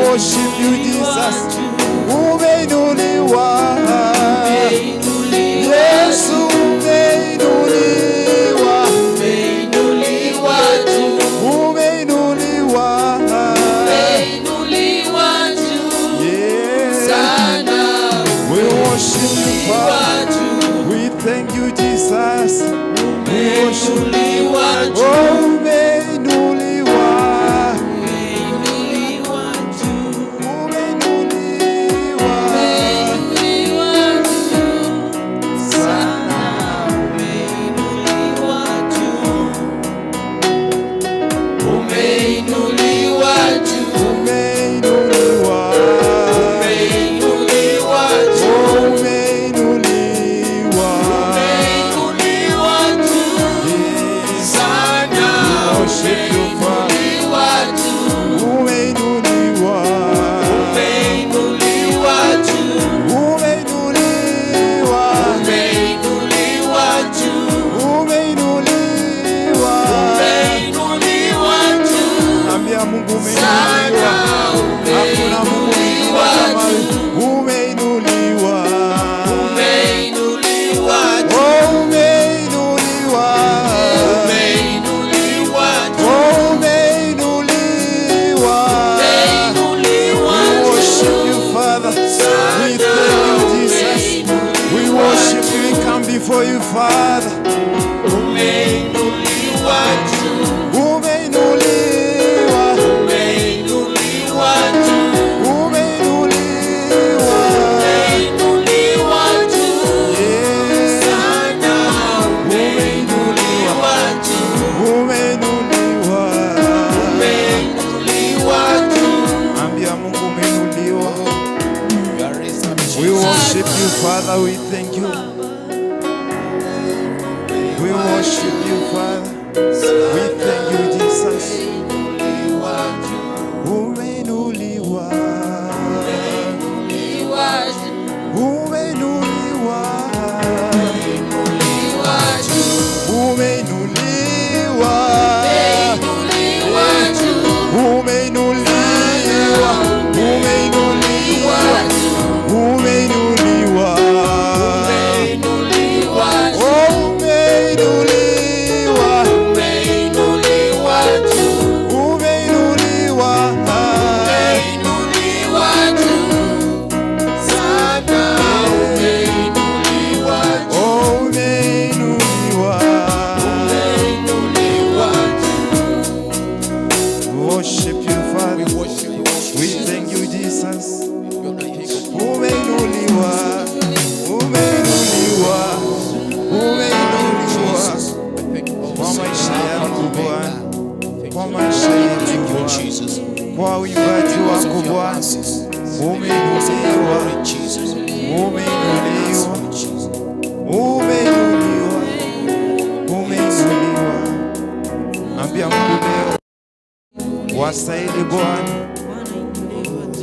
worship you, Jesus. Umeinuliwa. Yesu umeinuliwa. Umeinuliwa juu. Umeinuliwa. Umeinuliwa juu. Sana. We worship you, Father. We thank you, Jesus. Umeinuliwa juu. For you, Father. Umeinuliwa juu. Umeinuliwa. Umeinuliwa juu. Umeinuliwa. Umeinuliwa juu. Sana. Umeinuliwa juu. Umeinuliwa. Umeinuliwa juu. Ambia Mungu umeinuliwa. We worship you, Father. We thank you. We worship you, Father. We thank you, Jesus. Umeinuliwa. Umeinuliwa. Umeinuliwa. Umeinuliwa. Umeinuliwa. Umeinuliwa. Kwa uimbaji wako Bwana, umeinuliwa, umeinuliwa, umeinuliwa, umeinuliwa. Ambia Mungu leo, wastahili Bwana,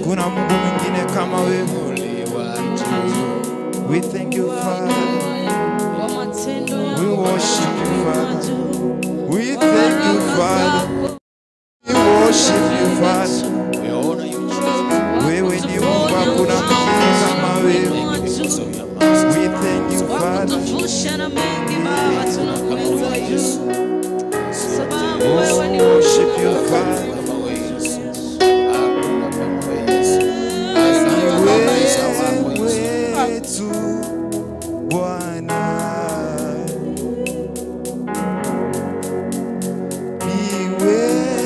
kuna Mungu mwingine kama wewe. We thank you, Father. We worship you, Father. We thank you, Father. We worship you, Father. Wewe ni Mungu, hakuna mwingine kama wewe. We thank you, Father. We worship you, Father. Wewe tu Bwana. Wewe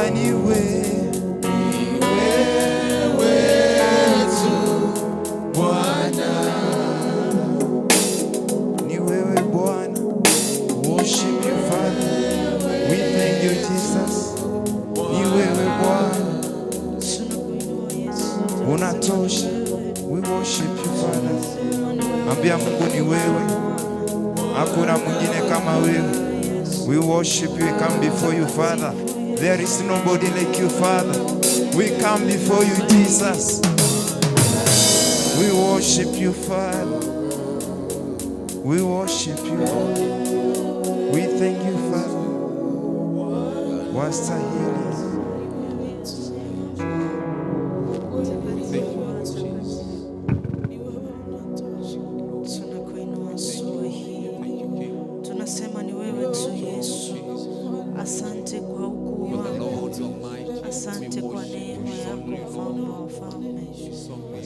Bwana ni wewe. Worship you, Father. We thank you, Jesus. Ni wewe Bwana. Unatosha. We worship you, Father. Ambia Mungu ni wewe. Hakuna mwingine kama wewe. We worship you. We come before you, Father. There is nobody like you, Father. We come before you, Jesus. We worship you, Father. We worship you. We thank you, Father. Wastahili. Tunasema ni wewe tu Yesu. Asante kwa ukuu wako. Asante kwa neema yako, mfalme wa wafalme.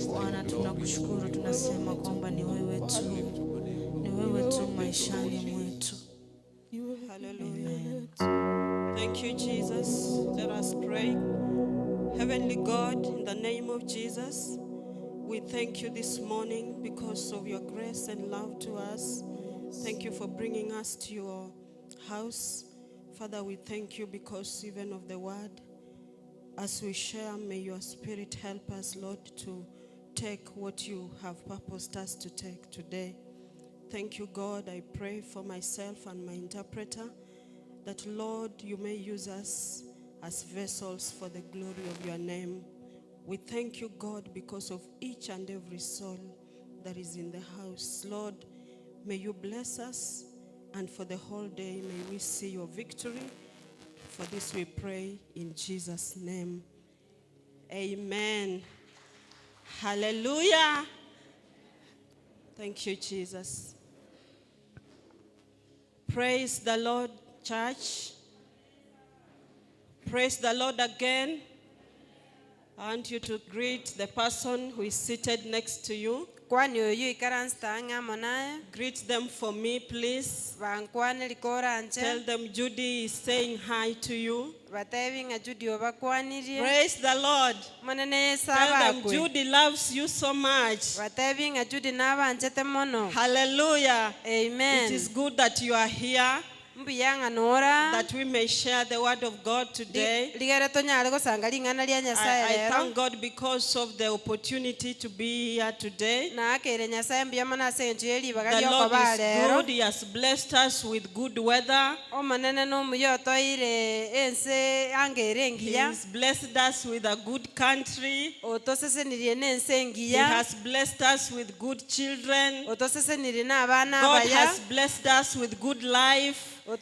Bwana, tunakushukuru, tunasema kwamba ni wewe tu. Ni wewe tu maishani mwetu. Hallelujah. Thank you, Jesus. Let us pray. Heavenly God, in the name of Jesus, we thank you this morning because of your grace and love to us. Thank you for bringing us to your house. Father, we thank you because even of the word, as we share, may your spirit help us, Lord, to take what you have purposed us to take today. Thank you, God. I pray for myself and my interpreter that, Lord, you may use us as vessels for the glory of your name. We thank you, God, because of each and every soul that is in the house. Lord, may you bless us, and for the whole day may we see your victory. For this we pray in Jesus' name. Amen. Hallelujah. Thank you, Jesus. Praise the Lord, church. Praise the Lord again. I want you to greet the person who is seated next to you. Greet them for me, please. Tell them Judy is saying hi to you. Praise the Lord. Tell them Judy loves you so much. Hallelujah. Amen. It is good that you are here, that we may share the word of God today. I thank God because of the opportunity to be here today. The Lord is good. He has blessed us with good weather. He has blessed us with a good country. He has blessed us with good children. God has blessed us with good life. And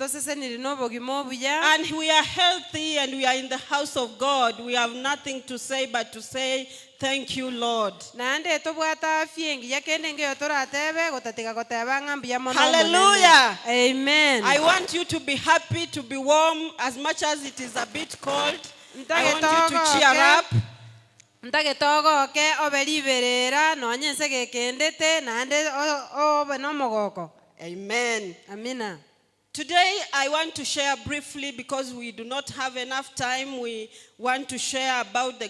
we are healthy and we are in the house of God. We have nothing to say but to say thank you, Lord. Hallelujah. Amen. I want you to be happy, to be warm, as much as it is a bit cold. I want you to cheer up. Amen. Amina. Today I want to share briefly, because we do not have enough time. We want to share about the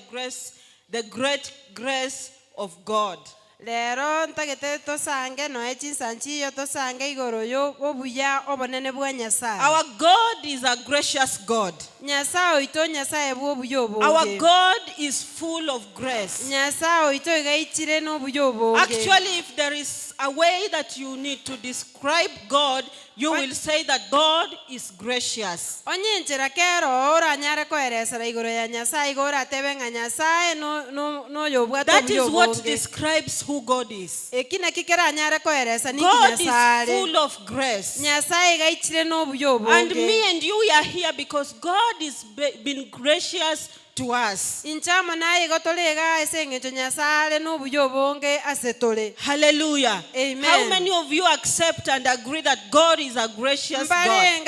great grace of God. Lero ntagete tosange no echinsanchi tosange igoro yo obuya obonene bwa Nyasaye. Our God is a gracious God. Nyasaye oito Nyasaye bwo obuya oboge. Our God is full of grace. Nyasaye oito igaichire no obuya oboge. Actually, if there is a way that you need to describe God, you will say that God is gracious. Onyinchira kero ora nyare koeresera igoro ya Nyasaye igora tebenga Nyasaye no yobwa to. That is what describes who God is. Ekina kikera nyare koeresa ni God Nyasaye. is full of grace. Nyasaye igaichire no obuya oboge. And me and you, we are here because God has been gracious to us. Hallelujah. Amen. How many of you accept and agree that God is a gracious God? I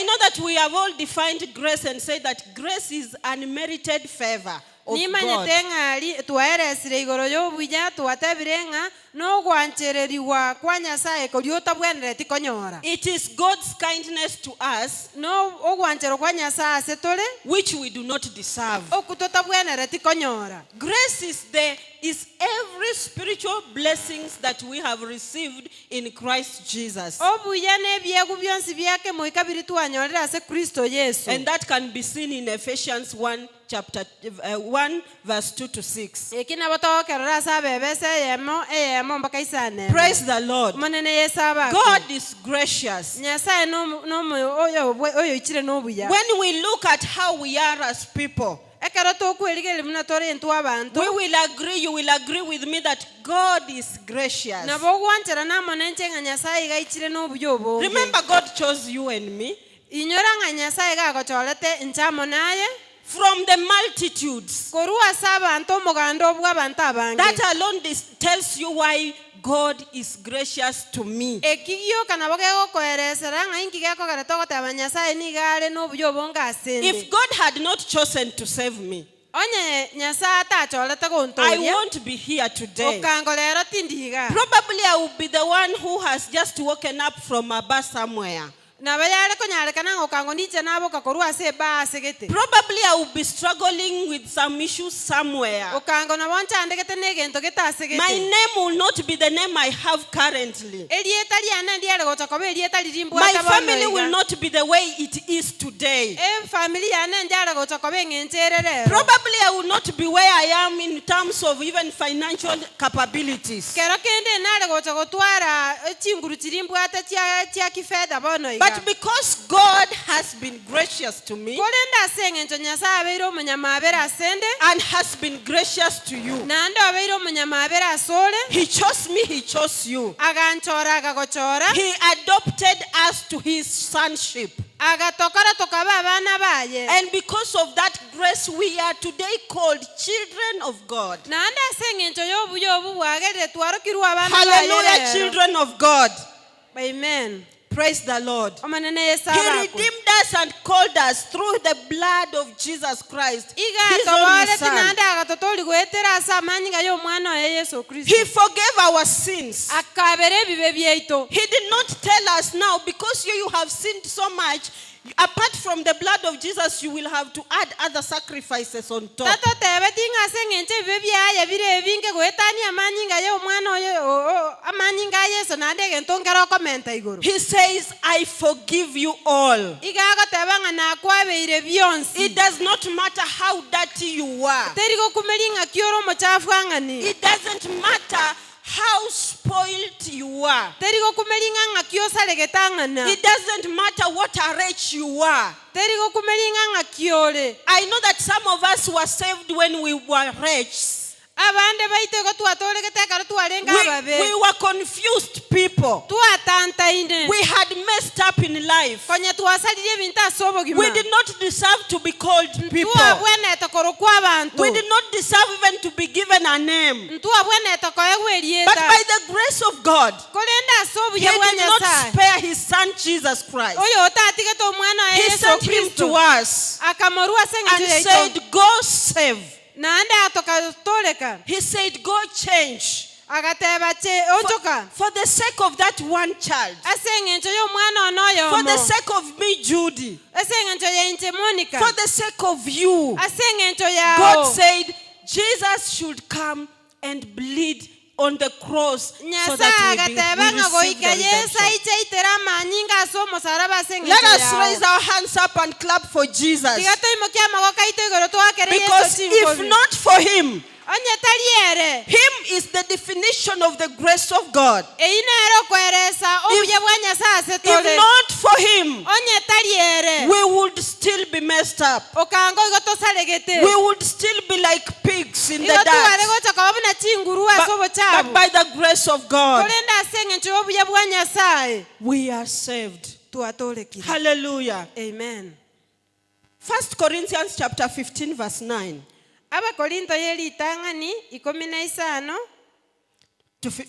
know that we have all defined grace and say that grace is unmerited favor of nimanyete God. ng'ali twaeresire igoro y'obuya twatebire ng'a n'ogwanchereriwa kwa Nyasaye kori otabwenereti konyora. It is God's kindness to us No ogwanchero kwa Nyasaye ase tore which we do not deserve. oku totabwenereti konyora. Grace is every spiritual blessings that we have received in Christ Jesus. Obuya n'ebyegu byonsi byake moika biri twanyorera ase Kristo Yesu. And that can be seen in Ephesians 1 verse 2 to 6. Eki nabotokerera ase abebese eyemo mpaka isane. Praise the Lord. Monene Yesu abake. God is gracious. Nyasaye oyo ichire n'obuya. When we look at how we are as people, Ekero tokwerigereri muna tore ntu abantu. you will agree with me that God is gracious. Nabo gwanchera namone nche Nyasaye gaichire n'obuya obo. Remember, God chose you and me Inyora nga Nyasaye gagochorete nchamo naye. from the multitudes. Korua saba anto mogando bw'abantu abange. That alone tells you why God is gracious to me. Ekigio kana bogego koeresera nga inki gako gareto goteba Nyasaye ni gare n'obuya obonga asende. If God had not chosen to save me, Onye Nyasaye atachorete I gontoria. won't be here today. Okango lero tindiga. Probably I will be the one who has just woken up from a bar somewhere. Na bayare konyarekana ngo kango niche nabo kakorua se ba segete. Probably I will be struggling with some issues somewhere. Okango na boncha andegete negento geta segete. My name will not be the name I have currently. Elieta liana ndiare gochakobe elieta lirimbo My family will not be the way it is today. Familia yana ndiare gochakobe ngencherere. Probably I will not be where I am in terms of even financial capabilities. Kero kende nare gochagotwara chinguru chirimbo ata chia kifedha bono iga. But because God has been gracious to me Kolenda sengencho Nyasaye abeiro munyamabera asende and has been gracious to you, nando abeiro munyamabera asole He chose me, He chose you. aganchora agagochora He adopted us to His sonship. agatokora tokaba abana baye. And because of that grace, we are today called children of God. Nanda sengencho yobuyo obu bwagere twarokirwa abana baye. Hallelujah, children of God. Amen. Praise the Lord. Omanene Yesu He abako. redeemed us and called us through the blood of Jesus Christ, Iga His only tobale Son. tinanda agatotoli gwetera asa amanyinga y'omwana wa Yesu Kristo. He forgave our sins. Akabere bibe byeito. He did not tell us now, because you have sinned so much, apart from the blood of Jesus, you will have to add other sacrifices on top. Tato tebe tinga sengenche bibe byaya bire binge gwetani amanyinga y'omwana oyo amanyinga Yesu nande gentongera komenta iguru. He says, I forgive you all. Iga agoteba nga nakwabeire byonsi. It does not matter how dirty you are. Terigo kumelinga kioro mochafu angani. It doesn't matter how spoiled you are. Terigo kumelinga nga kiosale getangana. It doesn't matter what a wretch you are. Terigo kumelinga nga kiole. I know that some of us were saved when we were wretches. Abande baite go tuatole geteka tualenga babe. We were confused people. Tuatantaine. We had messed up in life. Konya tuasalire binta sobo gima. We did not deserve to be called people. Tuabwene tokoro kwa bantu. We did not deserve even to be given a name. Tuabwene tokoye elieta. But by the grace of God, Kolenda sobo He ya did bwanya not sai. spare His Son Jesus Christ. Oyo otatike to mwana wa He Yesu sent Him Kristo. to us Akamorua and sengeje said, go save. Naande atoka toleka. He said, go change. Agateba che ojoka. For the sake of that one child. Asengencho yo mwana onoyo. For the sake of me, Judy. Asengencho ya inche Monica. For the sake of you. Asengencho ya God said Jesus should come and bleed on the cross so that we receive the redemption. Let us raise our hands up and clap for Jesus. Because if not for Him, Him is the definition of the grace of God. If not for Him, we would still be messed up. We would still be like pigs in the dust. But by the grace of God, we are saved. Hallelujah. Amen. 1 Corinthians chapter 15 verse 9 Abakorinto yeli tangani 15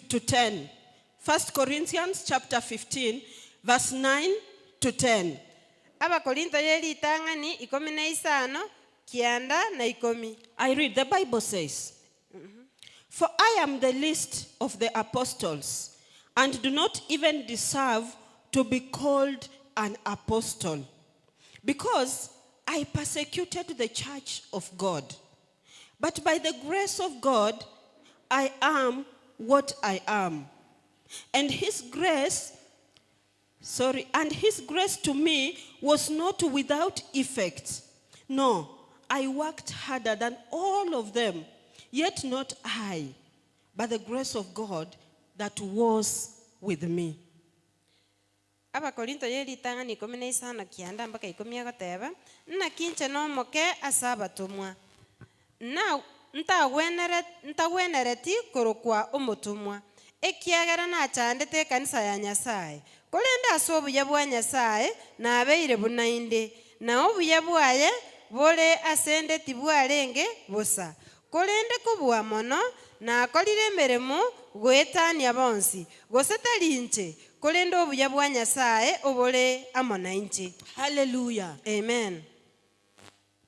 to 10. 1 Corinthians chapter 15 verse 9 to 10. Abakorinto yeli tangani 15 kianda na ikomi. I read, the Bible says, "For I am the least of the apostles, and do not even deserve to be called an apostle, because I persecuted the church of God. But by the grace of God, I am what I am. And his grace to me was not without effect. No, I worked harder than all of them, yet not I, but the grace of God that was with me." Abakorinto yeritanga ni ikomi na isano kianda mpaka ikomi agoteba nna kinche nomoke ase abatumwa na ntawenereti korokwa omotumwa ekiagera nachandete ekanisa ya Nyasaye korende ase obuya bwa Nyasaye nabeire bunainde na obuya bwaye bore asende tibwarenge busa korende kobua mono nakorire emeremo goetania bonsi gosetarinche korende obuya bwa Nyasaye obore amona inche. Hallelujah. Amen.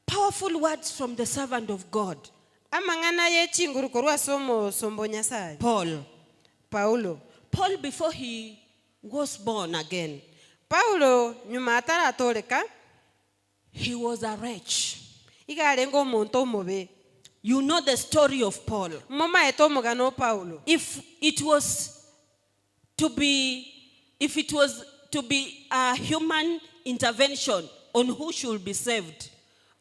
Powerful words from the servant of God, Amangana ye chinguru rwa somo sombo Nyasaye. Paulo, before he was born again, Paulo nyuma ataratoleka he was a wretch. igarengo omonto omobe. You know the story of Paul. Mama eto omogano Paulo. If it was to be a human intervention on who should be saved,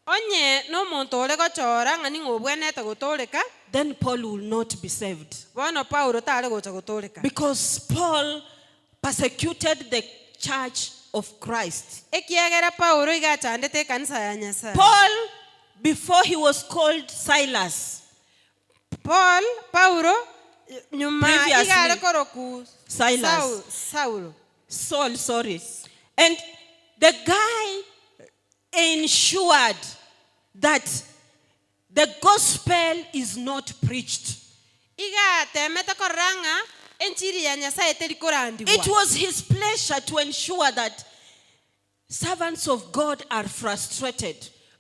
Onye no monto ole gochora ngani ngobwenete gotoleka then Paul will not be saved. bono Paulo tare gocha gotoleka. Because Paul persecuted the church of Christ. Ekiagera Paulo igachandete kanisa ya Nyasaye. Paul, before he was called Silas, Paulo nyuma Previously, igare koroku Silas. Saul. And the guy ensured that the gospel is not preached. Iga temete koranga enchiri ya Nyasaye teri korandiwa. It was his pleasure to ensure that servants of God are frustrated.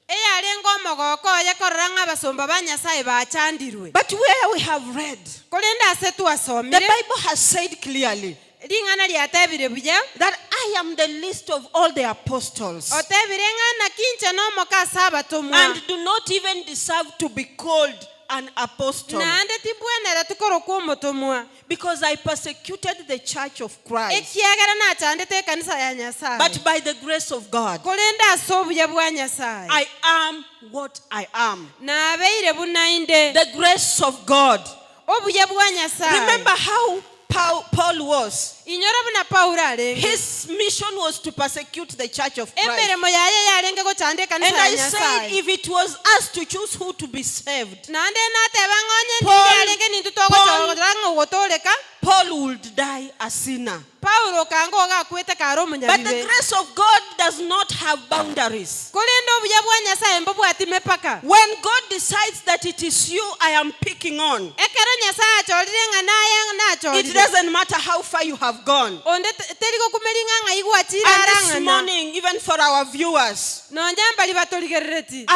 Eyarengo mogoko ye koranga basomba ba Nyasaye bachandirwe. But where we have read, Kolenda ase the tuasomire Bible has said clearly ringana liatebire buya that I am the least of all the apostles otebire ngana kinche no moka saba tomwa and do not even deserve to be called an apostle, na ande tibwenera tukoro ko motomwa because I persecuted the church of Christ. ekiagera na chandete kanisa ya Nyasaye. But by the grace of God, kolenda asobuya bwa Nyasaye I am what I am. na abeire bunainde The grace of God. obuya bwa Nyasaye. Remember how Paul was. inyora buna Paulo arenge His mission was to persecute the church of Christ. emeremo yaye yarenge go chande And kanisa ya I said, Nyasaye. if it was us to choose who to be saved, na ande na teba ngonye Paul- ndi yarenge nintu togo Paul- choranga gotoleka Paul would die a sinner. Paulo kango ga kwete karo But the munyabibe grace of God does not have boundaries. kolenda obuya bwa Nyasaye mbobu atime paka When God decides that it is you I am picking on, ekero Nyasaye acholire nga naye na it acholire doesn't matter how far you have gone. onde teriko kumeringa nga igwatira And this aranga morning, even for our viewers, nonyambali batoligerereti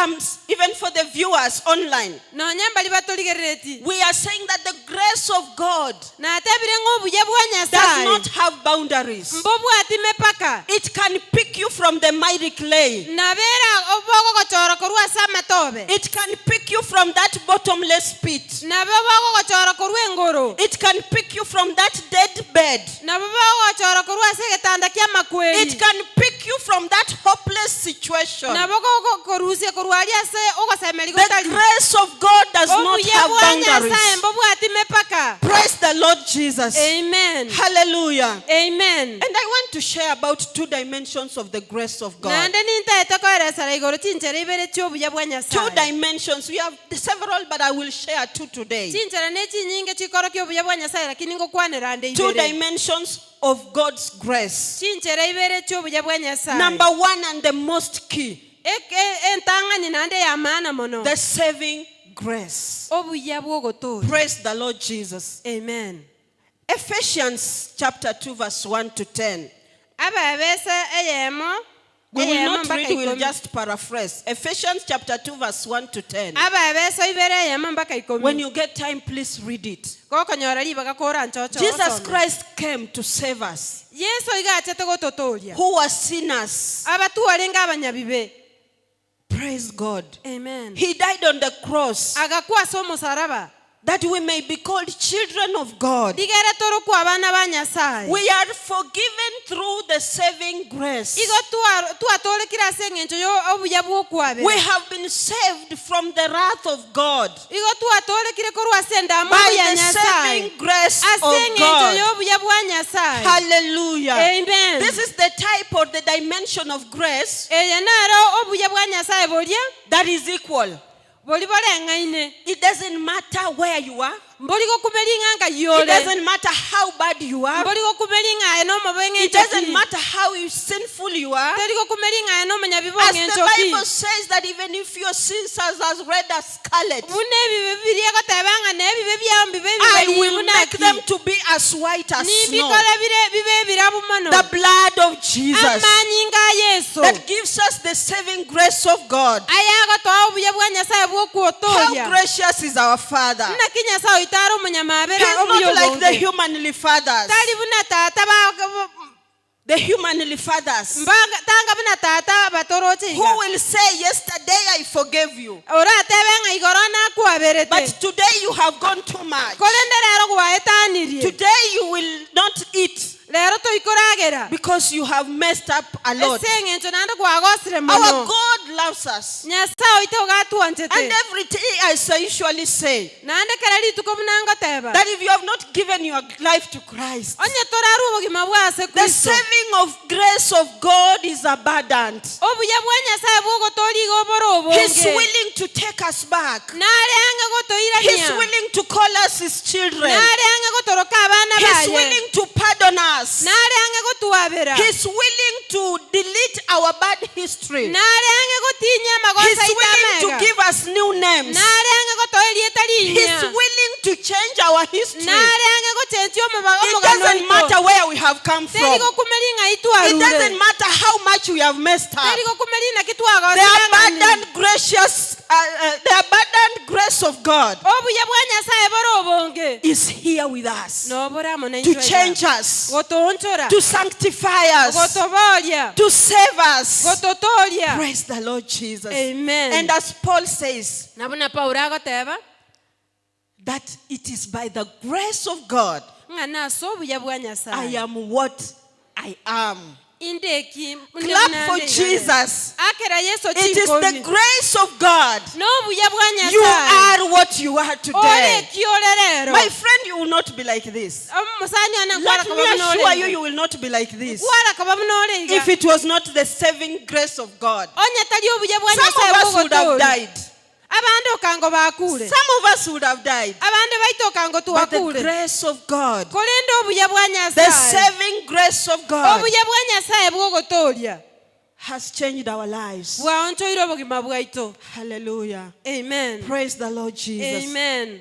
even for the viewers online, nonyambali batoligerereti we are saying that the grace of God na tebire ngo obuya bwa does Nyasaye not have boundaries. mbobu atime paka It can pick you from the mighty clay. nabera oboko gochora korwa samatobe It can pick you from that bottomless pit. naboko gochora korwa engoro It can pick you from that dead bed. naboko gochora korwa segetanda kya makweli It can pick you from that hopeless situation. naboko korusia korwa alia se ogosemeli The gotali grace of God does not obuya have bwa Nyasaye boundaries. mbobu atime paka. Praise the Lord Jesus. Amen. Hallelujah. Amen. And I want to share about 2 dimensions of the grace of God. Nande nintaete koeresera igoro chinchere ibere chiobuya bwa 2 Nyasaye. dimensions. We have several, but I will share 2 today. Chinchere ne chinyinge chikoro kiobuya bwa Nyasaye lakini ngokwanera ande 2 ibere. dimensions of God's grace. Chinchere ibere chiobuya bwa Nyasaye. Number 1 and the most key, Entangani nande ya maana mono. the saving grace. Obuya bwo gotori. Praise the Lord Jesus. Amen. Ephesians chapter 2 verse 1 to 10. Aba ebese eyemo. We will not read read, we'll ikomi. just paraphrase. Ephesians chapter 2, verse 1 to 10. Aba ebeso ibere yama mpaka ikomi. When you get time, please read it. Kokonyora libaga kora nchocho. Jesus Christ came to save us, Yesu igachete gototoria. who were sinners. Abatualenga abanyabibe. Praise God. Amen. He died on the cross Agakuwa so musaraba. that we may be called children of God. Digere toro kwa bana ba Nyasaye. We are forgiven through the saving grace. Igo tuatole kira sengencho yo obuya bwokwabe. We have been saved from the wrath of God Igo tuatole kire korwa senda by ya the Nyasaye. saving grace of Asengencho yo God. obuya bwa Nyasaye. Hallelujah. Amen. This is the type or the dimension of grace Eyenaro obuya bwa Nyasaye bolia. that is equal. Boli bolengaine. It doesn't matter where you are. Mboli go kubelinga nga It yole. doesn't matter how bad you are. Mboli go kubelinga eno mabenge It doesn't matter how sinful you are. Teri go kubelinga eno manyabibo As ngencho the ki. Bible says that even if your sins are as red as scarlet, Bune bibilia ko tabanga ne bibia mbibe I will make them to be as white as Ni snow. bikole bibe birabu mano. The blood of Jesus Amanyinga Yesu. that gives us the saving grace of God. Ayago to obuya bwa Nyasaye bwo How kuotoya. gracious is our Father. Na kinyasa itaro munyamabera He's obuyo not like the bonke. humanly fathers. Tali buna tata ba The humanly fathers mbaga tanga buna tata batoroche who iga. will say, yesterday I forgave you, Ora tebenga igorona kuaberete. but today you have gone too much. Kolenderero kuaetanirie. Today you will not eat Lero to ikoragera. because you have messed up a lot. Esengencho nando kuagosire Our mono. God loves us. Nyasaye ite ogatu And anchete. every day I usually say Nande kerali tukomunanga teba. that if you have not given your life to Christ, Onye toraru obugima bwase the Kristo. saving of grace of God is abundant. Obuya bwa Nyasaye bwogotori goboro He's obonge. willing to take us back. Nalenga He's gotoirania. willing to call us his children. Nalenga gotoroka abana He's baye. willing to pardon us. Nalenga gotuabera. He's willing to delete our bad history. Nalenga gotinya magosa He's willing to itamega. give us new names. Nalenga gotoirieta He's linya. willing to change our history. Nalenga gochenchi It doesn't matter where we have come from. Terigo kumelinga It itwarure. doesn't matter how much we have messed up. Terigo kumelina kitwaga. The abundant grace of God Obuya bwa Nyasaye boro obonge. is here with us Nobora mona to change us, Gotonchora. to sanctify us, Gotobolia. to save us. Gototolia. Praise the Lord Jesus. Amen. And as Paul says, Nabuna Paulo agoteba. that it is by the grace of God Ngana so buya bwa I Nyasaye. am what I am. Indeki. Clap for Jesus. Akera Yesu It is the grace of God. No buya bwa Nyasaye. You are what you are Ole today. kiolelero. My friend, you will not be like this. Musani ana Let kwara me assure you, kababunole. you will not be like this. Kwara kababunole. If it was not the saving grace of God, Onya tali obuya bwa some Nyasaye of us would have bwogotori. died. Abande okango bakule. Some of us would have died. Abande baito okango But the tuwakule. grace of God, Kolendo obuya bwa the Nyasaye. saving grace of God, Obuya bwa Nyasaye bwogotoria. has changed our lives. Bwaonchoire obugima bwaito. Hallelujah. Amen. Praise the Lord Jesus. Amen.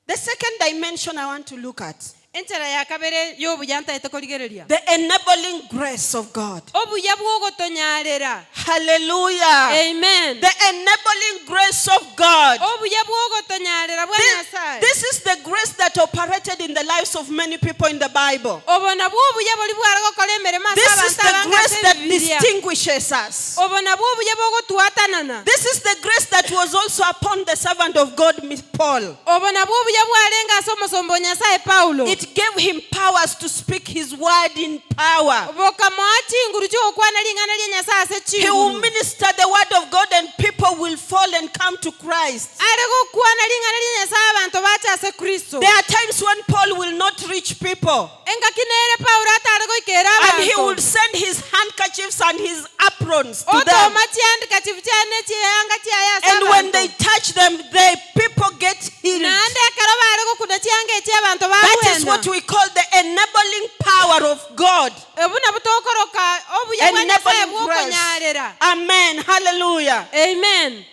The second dimension I want to look at, Enchera ya kabere y'obuya ntaite koligereria. the enabling grace of God. Obuya bwogotonyalera. Hallelujah. Amen. The enabling grace of God. Obuya bwogotonyalera bwa Nyasaye. This is the grace that operated in the lives of many people in the Bible. Obona bw'obuya buli bwaragokola emirimo This is the abantu grace that abangase distinguishes us. obona bw'obuya bw'ogotwatanana. This is the grace that was also upon the servant of God, Paul. Obona bw'obuya bwalengase omusomba Nyasaye Paulo. It gave him powers to speak his word in power. Bokamoa chinguru ky'okwana lingana lya Nyasaye ase He will chinguru. minister the word of God and people will fall and come to Christ. Areka okwana lingana lya Nyasaye abantu bacha ase Kristo. There are times when Paul will not reach people Engaki nere Paulo atareka ikera and he abantu. will send his handkerchiefs and his aprons to them. Otoma chiandika chifu kyane chiyanga chiyaya ase And when abantu. they touch them, the people get healed. Nande ekero bareka okuda chiyanga eky'abantu That is bawena. what we call the enabling power of God. Ebuna butokoroka obuya bwa Nyasaye Enabling grace. bw'okonyalera. Amen. Hallelujah. Amen.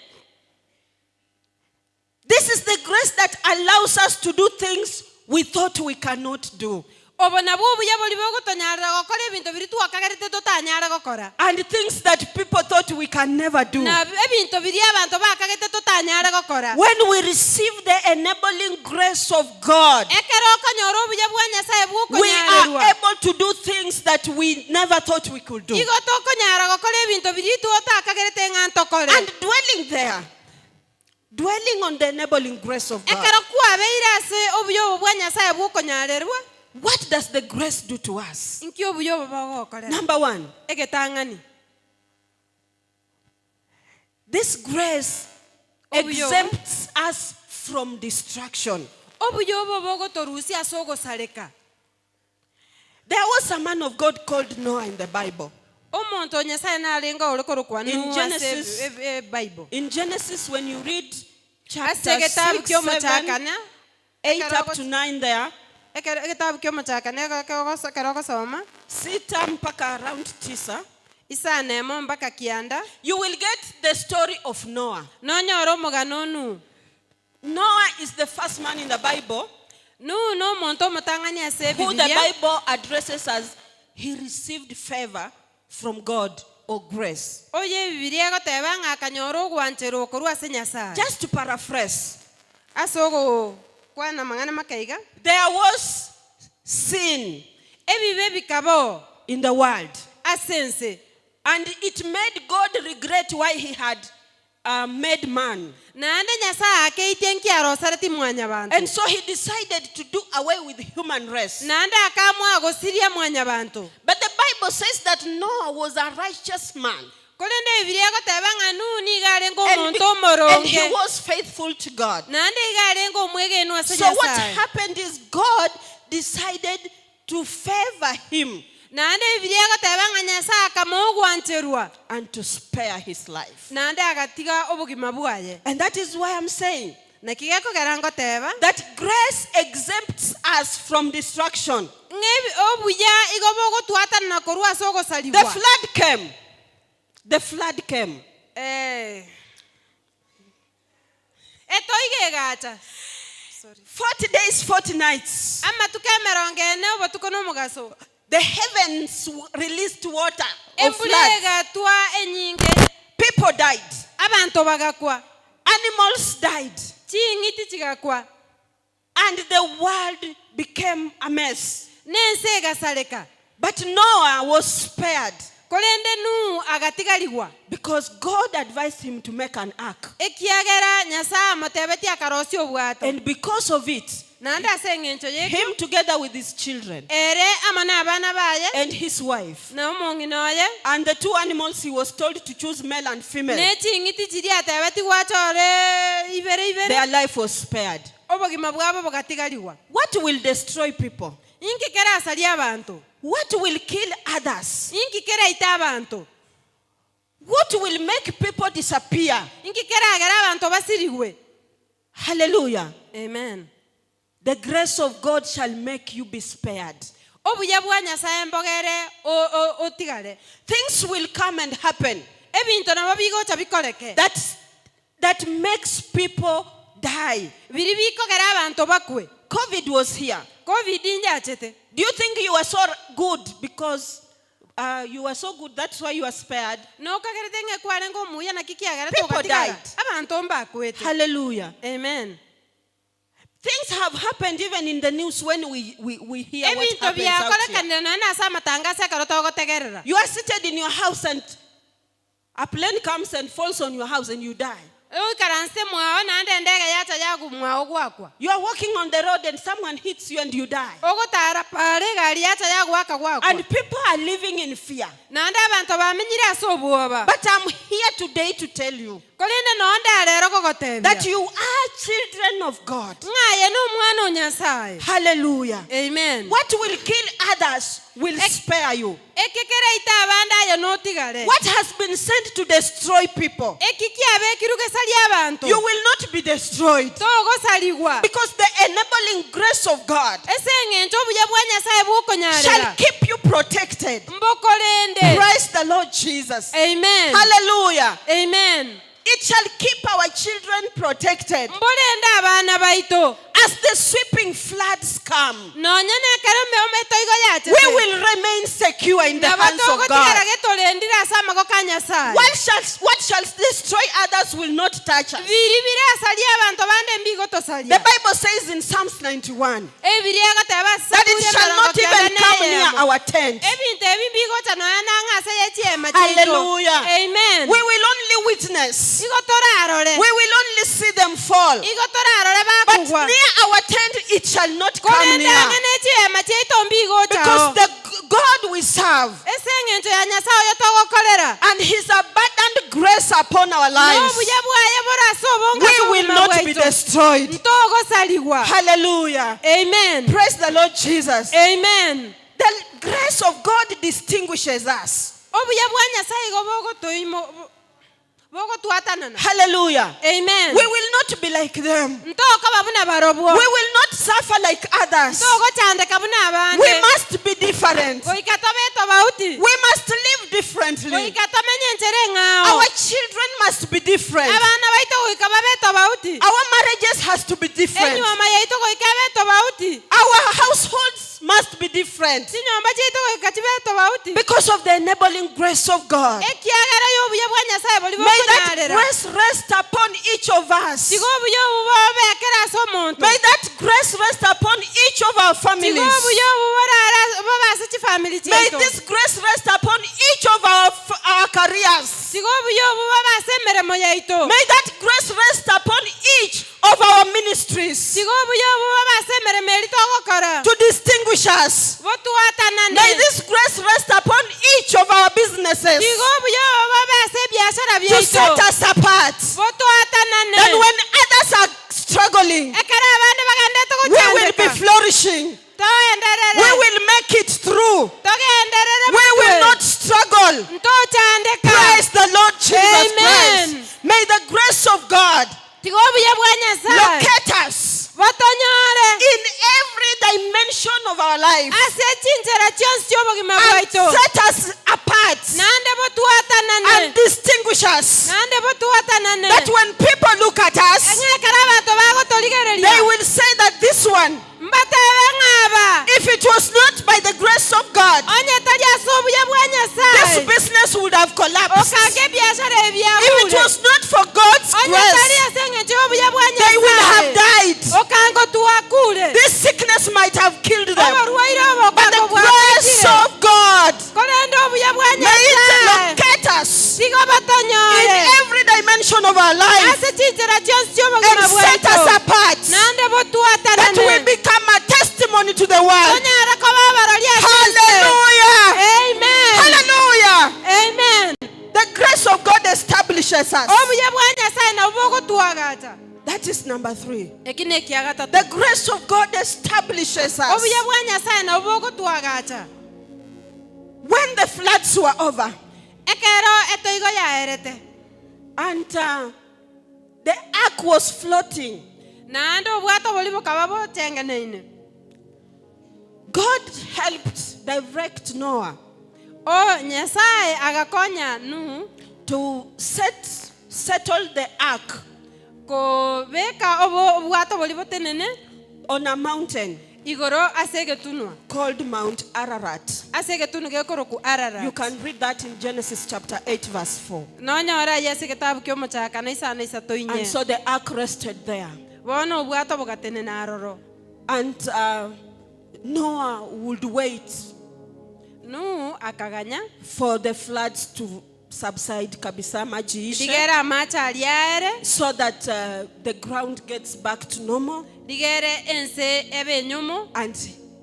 This is the grace that allows us to do things we thought we cannot do. Obona bw'obuya buli bw'okutonyalera gukora ebintu biri twakagerete tutanyara gukora. And things that people thought can never do. na ebinto biri abantu bakagete tutanyare gukora When we receive the enabling grace of God, ekero okonyora obuya bwa Nyasaye we are bw'okonyarerwa able to do things that we never thought we could do. igo tokonyara gukora ebinto biri tutakagerete ng'antokore And dwelling there, dwelling on the enabling grace of God, ekero kwabeire ase obuya obo bwa Nyasaye bw'okonyarerwa what does the grace do to us? inki obuya obo bagokorera Number one, egetang'ani this grace Obuyo. exempts us from distraction. obuya obo bogotorusia ase ogosareka There was a man of God called Noah in the Bible. omonto Nyasaye narenga ore korokwa In nu Genesis- ase Bible In Genesis, when you read ase chapter egetabu 6, 7, ky'omuchakana 8 up to 9 there, egetabu ky'omuchakana ekero ogosoma sita mpaka around tisa, isana emo mpaka kianda you will get the story of Noah. nonyora omogano onu Noah is the first man in the Bible nu n'omonto omotang'ani ase who the Bibilia Bible addresses as he received favor from God or grace. oye Bibilia egoteba ng'akanyora ogwancherwa korwa ase Nyasaye Just to paraphrase, ase ogokwana amang'ana makaiga there was sin ebibe bikabo in the world, ase ense and it made God regret why he had made man. naende Nyasaye akeitie nkiarosareti mwanya bantu And so he decided to do away with the human race. naende akamwa agosiria mwanya bantu But the Bible says that Noah was a righteous man. korende Bibilia egoteba ng'a nu niga arenga And, omonto and he omoronge was faithful to God. naende iga arenga omwegenu ase So what Nyasaye happened is God decided to favor him naende Bibilia egoteba ng'a Nyasaye akama ogwancherwa and to spare his life. naende agatiga obogima bwaye And that is why I'm saying naki gekogera ngoteba that grace exempts us from destruction. ng'ebi obuya igo bogotwatanana korwa ase The ogosariwa flood came. The flood came. etoiga egacha 40 days, 40 nights. amatuko emerongo ene obotuko n'omugaso The heavens released water of embura flood. egatwa enyinge People died. abantu bagakwa Animals died. ching'iti chigakwa And the world became a mess. n'ense egasareka But Noah was spared korende nu agatigarigwa because God advised him to make an ark. ekiagera Nyasaye amotebetie akarosia obwato And because of it, naende ase eng'encho yekio him together with his children ere ama n'abana baye and his wife na omong'ina oye and the two animals, he was told to choose male and female. n'eching'iti chiri atebeti gwachore ibere Their life was spared. obogima bwabo bogatigarigwa What will destroy people? inkikera asaria abantu What will kill others? inkikera ita abantu What will make people disappear? inkikera agera abantu basirigwe Hallelujah. amen The grace of God shall make you be spared. obuya bwa Nyasaye mbogere otigare Things will come and happen ebinto nabo bigocha bikoreke that makes people die. biri bikogera abantu bakwe COVID was here. covid injachete Do you think you were so good because you were so good, that's why you are spared? nokagerete ng'ekwarenga omuya nakikiagera People togatigara died. abantu mbakwete Hallelujah. amen Things have happened even in the news when we hear what ebinto happens out here. byakorekanire naende ase amatangazo ekero togotegerera You are seated in your house and a plane comes and falls on your house and you die. oikaranse mwao naende ndege yacha yagu mwao gwakwa You are walking on the road and someone hits you and you die. ogotara pare gari yacha yagwaka gwakwa And people are living in fear. naende abantu bamenyire ase obwoba But I'm here today to tell you korinde nonde arero kogotebia that you are children of God. ng'aye n'omwana o Nyasaye Hallelujah. amen What will kill others will spare you. ekikera ita abande aye notigare What has been sent to destroy people, ekikiabekiru gesaria abantu you will not be destroyed. togosarigwa Because the enabling grace of God ese eng'encho obuya bwa Nyasaye shall bukonyarera keep you protected. mbokorende Praise the Lord Jesus. amen Hallelujah. amen It shall keep our children protected. mbolende abana baito as the sweeping floods come, nonya nekero meome toigo yache we will remain secure in the hands of God. What shall destroy others will not touch us. The Bible says in Psalms 91 that it shall not even come near our tent. Hallelujah. Amen. We will only witness. We will only see them fall. But near our tent it shall not come near. Because the God we serve and His abundant grace upon our lives, we will not be destroyed. Hallelujah. Amen. Praise the Lord Jesus. Amen. The grace of God distinguishes us. Hallelujah. Amen. We will not be like them. We will not suffer like others. We must be different. We must live differently. Our children must be different. Our marriages has to be different. Our households must be different. Because of the enabling grace of God. May that grace rest upon each of us. May that grace rest upon each of our families. May this grace rest upon each of our careers. May that grace rest upon each of our ministries to distinguish us. May this grace rest upon each of our businesses to set us apart. Then when others are struggling, we will be flourishing. We will make it through. We will not struggle. Praise the Lord Jesus Christ. May the grace of God locate us in every dimension of our life and set us apart and distinguish us, that when people look at us, they will say that this one, if it was not by the grace of God, this business would have collapsed. If it was not for God's grace, they would have died. This sickness might have killed them. But the grace of God, may it locate us in every dimension of our life and set us apart, that we become a testimony to the world. Hallelujah. Amen. Hallelujah. Amen. The grace of God establishes us. That is number 3. The grace of God establishes us. When the floods were over and the ark was floating, God helped direct Noah to settle the ark on a mountain called Mount Ararat. You can read that in Genesis chapter 8 verse 4. And so the ark rested there. And Noah would wait for the floods to subside kabisa, maji ishe, so that the ground gets back to normal, and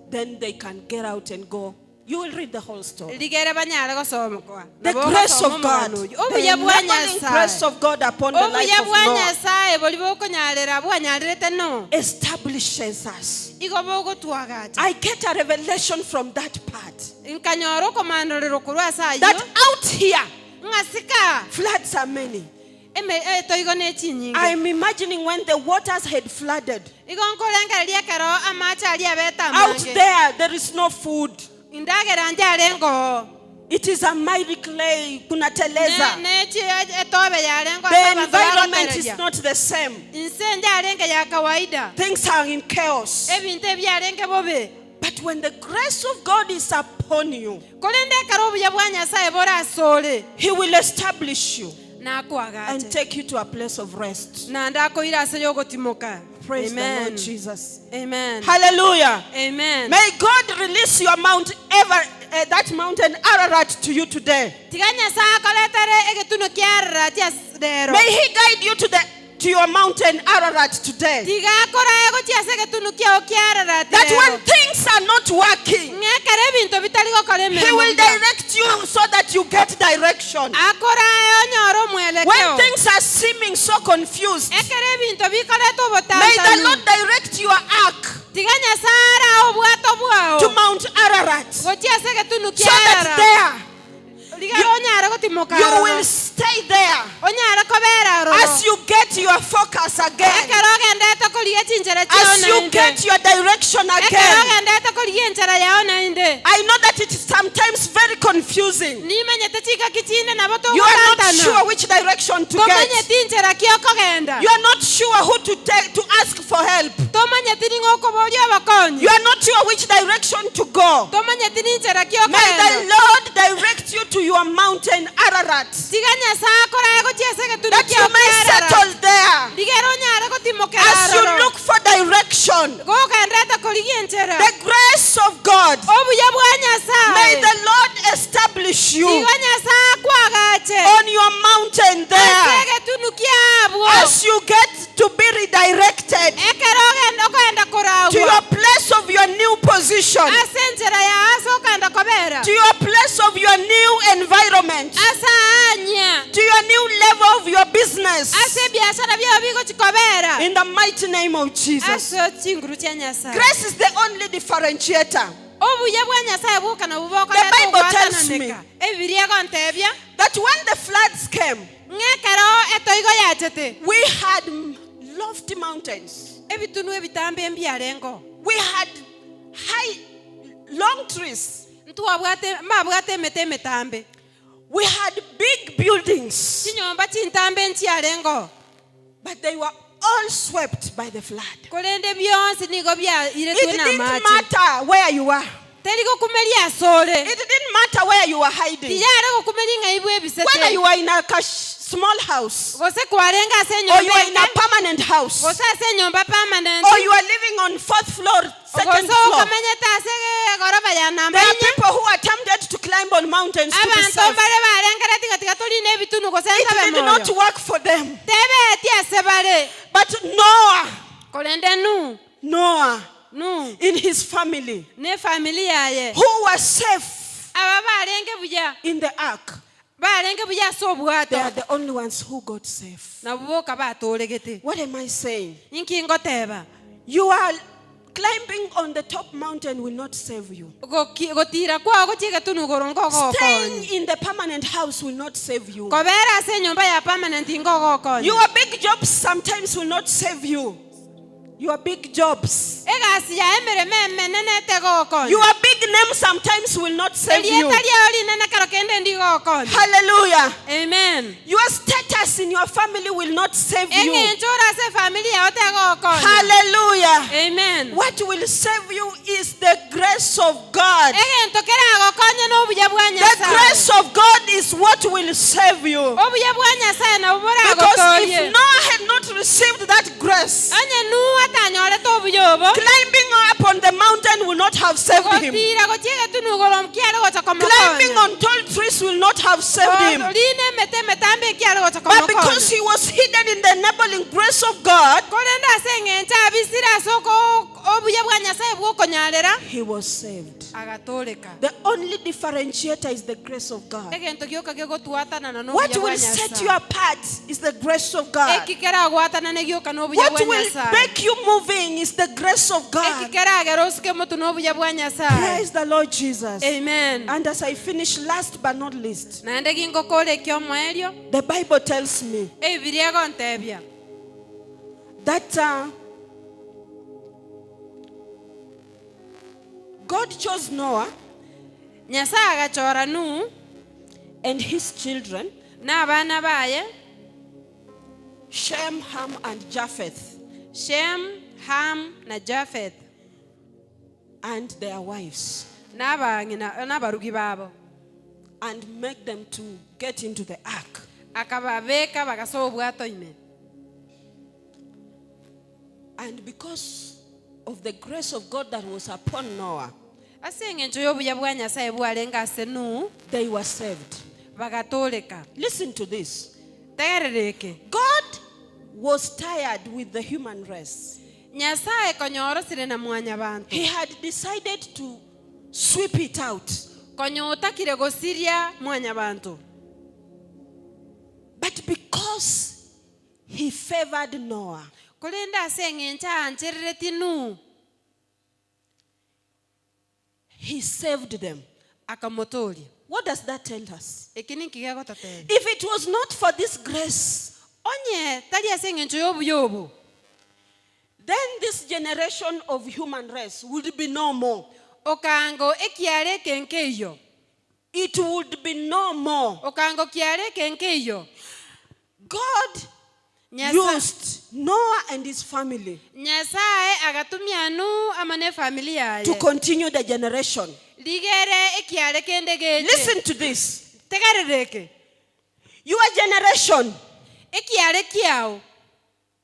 then they can get out and go. You will read the whole story. The grace of God, the enabling grace of God upon the life of Noah establishes us. I get a revelation from that part that out here floods are many. I'm imagining when the waters had flooded. Out there is no food. It is a mighty clay. Kunateleza. etobe yalengo The environment is not the same. insenje alenge ya kawaida Things are in chaos. ebintu ebyalenge bobe But when the grace of God is upon you, kolende karo obuya bwa nyasaye bora asole He will establish you and nakwagate take you to a place of rest. nandakoira ase yogotimoka. Praise the Amen. Lord Jesus. Amen. Hallelujah. Amen. May God release your that mountain Ararat to you today. Tiga nyasaye akoletere egetuno kiarara tiasdero. May He guide you to your mountain Ararat today. Tiga akora ego tiase egetuno kiao kiarara That tero. when things are not working, Ngekere bintu bitaligo kole He will direct you so that you get direction. akora onyoro mwelekeo. When things are seeming so confused, ekere bintu bikole to botata. may the Lord direct your ark Tiga nyasaye obwato bwao. to Mount Ararat, Gotiase egetuno so that kiarara. there Onyara gotimoka. you will stay there Onyara kobera ro. as you get your focus again, Ekero gende to koliye chinjera as chiona you inde. get your direction Ekero again. gende to koliye nchara yaona inde. I know that it is sometimes very confusing. Nimenyete chika kichine na boto You are not gotantana. sure which direction to get. Tomanyete nchara kioko genda. You are not sure who to ask for help. Tomanyete ningo kobolya bakonyi. You are not sure which direction to go. Tomanyete nchara kioko May genda. the Lord direct you to your mountain Ararat, Tiganya sa kora ego chiese ke that you may settle there. Digero nyara ko timoke As you look for direction, go genda to koliye nchara. the grace of God, Obuya bwa nyasaye. may the Lord establish you Tiganya sa kwagache. on your mountain there. Asege tunukiabwo. As you get to be redirected Ekero genda ko enda korawo. to your place of your new position, Asenjera ya aso kanda kobera. to your place of your new environment, Asanya. to your new level of your business. Ase biashara bya bigo chikobera. In the mighty name of Jesus. Aso chinguru cha nyasaye. Grace is the only differentiator. Obuya bwa nyasaye bukana buboko The Bible tells me ebiria kontebya that when the floods came, ngekero etoigo yachete we had lofty mountains. ebitunu ebitambe mbyalengo We had high, long trees. mabwate emete emetambe We had big buildings, chinyomba chintambe nchialengo but they were all swept by the flood. kolende byonsi nigo It byairetwe didn't namachi matter where you were. terigo kumelia sole It didn't matter where you were hiding. tiyarego kumeli ngaibu Whether ebisete you were in a small house gose kwalenga ase or you are in a nyomba permanent house gose ase nyomba permanent or you are living on 4th floor, 2nd gose floor. ukamenyete ase gorofa ya namba There are inye people who attempted to climb on mountains to be abantu safe. bale balengera tigatika tulina ebitunu gose It nsabe did not moyo work for them. tebeti ase bale But Noah, kolende nu in his family, ne familia ye who was safe aba balenge buya in the ark, balenge buya ase they are obwato the only ones who got safe. nabuboka batolegete What am I saying? inkingo teba You are climbing on the top mountain will not save you. gotira kwao gochiga tunu gorongo Staying gokonyi in the permanent house will not save you. kobera ase nyomba ya permanent ingo gokonyi Your big jobs sometimes will not save you. Your big jobs. egasi ya emere meme nenete gokonyi Your big name sometimes will not save you. elieta liao linene karo kende ndi gokonyi Hallelujah. amen Your status in your family will not save you. engenchora ase familia ote gokonyi Hallelujah. amen What will save you is the grace of God. egentokera gokonyi n'obuya bwa The nyasaye grace of God is what will save you. obuya bwa nyasaye nabubura Because gokonyi if Noah had not received that grace, anye nu atanyoleta obuya obo climbing up on the mountain will not have saved him. gotira gochiga tunu goro mkialo gocha Climbing komokonyi on tall trees will not have saved him. line mete metambe kialo gocha But because komokonyi he was hidden in the enabling grace of God, kolenda ase ng'encha abisira soko obuya bwa nyasaye bwokonyalera he was saved. agatoleka The only differentiator is the grace of God. egento gioka gegotwatanana What n'obuya bwa will set you nyasaye apart is the grace of God. ekikera agwatana negioka n'obuya What bwa will nyasaye make you moving is the grace of God. ekikera agera osike motu n'obuya bwa nyasaye Praise the Lord Jesus. amen And as I finish, last but not least, naende gingokolekya omo eryo the Bible tells me ebibiria gontebia that God chose Noah Nyasaye agachora Nuhu and his children, n'abaana baye Shem, Ham, and Japheth, Shem, Ham na Japheth and their wives, n'abarugi baabo, and make them to get into the ark. akababeeka bakasoba obwato ime. And because of the grace of God that was upon Noah, Ase eng'encho y'obuya bwa Nyasaye bwalenga ase Nuhu they were saved. bagatoleka. Listen to this. Tegerereke. God was tired with the human race. Nyasaye konyorosire na mwanya bantu. He had decided to sweep it out. Konyotakire gosiria mwanya bantu. But because he favored Noah, Kulenda ase eng'encho ancherereti Nuhu he saved them. akamotoria. What does that tell us? Eki ni nkigego tatera. If it was not for this grace, Onye tali ase eng'encho y'obuya obu, then this generation of human race would be no more. okango ekiare kenkeiyo. It would be no more. Okango kiare kenkeiyo. God used Noah and his family Nyasaye agatumia Nuhu amane familia to yaye. continue the generation. Ligere ekiare kendegeje. Listen to this. Tegerereke. Your generation, Ekiare kiao.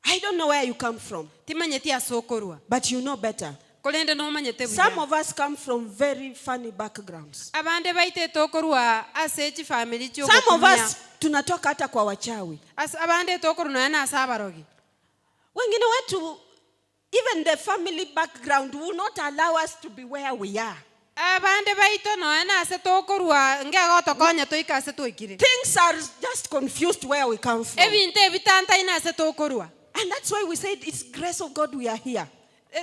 I don't know where you come from, Timanyeti asokorwa. but you know better. Kolende no manyete Some buya. of us come from very funny backgrounds. Abande baite tokorwa ase echi family chyo. Some of us tunatoka hata kwa wachawi. Abande tokoru na yana asabarogi. Wengine wetu, even the family background will not allow us to be where we are. Abande baito no yana ase tokorwa ngego tokonya toika ase toikire. Things are just confused where we come from. Ebinte ebitanta ina ase tokorwa. And that's why we said it's grace of God we are here.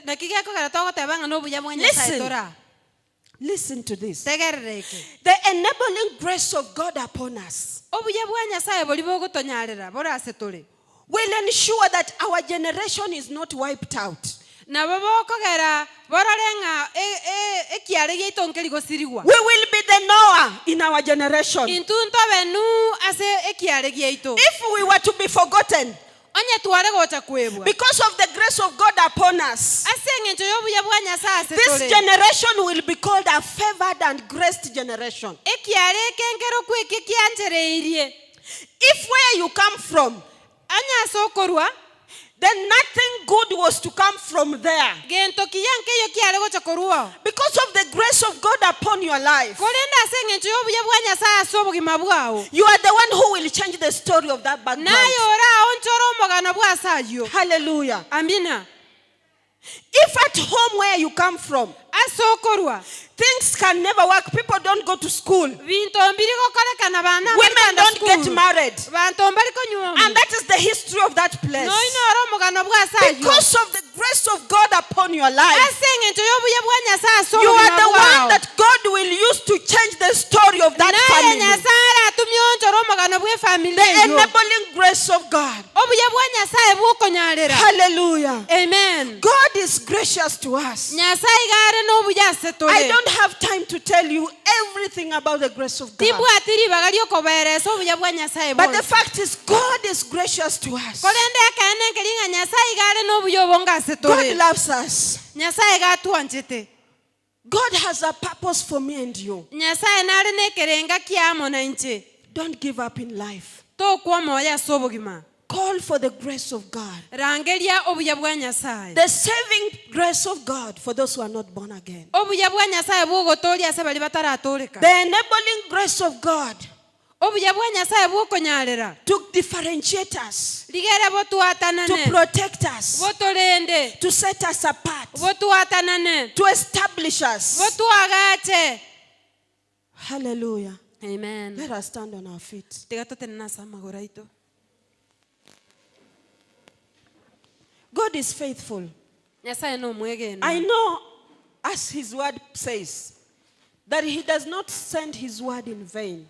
Na kigeko gara togotebanga no buya mwa Nyasaye Listen. tora. Listen to this. Tegerereke. The enabling grace of God upon us Obuya bwa Nyasaye boli bogotonyarera bora ase tore. will ensure that our generation is not wiped out. Na bobokogera bororenga ekiare geitonke ligosirigwa. We will be the Noah in our generation. Intunto benu ase ekiare geito. If we were to be forgotten, Onye tuare gocha kwebwa. because of the grace of God upon us, Ase eng'encho y'obuya bwa Nyasaye ase this tore. generation will be called a favored and graced generation. Ekiare kenkero kweke kianchereirie. If where you come from, Anya asokorwa then nothing good was to come from there. gento kiyanke yo kiare gocha korwa. Because of the grace of God upon your life, Kolenda ase eng'encho y'obuya bwa Nyasaye ase obogima bwao. you are the one who will change the story of that background. Nayo ora onchoro omogano bwa sayo. Hallelujah. Amina. If at home where you come from, Asokorwa. things can never work, people don't go to school, Binto mbiri gokorekana bana women don't get married, Banto mbaliko nyuomu. and that is the history of that place. No ino ora omogano bwa sayo. Because of the grace of God upon your life, Ase eng'encho y'obuya bwa Nyasaye ase you are obogima the one bwao. that God will use to change the story of that Naye family. Nyasaye atumye onchoro omogano bwa family The eyo. enabling grace of God. Obuya bwa Nyasaye bukonyarera. Hallelujah. Amen. God is gracious to us. Nyasaye gare n'obuya ase tore. I don't have time to tell you everything about the grace of God. Tibwatiri bagali okuberesa obuya bwa Nyasaye But the bonse. fact is, God is gracious to us. Kolende akaene nkelinga Nyasaye gare n'obuya obonga ase God tore. loves us. Nyasaye gatwanchete. God has a purpose for me and you. Nyasaye nari nekerenga kiamo na inche. Don't give up in life. Tokwa moya ase obogima. Call for the grace of God. Rangeria obuya bwa Nyasaye. The saving grace of God for those who are not born again. Obuya bwa Nyasaye bugotoria ase bali bataratoreka. The enabling grace of God Obuya bwa Nyasaye bukonyarera. to differentiate us, Ligere botuatanane. to protect us, Botolende. to set us apart, Botuatanane. to establish us. Botuagache. Hallelujah. Amen. Let us stand on our feet. Tigatotena samagora ito. God is faithful. Nyasaye no mwegeno. I know, as his word says, that he does not send his word in vain.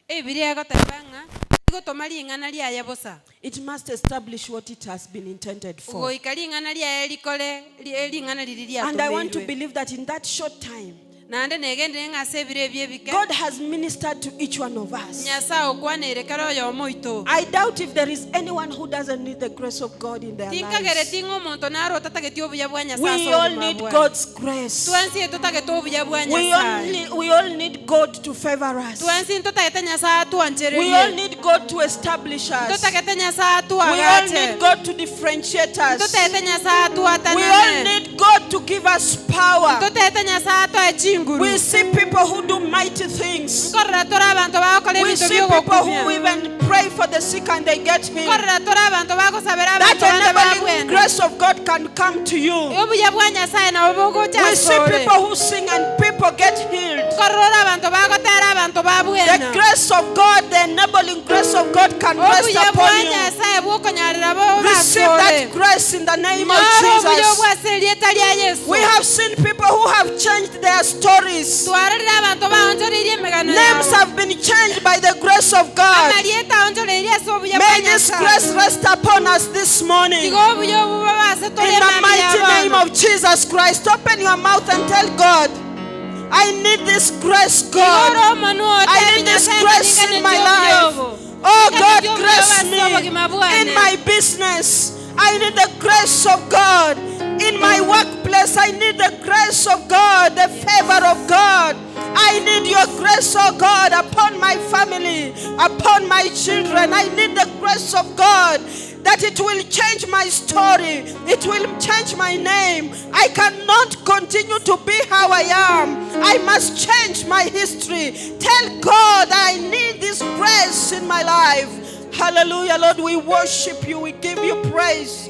Ebiria gotebanga. Gotomali ngana lia yabosa. It must establish what it has been intended for. Goikali ngana lia elikole eli ngana lilia. And I want to believe that in that short time, nande negendire ng'ase ebiro ebio ebike God has ministered to each one of us. nyasaye okwanere kare oyo omoito I doubt if there is anyone who doesn't need the grace of God in their tinkagere lives. tinga omonto naro otatageti obuya bwa nyasaye We ase all obogima need bwaye. God's grace. twensi totagete obuya bwa We nyasaye all need God to favor us. twensi totagete nyasaye We all atwanchererie need God to establish us. totagete nyasaye We all atwagate need God to differentiate us. totagete nyasaye We all atwatanane need God to give us power. totagete nyasaye atwae chinguru We see people who do mighty things. nkorora tori abantu bakola We ebintu see people who by'ogokumya even pray for the sick and they get healed. nkorora tori abantu bakosabira That abantu bande enabling babwena grace of God can come to you. obuya bwa nyasaye nabo We see bogokyasore people who sing and people get healed. nkorora abantu bakotera abantu The babwena grace of God, the enabling grace of God can rest obuya bwa upon you. nyasaye bwokonyalira Receive that grace in the name of obuya Jesus. bwase erieta lya yesu We have seen people who have changed their stories. twarorire abantu baonjoririe emigano Names have been changed by the grace of God. amarieta onjoririe ase obuya bwa May this grace nyasaye rest upon us this morning. tiga obuya obu babase In the mighty name of Jesus Christ, open your mouth and tell God, I need this grace, God. I need this grace in my life. Oh God, grace me in my business. I need the grace of God. In my workplace, I need the grace of God, the favor of God. I need your grace, oh God, upon my family, upon my children. I need the grace of God, that it will change my story. It will change my name. I cannot continue to be how I am. I must change my history. Tell God I need this grace in my life. Hallelujah, Lord, we worship you. We give you praise.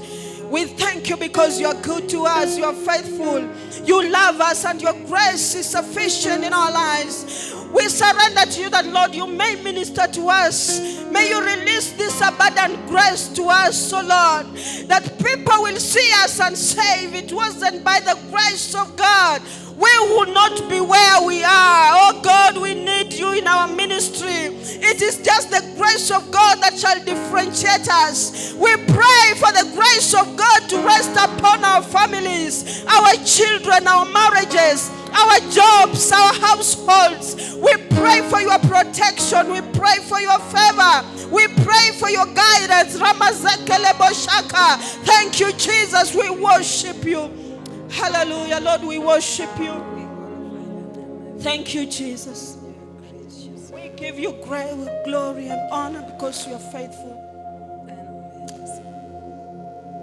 We thank you because you are good to us. You are faithful. You love us and your grace is sufficient in our lives. We surrender to you that, Lord, you may minister to us. May you release this abundant grace to us, so Lord, that people will see us and say, if it wasn't by the grace of God, we would not be where we are. Oh God, we need you in our ministry. It is just the grace of God that shall differentiate us. We pray for the grace of God to rest upon our families, our children, our marriages, our jobs, our households. We pray for your protection. We pray for your favor. We pray for your guidance. Ramazekeleboshaka. Thank you, Jesus. We worship you. Hallelujah, Lord, we worship you. Thank you, Jesus. We give you great glory and honor because you are faithful.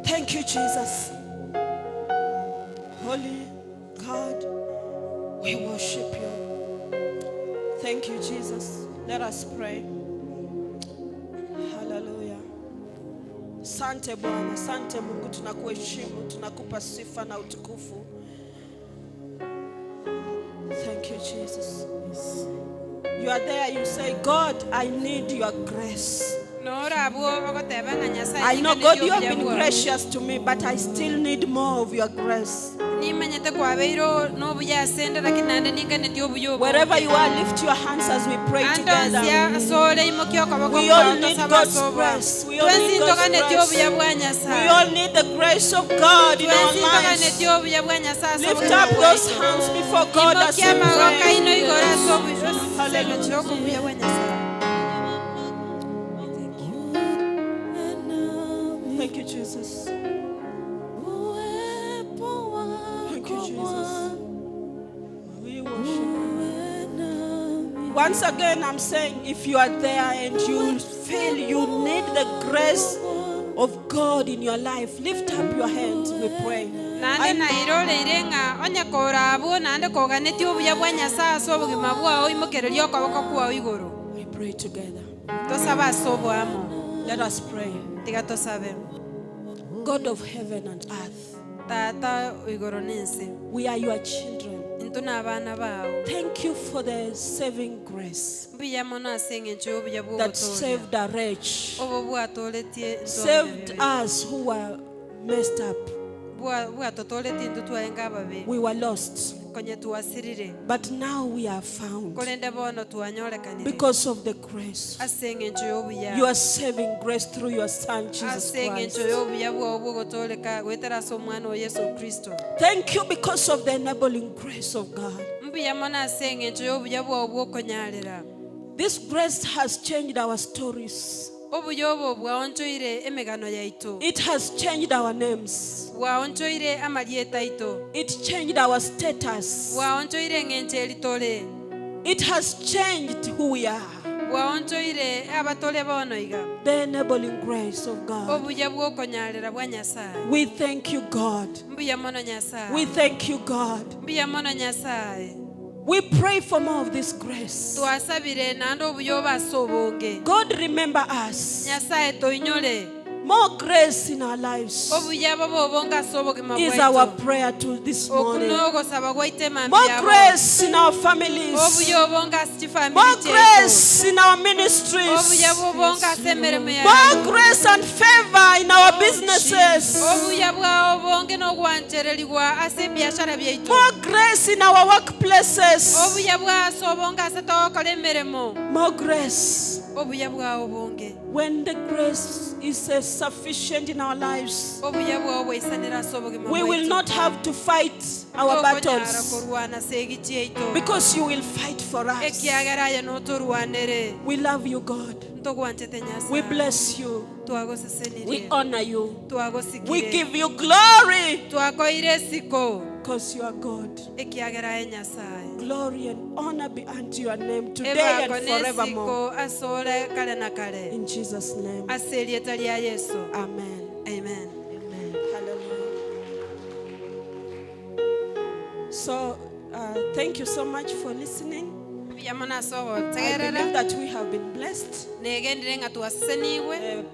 Thank you, Jesus. Holy God, we worship you. Thank you, Jesus. Let us pray. Hallelujah. Sante Bwana, sante Mungu, tunakuheshimu, tunakupa sifa na utukufu. Thank you, Jesus. You are there, you say, God, I need your grace. I know, God, you have been gracious to me, but I still need more of your grace. Wherever you are, lift your hands as we pray together. We all need God's grace. We all need God's grace. We all need the grace of God in our lives. Lift up those hands before God as we pray. Thank you, Jesus. Thank you, Jesus. We worship you. Once again, I'm saying, if you are there and you feel you need the grace of God in your life, lift up your hands. We pray. We pray together. Let us pray. God of heaven and earth, we are your children. Thank you for the saving grace that saved a wretch, saved us who were messed up. We were lost, but now we are found because of the grace. You are saving grace through your Son, Jesus Christ. Thank you because of the enabling grace of God. This grace has changed our stories. It has changed our names. It changed our status. It has changed who we are. The enabling grace of God. We thank you, God. We thank you, God. We pray for more of this grace. God, remember us. More grace in our lives is our prayer to this morning. More grace in our families. More grace in our ministries. More grace and favor in our businesses. More grace in our workplaces. More grace. When the grace is sufficient in our lives, we will not have to fight our battles, because you will fight for us. We love you, God. We bless you. We honor you. We give you glory, because you are God. Glory and honor be unto your name today and forevermore. In Jesus' name. Amen. Amen. Hallelujah. So, thank you so much for listening. I believe that we have been blessed.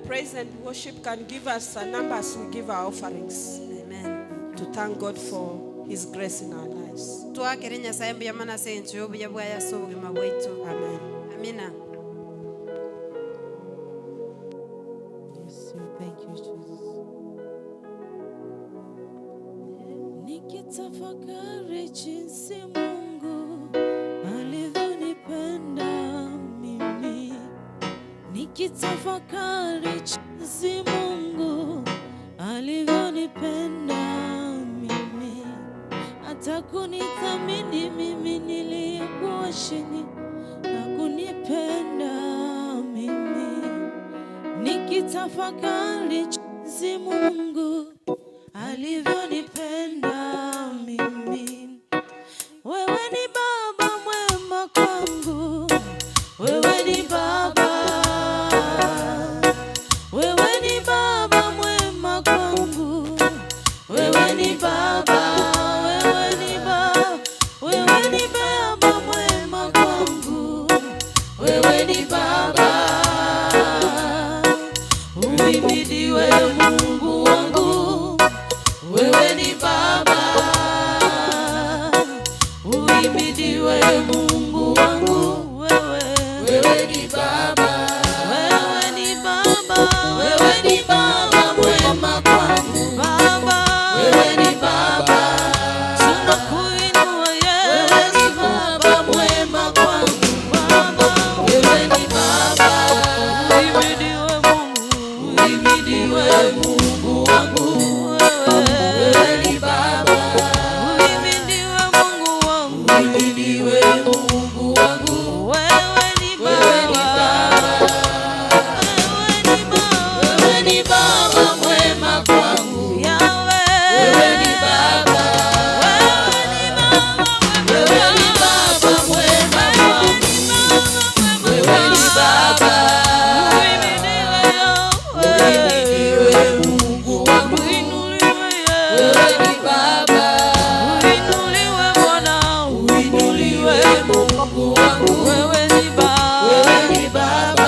Praise and worship can give us a number as we give our offerings. Amen. To thank God for His grace in our lives. Amen. Amen. Thank you, Jesus. Nikitafakari jinsi Mungu alivyonipenda mimi, nikitafakari jinsi Mungu alivyonipenda mimi, hata kunithamini mimi niliyekuwa chini na kunipenda mimi, nikitafakari jinsi Mungu alivyonipenda mimi. Wewe ni Baba mwema kwangu, wewe ni Baba, wewe ni Baba mwema kwangu, wewe ni Baba, wewe ni Baba, wewe ni Baba mwema kwangu, wewe ni Baba. Uhimidiwe Mungu wangu, wewe ni Baba. Uhimidiwe Mungu wangu, wewe ni Baba. Wewe ni Baba, wewe ni Baba mwema kwangu, Baba. Wewe ni Baba, tunakuinua Yesu. Wewe ni Baba mwema kwangu, Baba. Wewe ni Baba. Uhimidiwe Mungu, uhimidiwe Mungu wangu, wewe ni Baba. Uhimidiwe Mungu wangu, uhimidiwe Mungu wangu, wewe ni Baba. Wewe ni Baba mwema kwangu, Yahweh. Wewe ni Baba. Wewe ni Baba mwema kwangu, wewe ni Baba. Uhimidiwe Mungu wangu, wewe ni Baba. Uinuliwe Bwana, uinuliwe Mungu wangu, wewe ni Baba.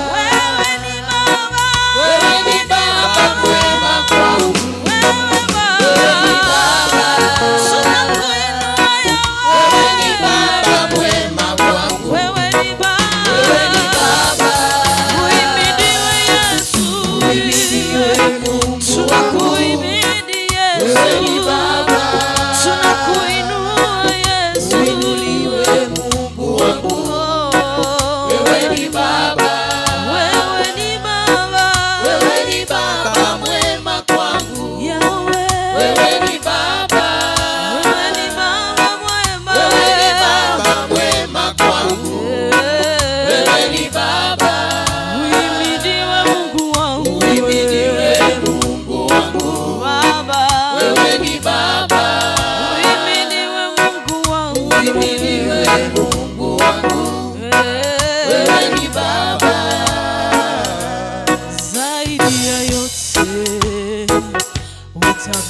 Wewe ni Baba. Wewe ni Baba. Wewe ni Baba mwema kwangu, wewe ni Baba. Tunakuinua Yahweh. Wewe ni Baba mwema kwangu, wewe ni Baba. Wewe ni Baba. Uhimidiwe Yesu. Uhimidiwe Mungu, tunakuhimidi Yesu. Wewe ni Baba. Tunakuinua Yesu. Uinuliwe Mungu wangu, wewe ni Baba. Wewe ni Baba. Wewe ni Baba mwema kwangu, Yahweh. Wewe ni Baba. Wewe ni Baba mwema. Wewe ni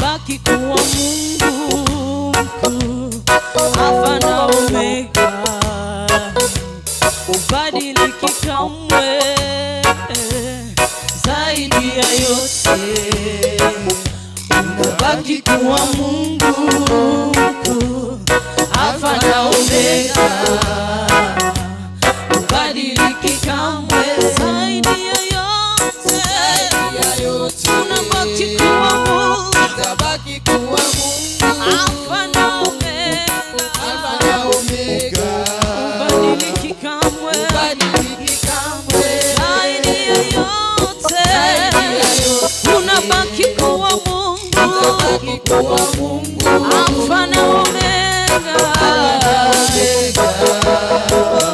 unabaki kuwa Mungu mkuu, Alfa na Omega, ubadiliki kamwe. Zaidi ya yote unabaki kuwa Mungu mkuu, Alfa na Omega, ubadiliki kamwe. Zaidi ya yote unabaki kuwa Mungu, Utabaki kuwa Mungu, Alfa na Omega, Alfa na Omega, ubadiliki kamwe. badiliki kamwe. Zaidi ya yote unabaki kuwa Mungu, Utabaki kuwa Mungu, Alfa na Omega,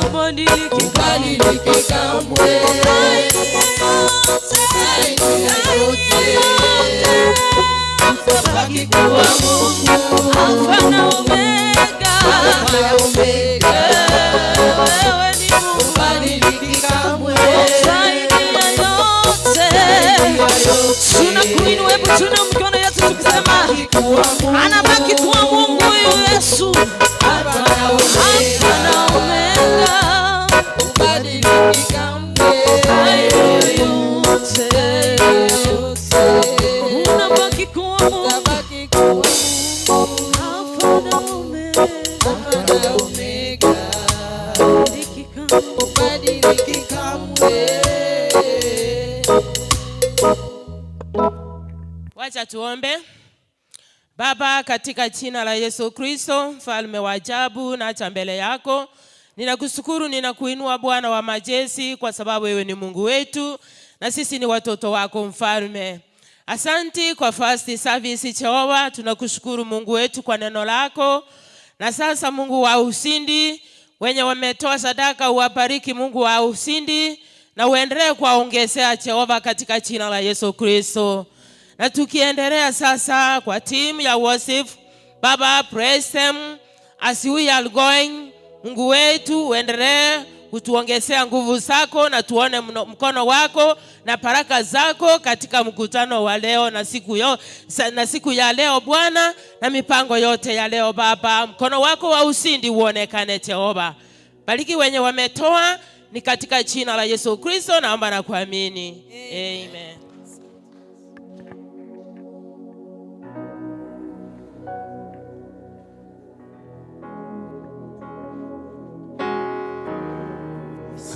ubadiliki kamwe. badiliki kamwe. Utabaki kuwa Mungu, Alfa na Omega, wewe ni Mungu. Badiliki kamwe. Zaidi ya yote tunakuinua, hebu tuna mikono yetu tukisema anabaki kuwa Mungu huyu Yesu, Alfa na Omega, Badiliki kamwe. zaidi ya yote unabaki kuwa Mungu, Utabaki kuwa Mungu, Alfa na Omega, Alfa na Omega, badiliki kamwe. badiliki kamwe. Wacha tuombe. Baba, katika jina la Yesu Kristo, mfalme wa ajabu, naacha mbele yako. Ninakushukuru, ninakuinua Bwana wa majeshi, kwa sababu wewe ni Mungu wetu na sisi ni watoto wako mfalme. Asanti kwa first service Jehova, tunakushukuru Mungu wetu kwa neno lako. Na sasa Mungu wa usindi, wenye wametoa sadaka uwabariki Mungu wa usindi, na uendelee kuwaongezea Jehova katika jina la Yesu Kristo. Na tukiendelea sasa kwa timu ya worship, Baba, praise them as we are going. Mungu wetu uendelee kutuongezea nguvu zako, na tuone mkono wako na baraka zako katika mkutano wa leo na siku ya leo Bwana, na mipango yote ya leo Baba. Mkono wako wa usindi uonekane Jehova. Bariki wenye wametoa, ni katika jina la Yesu Kristo naomba na kuamini. Amen.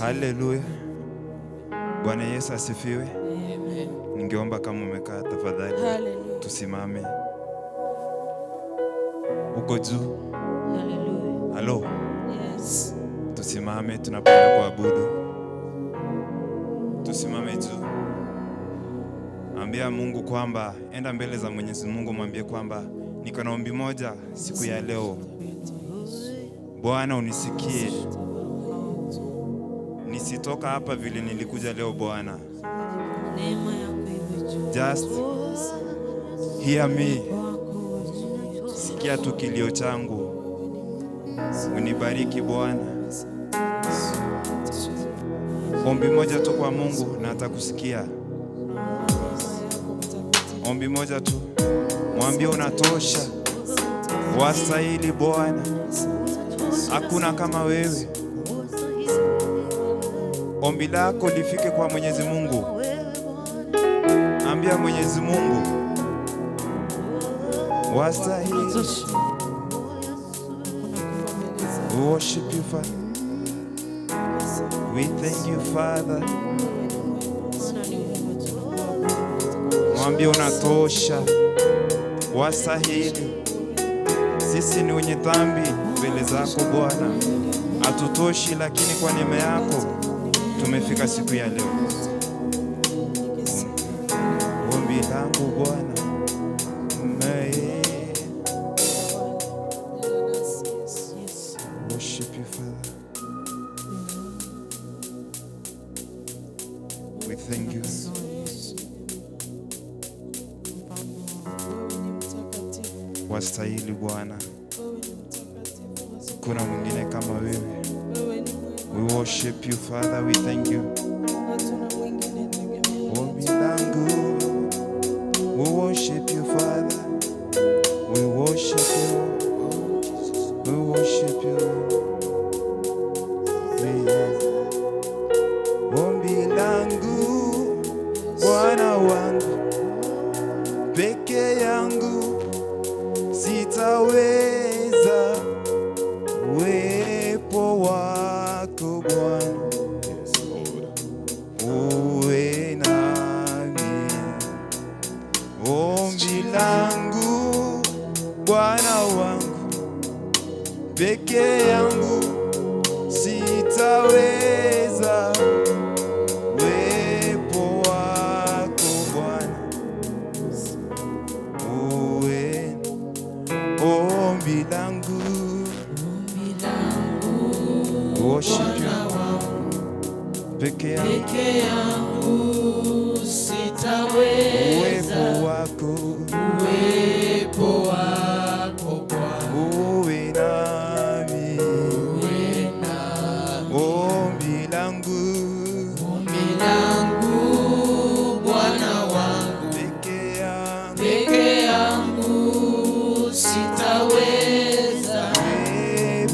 Haleluya. Bwana Yesu asifiwe. Ningeomba kama umekaa tafadhali tusimame. Uko juu? Halo. Yes. Tusimame, tunapenda kuabudu. Tusimame juu. Ambia Mungu kwamba, enda mbele za Mwenyezi Mungu, mwambie kwamba niko na ombi moja siku ya leo. Bwana unisikie. Nisitoka hapa vile nilikuja leo Bwana. Just hear me. Sikia tu kilio changu. Unibariki Bwana. Ombi moja tu kwa Mungu na atakusikia. Ombi moja tu. Mwambie unatosha. Wastahili Bwana. Hakuna kama wewe. Ombi lako lifike kwa Mwenyezi Mungu. Ambia Mwenyezi Mungu wastahili. We worship you, Father. We thank you, Father. Mwambie unatosha. Wastahili. Sisi ni wenye dhambi mbele zako Bwana. Hatutoshi, lakini kwa neema yako tumefika siku ya leo. Ombi langu Bwana. Worship you, Father. We thank you. Wastahili Bwana. Kuna mwingine kama wewe. We worship you, Father. We thank you. Ombi langu. We worship you, Father. wangu, peke yangu sitaweza. Uwepo wako Bwana, uwe nami. Ombi langu Bwana wangu, peke yangu sitaweza. Uwepo wako Bwana, uwe. Ombi langu, worship you, peke yangu sitaweza. uwepo wako uwe nami. Ombi langu Bwana wangu, peke yangu sitaweza.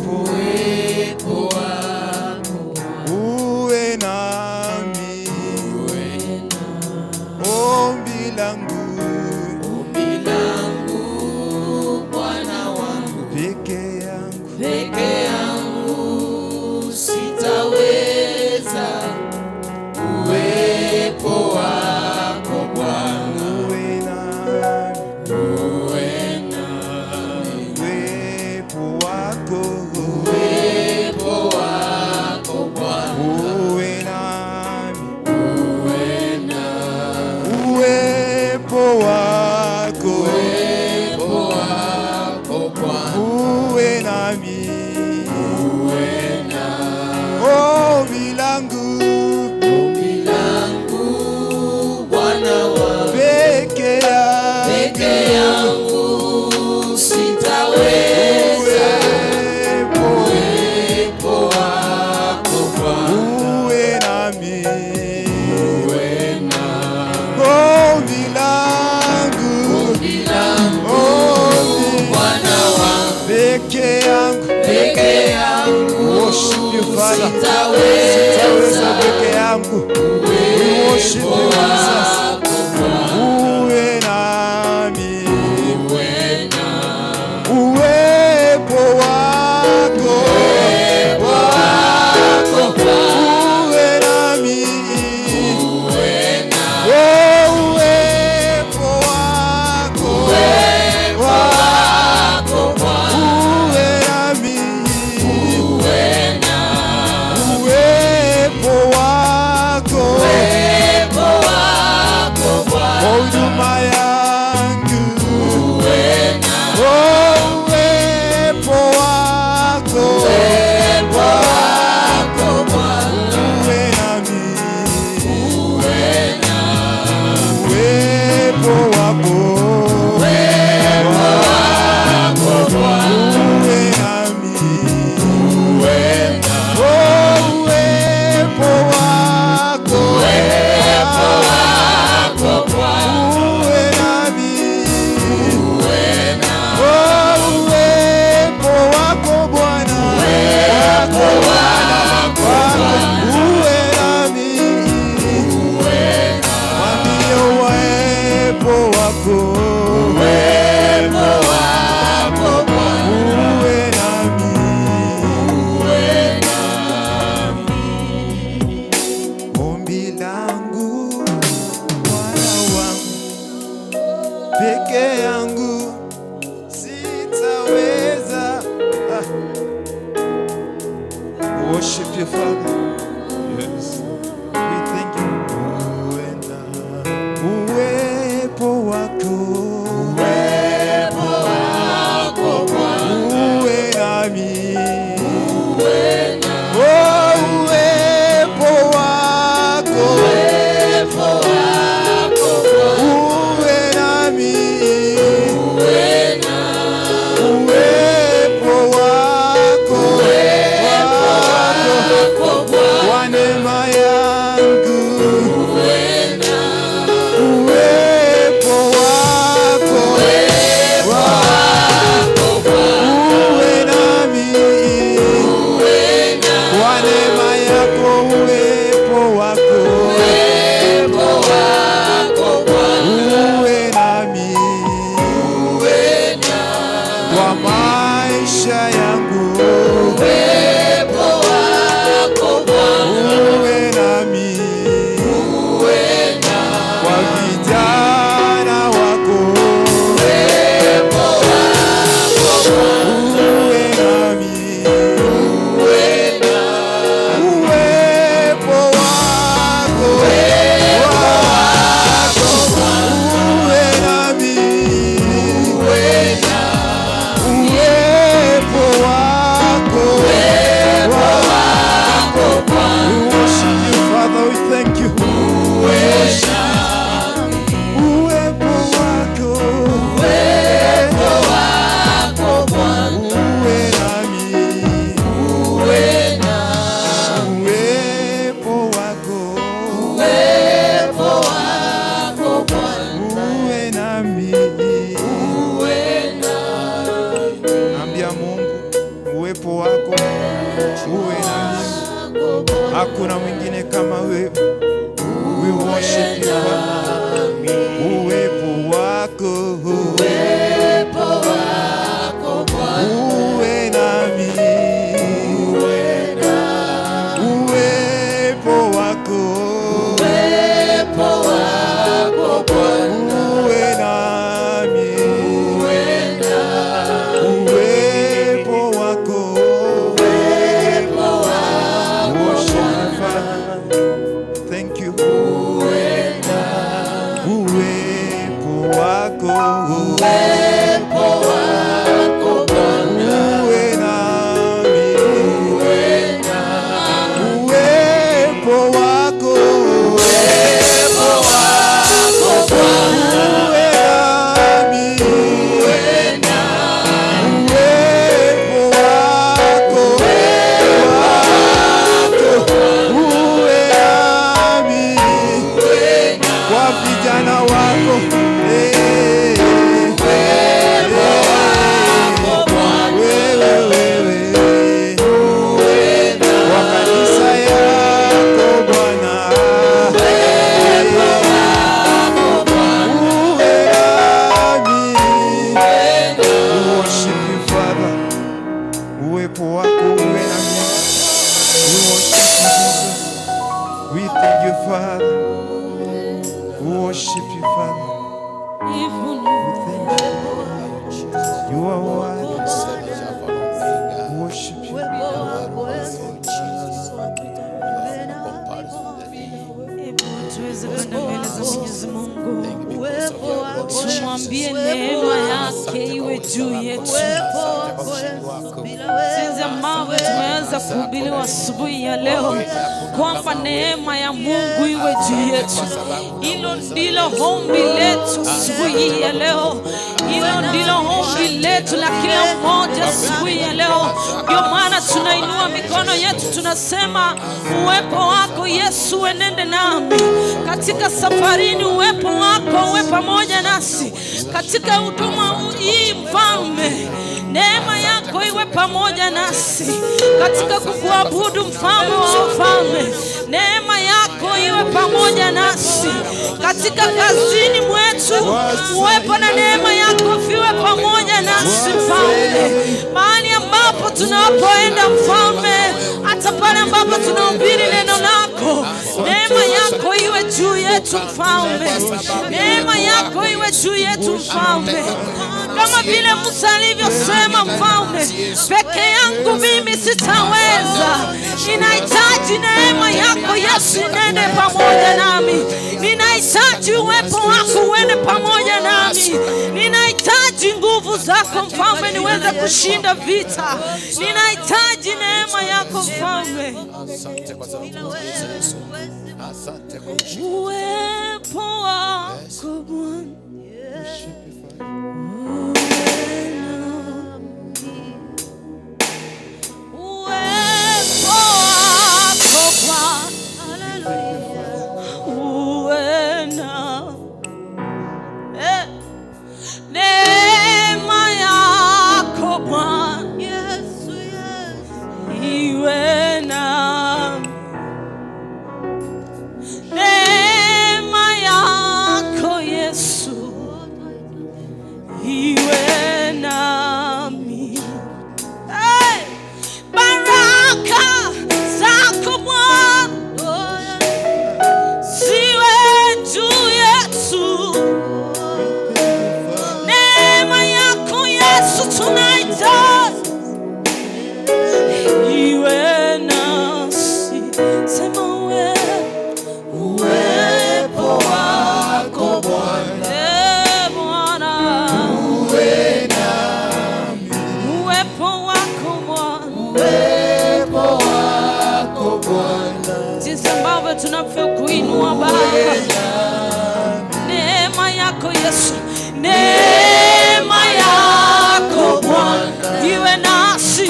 uwepo wako uwe nami. Ombi langu Bwana wangu, peke yangu sitaweza. Uwepo wako Bwana, uwe nami. Uwepo wako Bwana, uwe nami. Uwepo wako Bwana, uwe nami. Ombi langu Bwana wangu, peke yangu sitaweza. Uwepo wako Bwana, uwe nami. Ombi langu Bwana wangu, peke yangu. Worship you, Father. Sitaweza peke yangu. We worship you, Jesus. Uwe nami. Uwepo wako uwe nami. Oh, uwepo wako uwe nami. Uwepo wako huduma yangu. Oh, uwepo wako uwe nami. Uwepo wako uwe nami. Oh, uwepo wako uwe nami. Oh, uwepo wako Bwana uwe nami. Mwambie uwepo wako uwe nami. Ombi langu Bwana wangu, peke yangu sitaweza. Worship you, Father. Yes. We thank you. Uwepo wako uwe nami. Oh, uwepo wako uwe nami. Uwepo wako hakuna mwingine kama wewe. We worship you Father. Uwepo wako, uwepo wako Bwana, uwe nami, uwepo wako, uwepo wako Bwana, uwe nami, uwepo wako, uwepo wako Bwana. Thank you. Uwepo wako, uwepo wako Bwana, uwe nami, uwepo wako, uwepo wako Bwana, uwe nami, uwepo wako, uwe nami, kwa vijana wako kwa kanisa yako Bwana, uwe nami. We worship you Father, uwepo wako uwe nami. We worship you Jesus, we thank you Father, we worship you Father, we thank you. You are worthy. We worship you. Tuweze kwenda mbele za Mwenyezi Mungu, tumwambie neema yake iwe juu yetu. Jinsi ambavyo tumeweza kuhubiriwa asubuhi ya leo kwamba neema ya Mungu iwe juu yetu. Hilo ndilo ombi letu asubuhi ya leo. Hilo ndilo ombi letu la kila mmoja asubuhi ya leo. Ndio maana tunainua mikono yetu, tunasema uwepo wako Yesu uenende nami katika safarini. Uwepo wako uwe pamoja nasi katika huduma hii Mfalme. Neema yako iwe pamoja nasi katika kukuabudu Mfalme wa wafalme. Neema yako iwe pamoja nasi katika kazini mwetu. Uwepo na neema yako viwe pamoja nasi Mfalme, mahali ambapo tunapoenda Mfalme, hata pale ambapo tunahubiri neno lako. Neema yako iwe juu yetu Mfalme, neema yako iwe juu yetu Mfalme, kama vile Musa alivyosema Mfalme, peke yangu mimi sitaweza. Ninahitaji neema yako Yesu inende pamoja nami. Ninahitaji uwepo wako uende pamoja nami. Ninahitaji nguvu zako Mfalme niweze kushinda vita. Ninahitaji neema yako Mfalme. Uwepo wako Bwana, tunavyokuinua Baba. Neema yako Yesu, neema yako Bwana iwe nasi.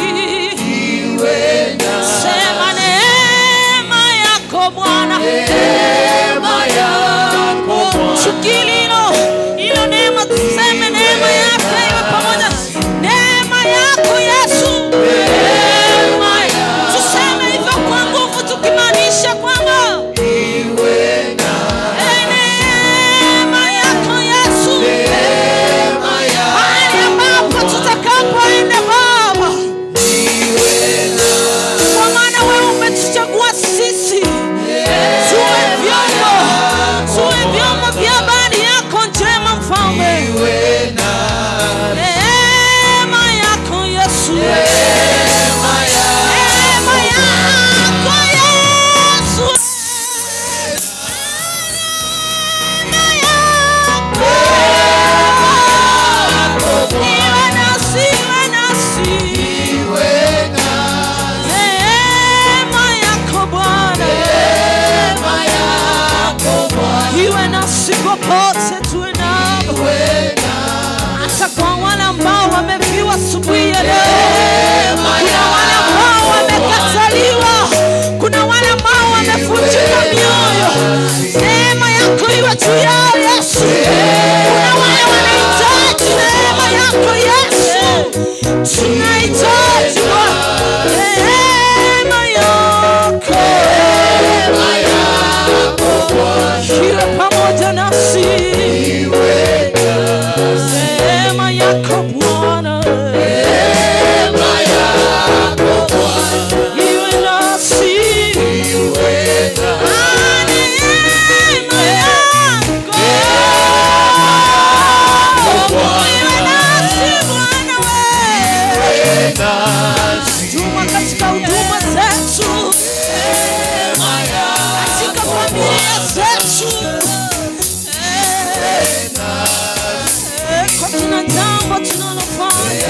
Sema neema yako Bwana, neema yako Bwana. Shukilino ilo neema, tuseme neema yako iwe pamoja. Neema yako Yesu, neema yako. Tuseme hivyo kwa nguvu tukimaanisha tuwe nao. Hata kwa wale ambao wamefiwa asubuhi ya leo, kuna wale ambao wamekataliwa, kuna wale ambao wamevunjika mioyo, neema yako iwe juu yao Yesu. Kuna wale wanahitaji neema yako Yesu, tunahitaji neema yako iwe pamoja nasi, neema yako Bwana iwe nasi, tuma katika huduma zetu, katika familia zetu, kwa kila jambo tunalofanya.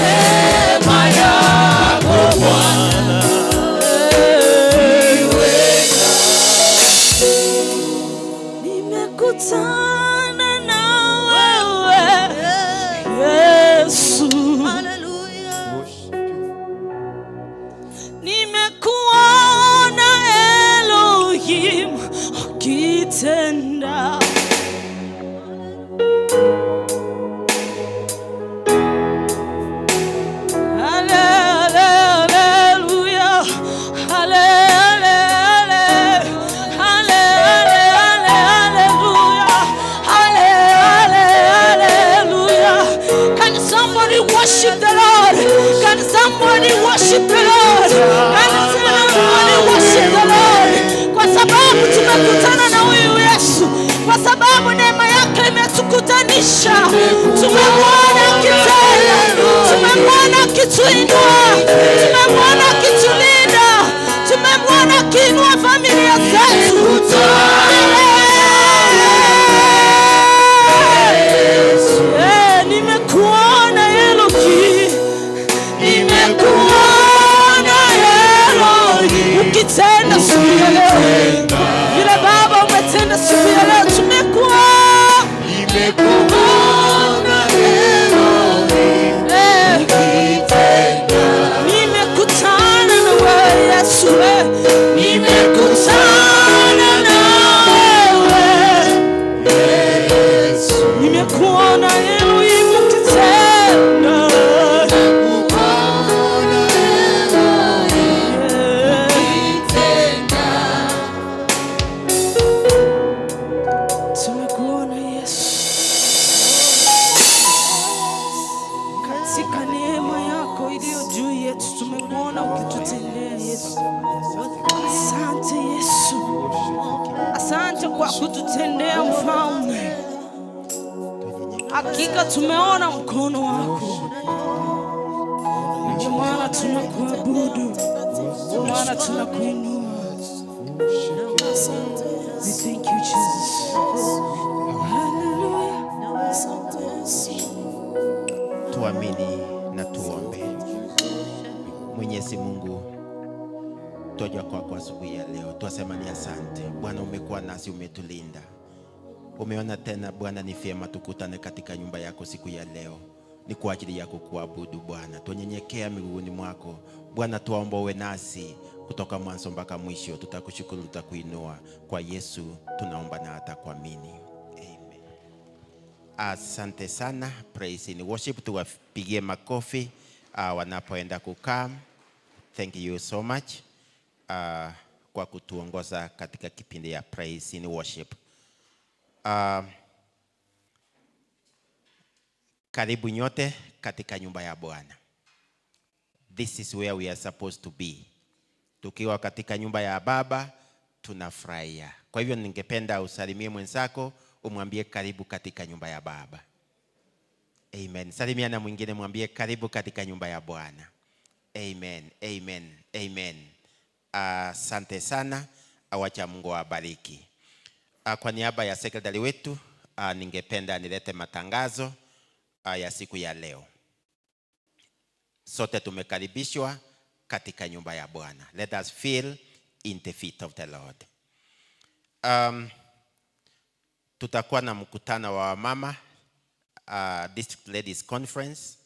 Nimekutana na wewe Yesu, nimekuona Elohim ukitenda. Worship the Lord. Can somebody worship the Lord? Can somebody worship the Lord? Kwa sababu tumekutana na huyu Yesu, kwa sababu neema yake imetukutanisha. Tumemwona akitenda, tumemwona akituinua, tumemwona akitulinda, tumemwona akiinua familia zetu. Nimekuona Elohim, nimekuona Elohim ukitenda siku ya leo, vile Baba umetenda siku ya leo. Nimekuona Elohim ukitenda, nimekutana na wewe Yesu, nimekutana na wewe Yesu, nimekuona Elohim ukitenda. Tumekuona Yesu, katika neema yako iliyo juu yetu, tumekuona ukitutendea Yesu. Asante Yesu, asante kwa kututendea Mfalme. Hakika tumeona mkono wako, ndio maana tunakuabudu, ndio maana tunakuinua. We thank you Jesus. Hallelujah. Tuamini na tuombe. Mwenyezi Mungu, toja kwako asubuhi ya leo, twasema ni asante Bwana, umekuwa nasi, umetulinda. Umeona tena Bwana ni vyema tukutane katika nyumba yako siku ya leo, ni kwa ajili yako kuabudu Bwana. Tunyenyekea miguuni mwako Bwana, tuomba uwe nasi kutoka mwanzo mpaka mwisho. Tutakushukuru, tutakuinua. Kwa Yesu tunaomba na hata kuamini. Amen. Asante sana. Praise and worship, tuwapigie makofi wanapoenda kukaa. Thank you so much kwa kutuongoza katika kipindi ya praise and worship. Karibu nyote katika nyumba ya Bwana. This is where we are supposed to be. Tukiwa katika nyumba ya Baba tunafurahia. Kwa hivyo ningependa usalimie mwenzako, umwambie karibu katika nyumba ya Baba. Amen. Salimia na mwingine, mwambie karibu katika nyumba ya Bwana. Amen. Amen. Amen. Asante sana. Awacha Mungu awabariki. Kwa niaba ya sekretari wetu ningependa nilete matangazo ya siku ya leo. Sote tumekaribishwa katika nyumba ya Bwana. Let us feel in the feet of the Lord. tutakuwa na mkutano wa mama District Ladies Conference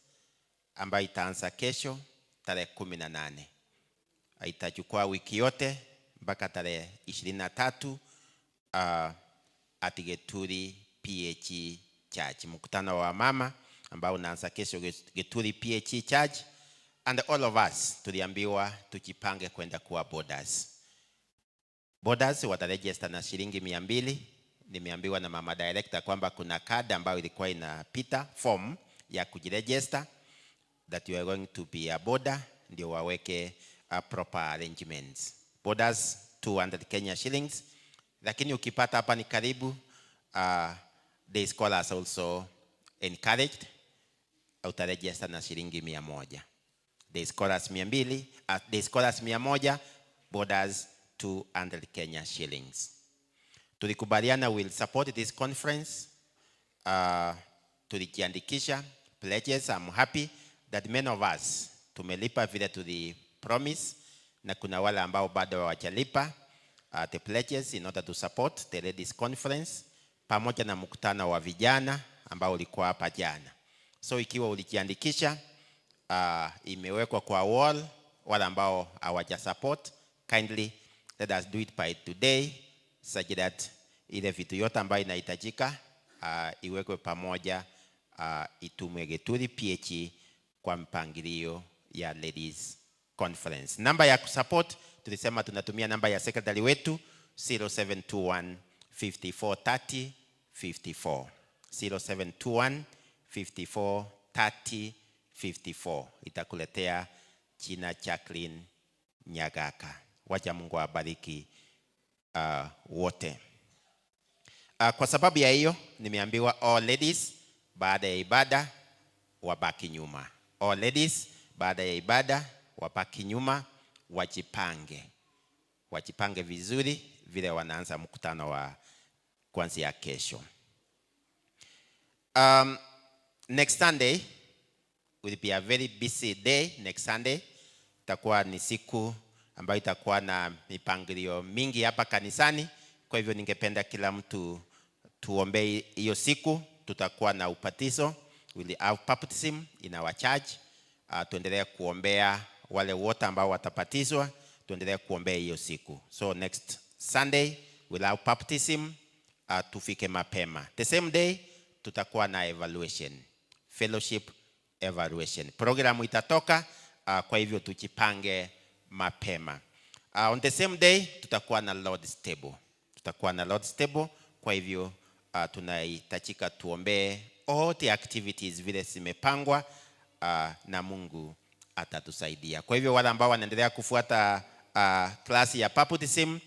ambayo itaanza kesho tarehe 18. Itachukua wiki yote mpaka tarehe 23 at Gituri PHE Church. Mkutano wa mama ambao unaanza kesho Gituri PHE Church, and all of us tuliambiwa tujipange kwenda kuwa borders. Borders wataregister na shilingi 200. Nimeambiwa na mama director kwamba kuna card ambayo ilikuwa inapita form ya kujiregister that you are going to be a border, ndio waweke proper arrangements. Borders 200 Kenya shillings, lakini ukipata hapa ni karibu. The scholars also encouraged utaregister na shilingi 100. The scholars 200, the scholars 100, borders 200 Kenya shillings. Tulikubaliana will support this conference. Tulijiandikisha pledges. I'm happy that many of us tumelipa vile tuli promise, na kuna wale ambao bado hawajalipa the pledges in order to support the ladies conference pamoja na mkutano wa vijana ambao ulikuwa hapa jana. So ikiwa ulijiandikisha, imewekwa kwa wall. Wale ambao hawaja support, kindly let us do it by today such that ile vitu yote ambayo inahitajika iwekwe pamoja, itumwe Gituri PHE kwa mpangilio ya ladies conference. Namba ya kusupport tulisema tunatumia namba ya secretary wetu 0721 5430 54 0721 5430 54. Itakuletea jina Jacqueline Nyagaka. Wacha Mungu awabariki wote. Kwa sababu ya hiyo nimeambiwa all ladies baada ya ibada wabaki nyuma. All ladies baada ya ibada wabaki nyuma, wajipange vizuri vile wanaanza mkutano wa kuanzia kesho. Next Sunday will be a very busy day. Next Sunday itakuwa ni siku ambayo itakuwa na mipangilio mingi hapa kanisani. Kwa hivyo ningependa kila mtu tuombee hiyo siku. Tutakuwa na ubatizo, will have baptism in our church. Tuendelee kuombea wale wote ambao watabatizwa, tuendelee kuombea hiyo siku. So next Sunday we'll have baptism, tufike mapema. The same day tutakuwa na evaluation, fellowship evaluation. Programu itatoka, kwa hivyo tujipange mapema. On the same day tutakuwa na Lord's table. Kwa hivyo tunahitajika tuombee all the activities vile zimepangwa, na Mungu atatusaidia. Kwa hivyo wale ambao wanaendelea kufuata klasi ya baptism,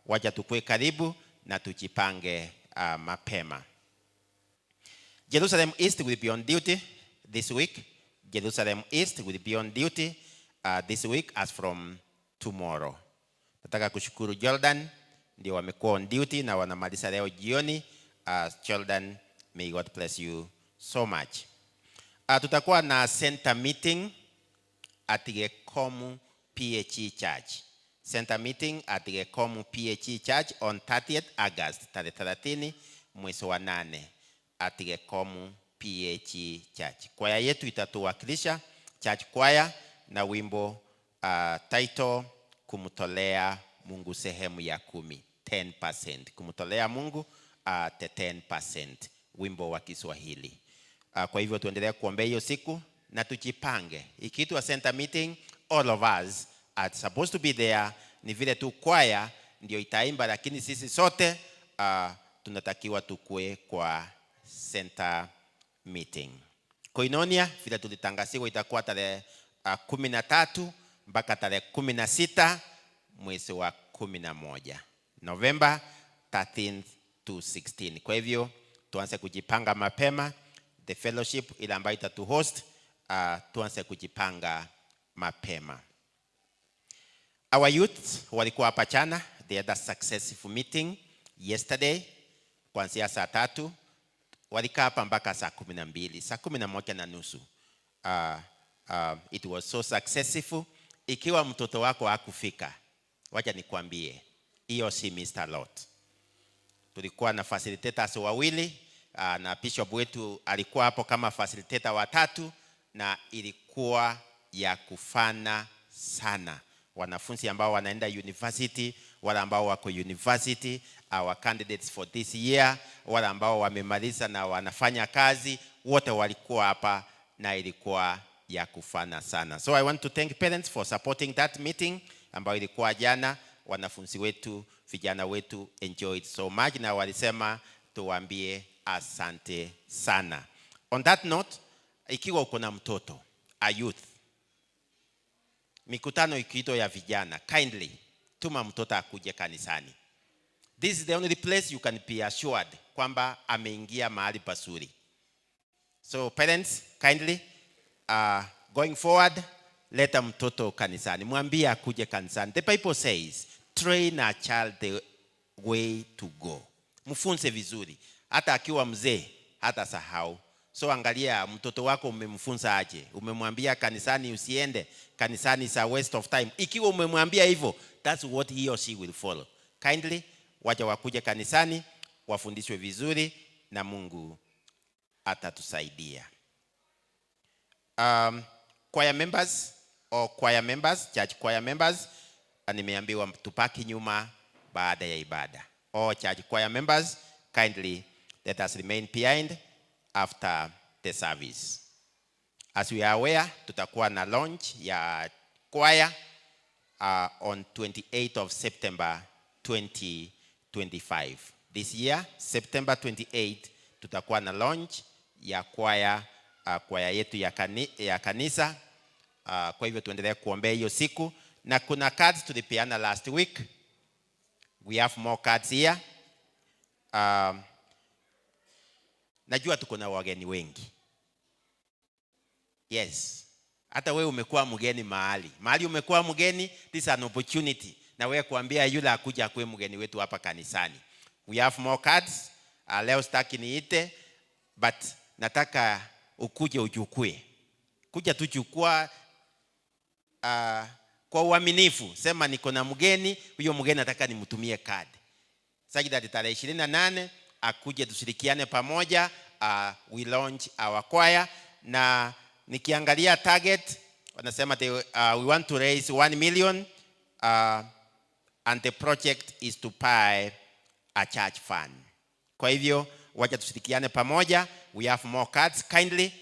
wacha tukue karibu na tujipange mapema. Jerusalem East will be on duty this week. Jerusalem East will be on duty this week as from tomorrow. Nataka kushukuru Jordan, ndio wamekuwa on duty na wanamaliza leo jioni. Jordan, may God bless you so much. Tutakuwa na center meeting at Gekomu PHE Church. Center meeting at Gekomu PHE Church on 30th August, tarehe 30 mwezi wa 8 at Gekomu PHE Church. Kwaya yetu itatuwakilisha, church choir, na wimbo title kumtolea Mungu sehemu ya 10%. Kumtolea Mungu the 10%, wimbo wa Kiswahili. Kwa hivyo tuendelee kuombea hiyo siku na tujipange. Ikiitwa center meeting, all of us are supposed to be there. Ni vile tu choir ndio itaimba, lakini sisi sote tunatakiwa tukue kwa center meeting. Koinonia vile tulitangaziwa itakuwa tarehe 13 mpaka tarehe 16 mwezi wa 11, November 13th to 16. Kwa hivyo tuanze kujipanga mapema. The fellowship ile ambayo itatuhost, tuanze kujipanga mapema. Our youth walikuwa hapa jana. They had a successful meeting yesterday. Kuanzia saa 3 walikaa hapa mpaka saa 12, saa 11:30. It was so successful. Ikiwa mtoto wako hakufika, wacha nikwambie, hiyo si Mr. Lot. tulikuwa na facilitators wawili na bishop wetu alikuwa hapo kama facilitator watatu, na ilikuwa ya kufana sana. Wanafunzi ambao wanaenda university, wale ambao wako university, our candidates for this year, wale ambao wamemaliza na wanafanya kazi, wote walikuwa hapa na ilikuwa ya kufana sana. So I want to thank parents for supporting that meeting ambayo ilikuwa jana. Wanafunzi wetu, vijana wetu enjoyed so much na walisema tuwaambie asante sana. On that note, ikiwa uko na mtoto, a youth, mikutano ikiitwa ya vijana, kindly tuma mtoto akuje kanisani. This is the only place you can be assured kwamba ameingia mahali pazuri. So parents, kindly going forward, leta mtoto kanisani. Mwambie akuje kanisani. The Bible says, train a child the way to go. Mfunze vizuri. Hata akiwa mzee, hata sahau. So angalia mtoto wako umemfunza aje. Umemwambia kanisani usiende. Kanisani is a waste of time. Ikiwa umemwambia hivyo, that's what he or she will follow. Kindly, wacha wakuje kanisani, wafundishwe vizuri na Mungu atatusaidia. Choir members or choir members, church choir members, nimeambiwa tupaki nyuma baada ya ibada. All church choir members, kindly let us remain behind after the service. As we are aware, tutakuwa na launch ya choir on 28th of September 2025. This year, September 28, tutakuwa na launch ya choir yetu ya kanisa. Kwa hivyo tuendelee kuombea hiyo siku. Na kuna cards tulipeana last week. We have more cards here. Najua tuko na wageni wengi. Yes. Hata wewe umekuwa mgeni mahali. Mahali umekuwa mgeni, this is an opportunity. Na wewe kuambia yule akuja akue mgeni wetu hapa kanisani. We have more cards. Leo sitaki niite, but nataka ukuje uchukue. Kuja tuchukua kwa uaminifu. Sema niko na mgeni, huyo mgeni nataka nimtumie card. Sajida tarehe 28 akuje tushirikiane pamoja, we launch our choir. Na nikiangalia target wanasema we want to raise 1 million and the project is to buy a church fund. Kwa hivyo wacha tushirikiane pamoja. We have more cards. Kindly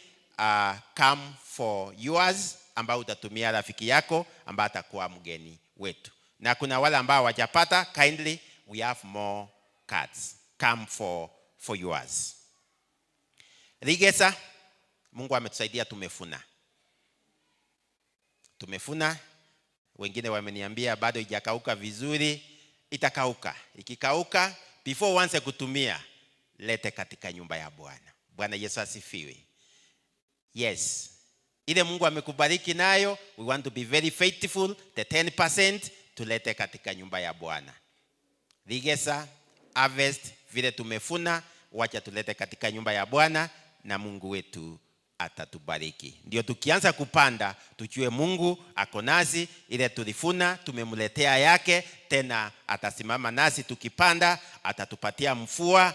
come for yours ambao utatumia rafiki yako ambao atakuwa mgeni wetu. Na kuna wale ambao wajapata, kindly we have more cards. Come for yours. Rigesa, Mungu ametusaidia tumefuna. Tumefuna. Wengine wameniambia bado haijakauka vizuri. Itakauka. Ikikauka, before uanze kutumia, lete katika nyumba ya Bwana. Bwana Yesu asifiwe. Yes. Ile Mungu amekubariki nayo, we want to be very faithful. The 10% tulete katika nyumba ya Bwana. Rigesa, harvest, vile tumefuna, wacha tulete katika nyumba ya Bwana na Mungu wetu atatubariki. Ndio tukianza kupanda, tujue Mungu ako nasi, ile tulifuna tumemletea yake, tena atasimama nasi tukipanda, atatupatia mvua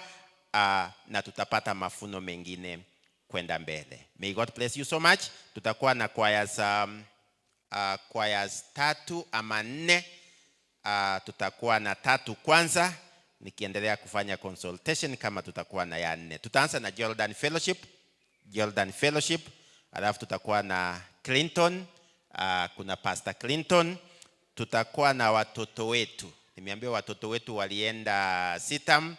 na tutapata mafuno mengine kwenda mbele. May God bless you so much. Tutakuwa na choirs 3 ama 4. Tutakuwa na 3 kwanza, nikiendelea kufanya consultation kama tutakuwa na ya 4. Tutaanza na Jordan Fellowship, alafu tutakuwa na Clinton, kuna Pastor Clinton. Tutakuwa na watoto wetu. Nimeambiwa watoto wetu walienda Sitam.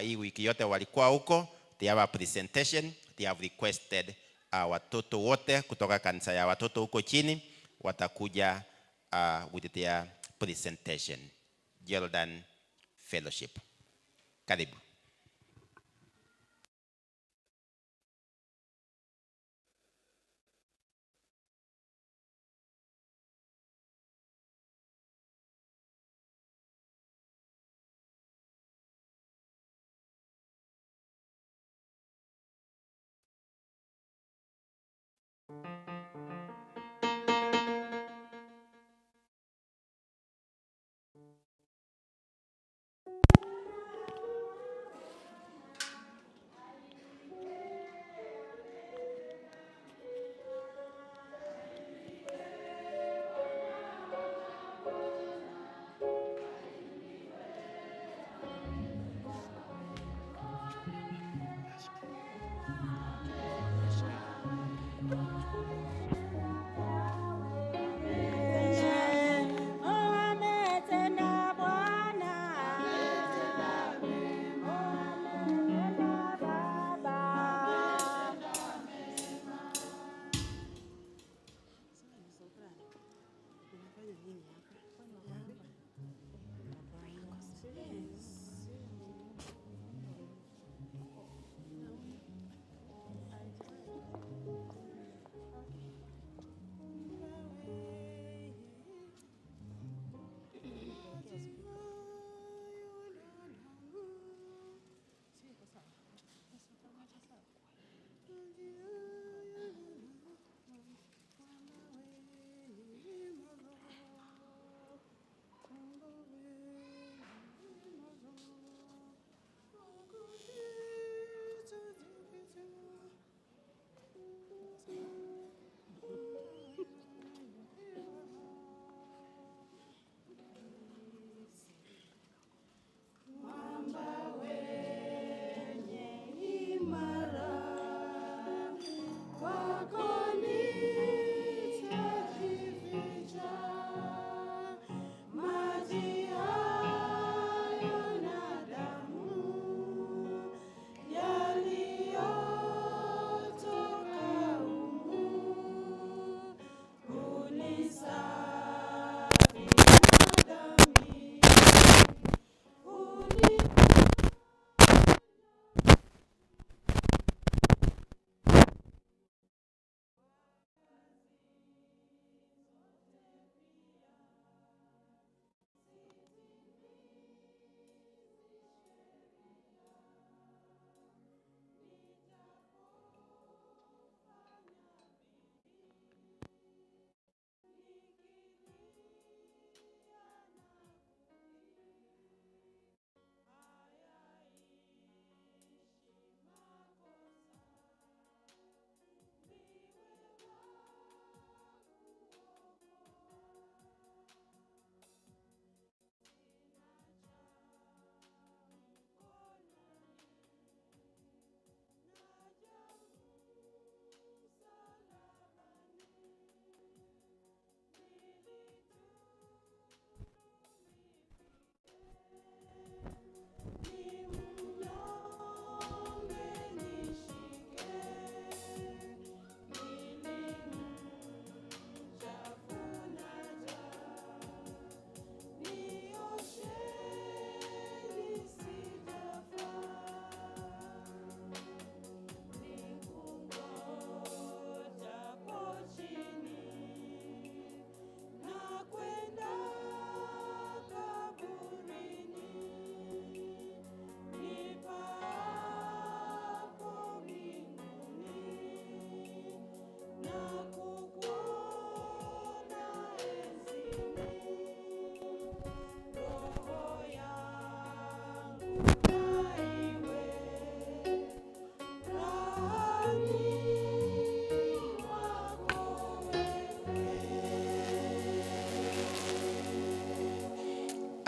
Hii wiki yote walikuwa huko. They have a presentation. They have requested watoto wote kutoka kanisa ya watoto huko chini watakuja with their presentation. Jordan Fellowship. Karibu.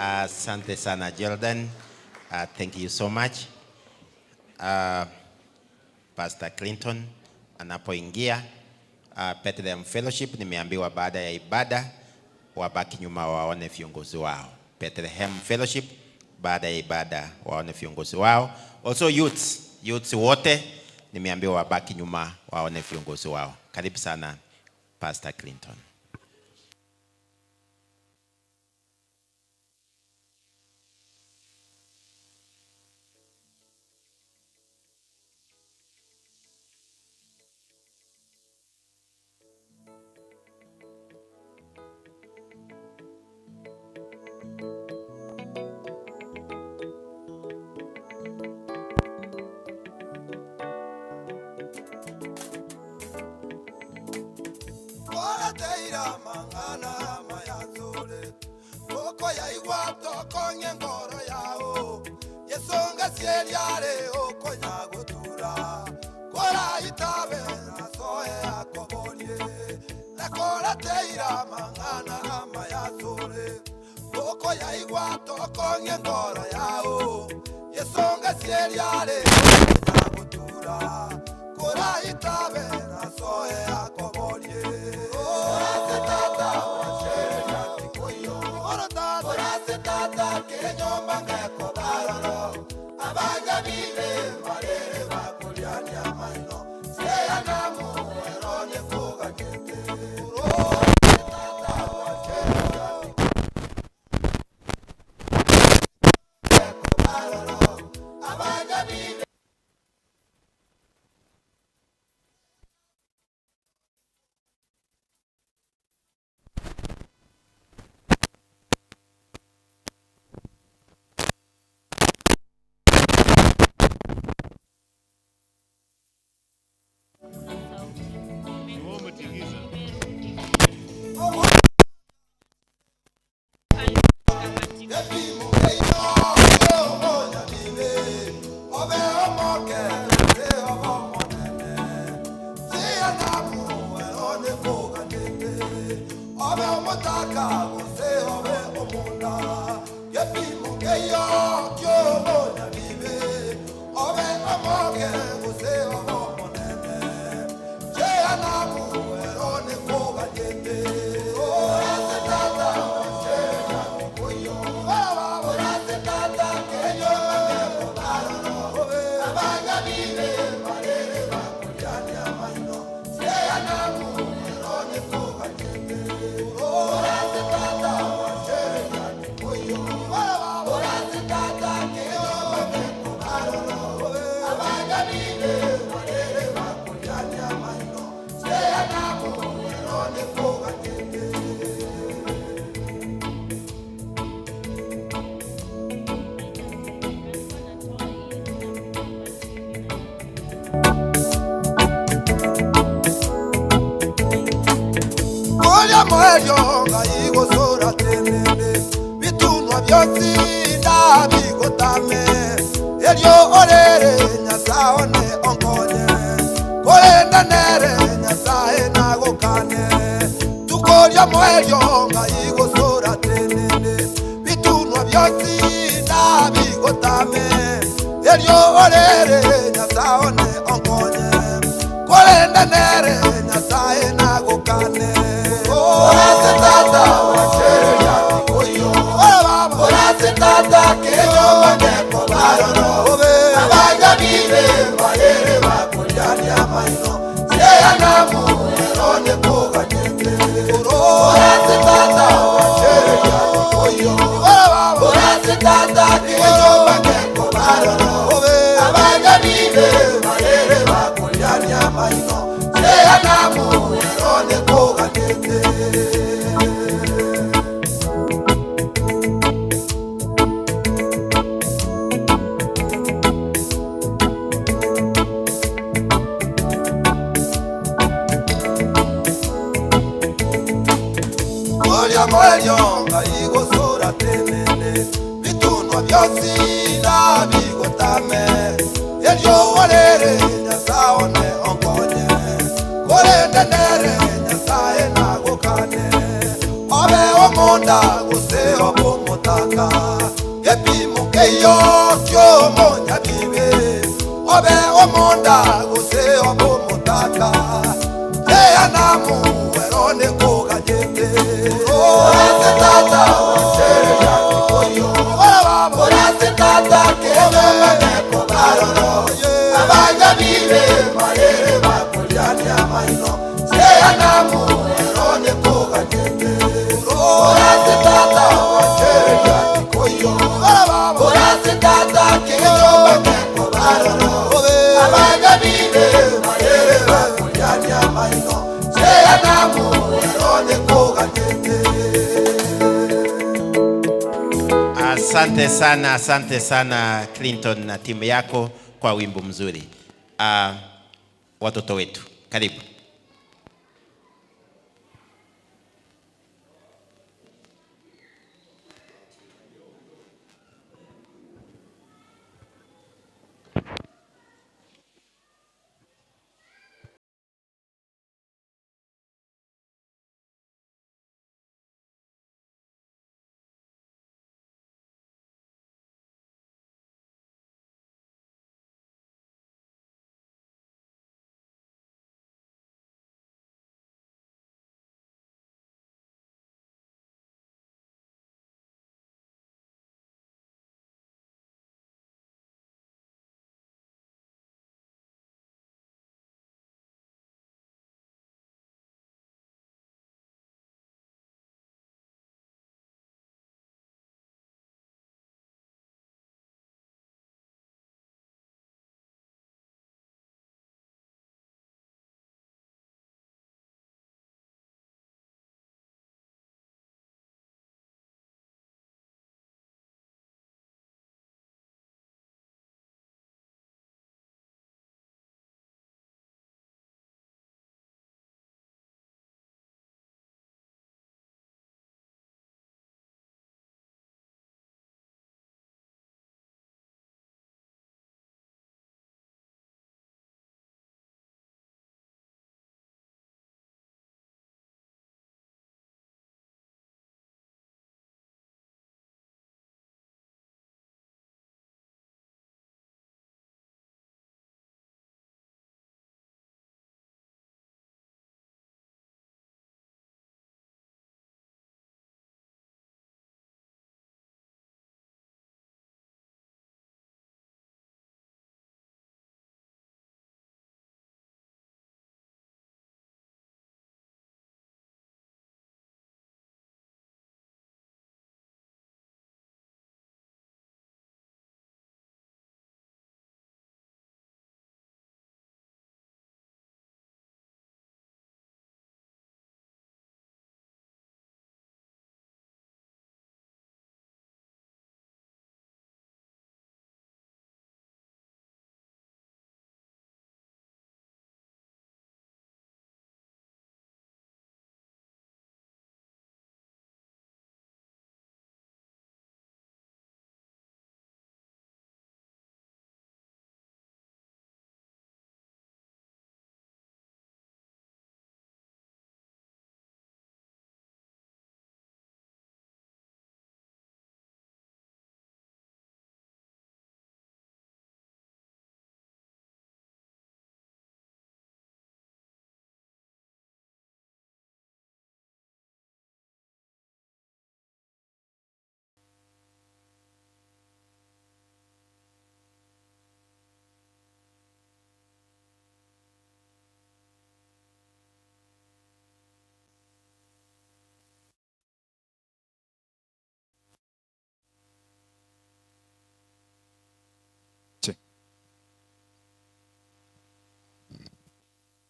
Asante sana Jordan. Thank you so much. Pastor Clinton anapoingia Bethlehem Fellowship, nimeambiwa baada ya ibada wabaki nyuma waone viongozi wao. Bethlehem Fellowship baada ya ibada waone viongozi wao. Also youths wote nimeambiwa wabaki nyuma waone viongozi wao. Karibu sana Pastor Clinton. Mangana mayazole Oko ya iguato konye ngoro yao Yesonga sieliare oko nyagotura Kora itabe asoe akobolie Lekora teira mangana mayazole Oko ya iguato konye ngoro yao Yesonga sieliare oko nyagotura Kora itabe asoe akobolie Tata kenyo mangeko baroro abanga bibe marere bakuliani amaino seya namu erone kuga kete tata wachera baroro abanga bibe Moyo ngaigo sora tenene bitunwa byotsi ndabigotame elyo orere nyasaone onkonye kolenda nere nyasae nagokane tukolya moyo ngaigo sora tenene bitunwa byotsi ndabigotame elyo orere nyasaone onkonye kolenda nere nyasae nagokane Tata wacheria koyo tata kenyo mangeko baroro abanga bibe barere bakuliani amaino seya namu erone kuga kete tata wacheria koyo tata kenyo mangeko baroro abanga bibe barere bakuliani amaino seya namu erone kuga kete Moyo ngaigo sora tenene bitunwa byotsi ndabigotame elyo orere nyasaone onkonye kolenda nere nyasae nagokane obe omonda guse obomotaka mutaka gepimo keyo kyomonya bibe obe omonda gose obo mutaka eya namu erone kuganyete orase tata wachere yaki koyo orase tata kememe neko baroro abanya bibe marere bakulyani amaino eya namu erone kuganyete orase tata wachere yaki koyo orase tata kememe neko baroro abanya bibe marere bakulyani amaino eya namu erone kuganyete. Asante sana Clinton na timu yako kwa wimbo mzuri. Watoto wetu, karibu.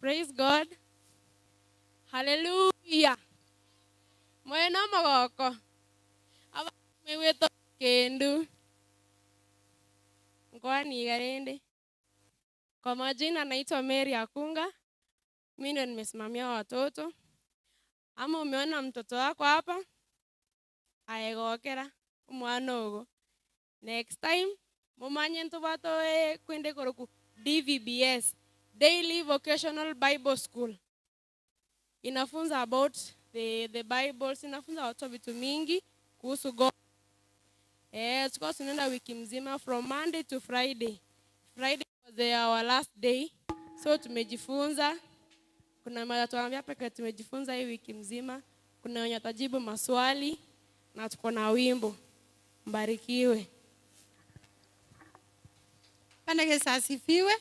Praise God. Hallelujah. Mwena magoko. Aba meweto kendu. Mkoani Garende. Kwa majina naitwa Mary Akunga. Mimi ndo nimesimamia watoto. Ama umeona mtoto wako hapa? Aegokera umwana ugo. Next time mumanye ntubato kwende koroku DVBS, Daily Vocational Bible School. Inafunza about the Bible, inafunza watu vitu mingi kuhusu God. Tulikuwa tunaenda wiki mzima from Monday to Friday. Friday was our last day. So tumejifunza. Kuna mara tuambia peke tumejifunza hii wiki mzima. Kuna wenye watajibu maswali na tuko na wimbo. Mbarikiwe. Bwana Yesu asifiwe.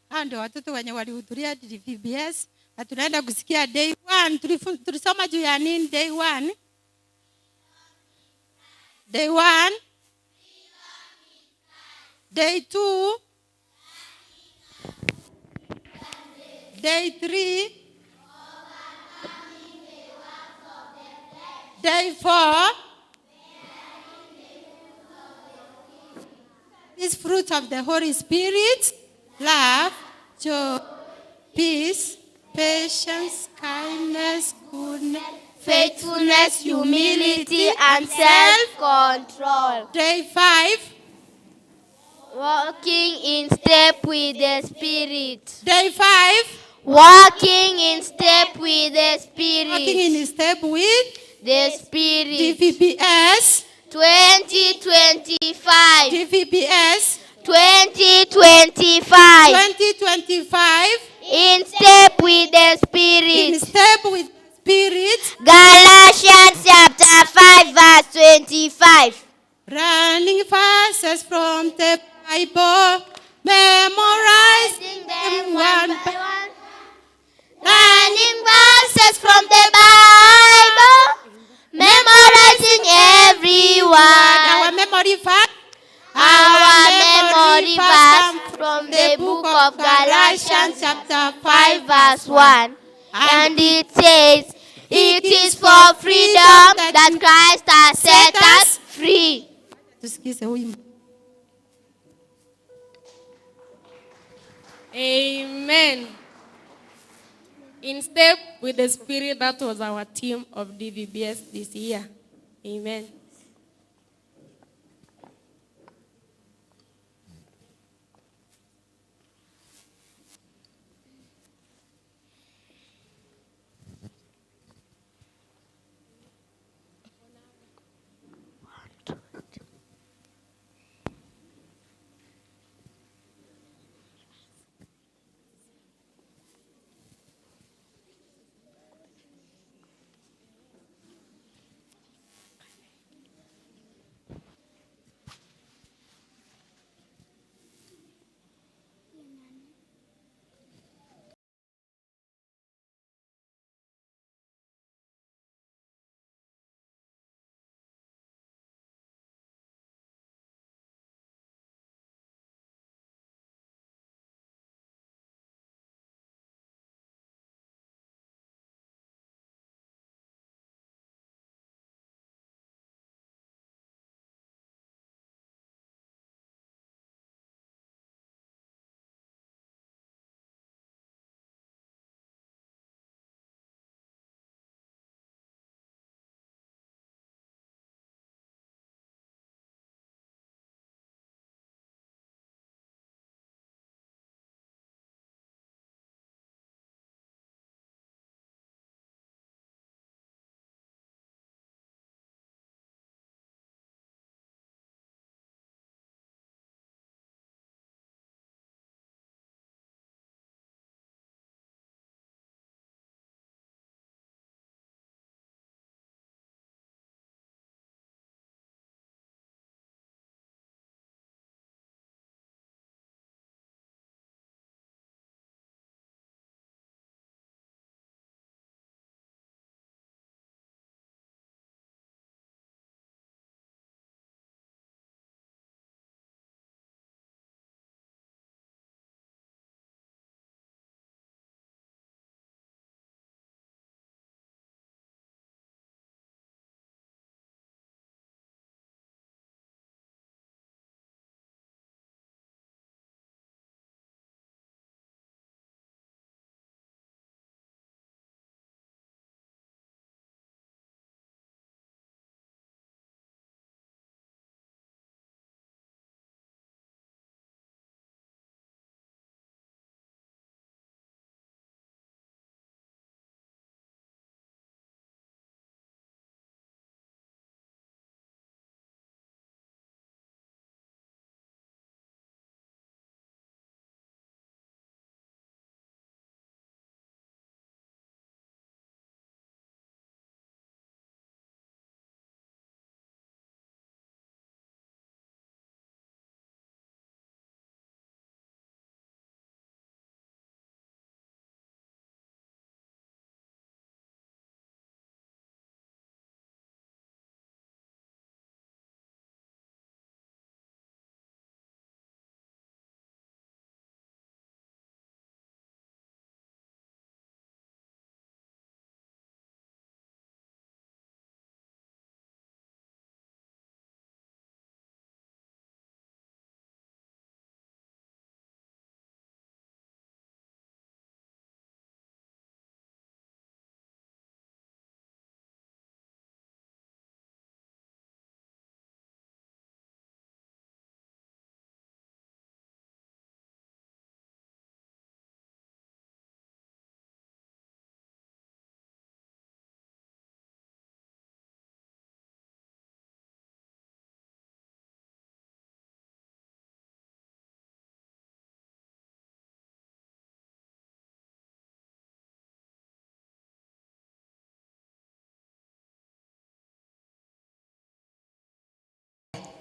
Hao ndio watoto wenye walihudhuria VBS. Na tunaenda kusikia day 1. Tulisoma juu ya nini day 1? Day 1. Day 2. Day 3. Day 4. These fruits of the Holy Spirit: love, joy, peace, patience, kindness, goodness, faithfulness, humility, and self-control. Day 5. Walking in step with the Spirit. Day 5. Walking in step with the Spirit. Walking in step with the Spirit. DVBS 2025. DVBS 2025. 2025. In step with the Spirit. In step with the Spirit. Galatians chapter 5 verse 25. Running verses from the Bible, memorizing them one by one. Running verses from the Bible, memorizing every word. Our memory verse. Our memory verse from the book of Galatians chapter 5 verse 1. And it says, it is for freedom that Christ has set us free. Amen. In step with the Spirit, that was our team of DVBS this year. Amen.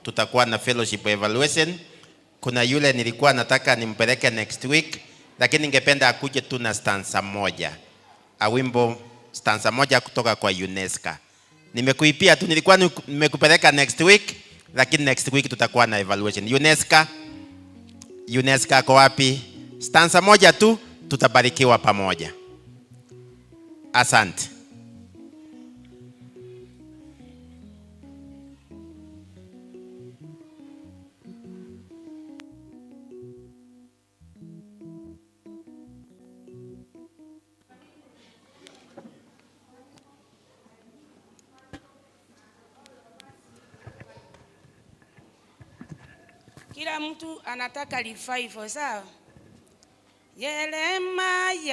tutakuwa na fellowship evaluation. Kuna yule nilikuwa nataka nimpeleke next week, lakini ningependa akuje tu na stanza moja. Wimbo stanza moja kutoka kwa UNESCO. Nimekuipia tu, nilikuwa nimekupeleka next week, lakini next week tutakuwa na evaluation. UNESCO kwa wapi? Stanza moja tu, tutabarikiwa pamoja. Asante. Kila mtu anataka revival, sawa? Yeremiah,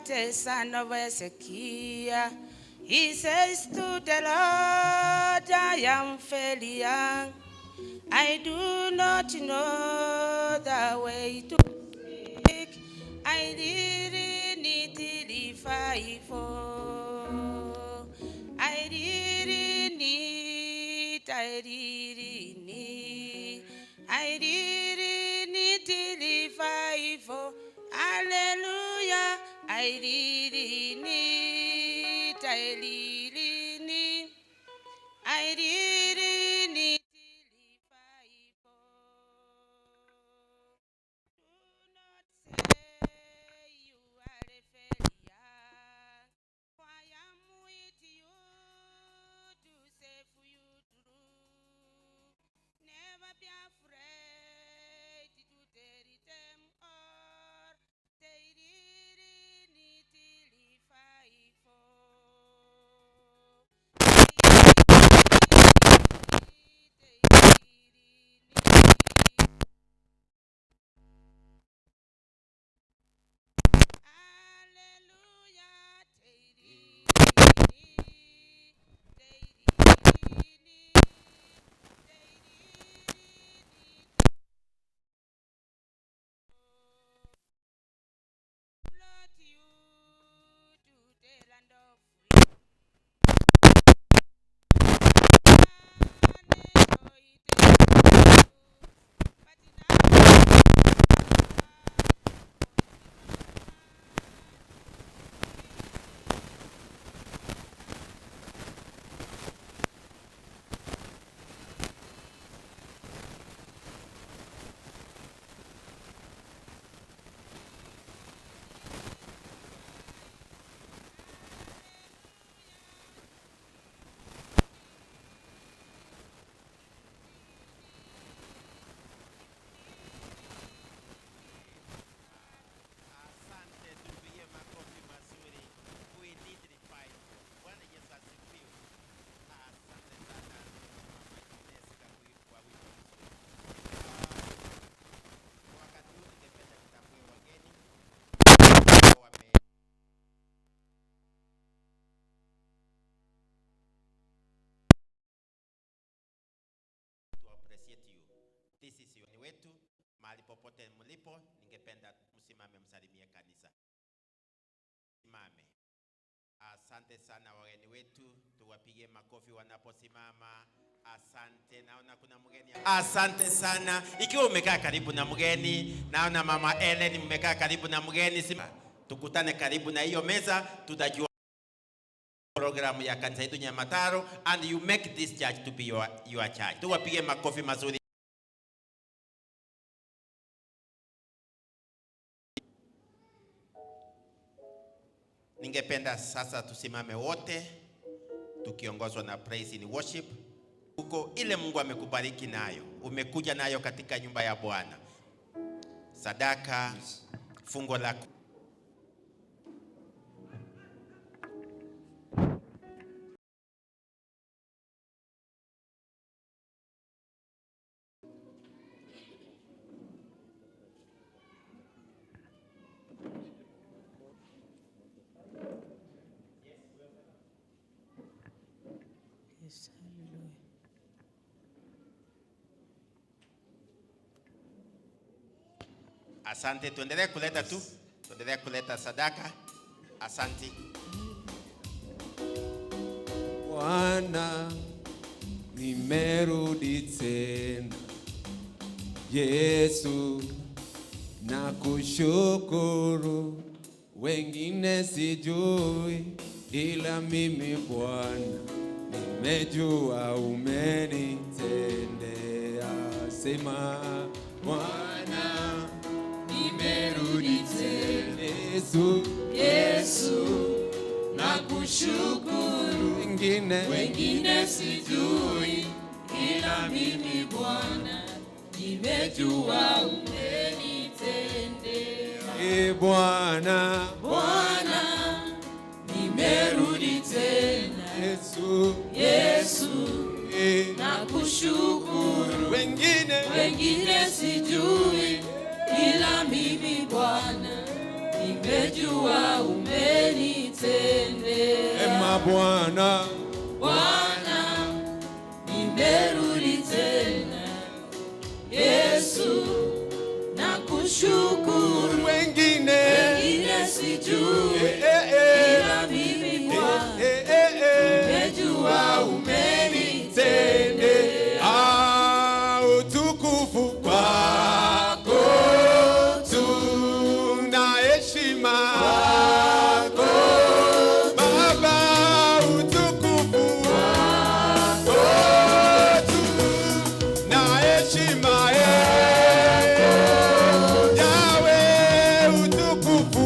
the son of Hezekiah, he says to the Lord, I am fairly young. I do not know the way to speak. I really need the revival. I really need revival. Hallelujah. I really need revival. Do not say you are a failure, for I am with you to save you through. Never be afraid to tell them all. They really need revival. This is your wetu, mahali popote mlipo, ningependa msimame msalimie kanisa. Simame. Asante sana wageni wetu, tuwapige makofi wanaposimama. Asante, naona kuna mgeni. Asante sana. Ikiwa umekaa karibu na mgeni, naona mama Ellen mmekaa karibu na mgeni, tukutane karibu na hiyo meza, tutajua program ya kanisa yetu Nyamataro, and you make this church to be your church. Tuwapige makofi mazuri. Ningependa sasa tusimame wote tukiongozwa na praise and worship. Uko ile Mungu amekubariki nayo, umekuja nayo katika nyumba ya Bwana. Sadaka, fungo lako. Asante, tuendelee kuleta tu. Tuendelee kuleta sadaka. Asante. Bwana nimerudi tena. Yesu nakushukuru, wengine sijui, ila mimi Bwana nimejua umenitendea. Sema Bwana nimerudi tena. Yesu nakushukuru, wengine sijui, ila mimi Bwana nimejua umenitendea. Bwana nimerudi tena. Yesu nakushukuru, wengine sijui, ila mimi Bwana nimejua umenitendea. Ema Bwana nimerudi tena. Yesu nakushukuru, wengine sijui, ila mimi Bwana nimejua umenitendea. Utukufu kwako tu na heshima kwako Baba, utukufu kwako tu na heshima Yahweh, utukufu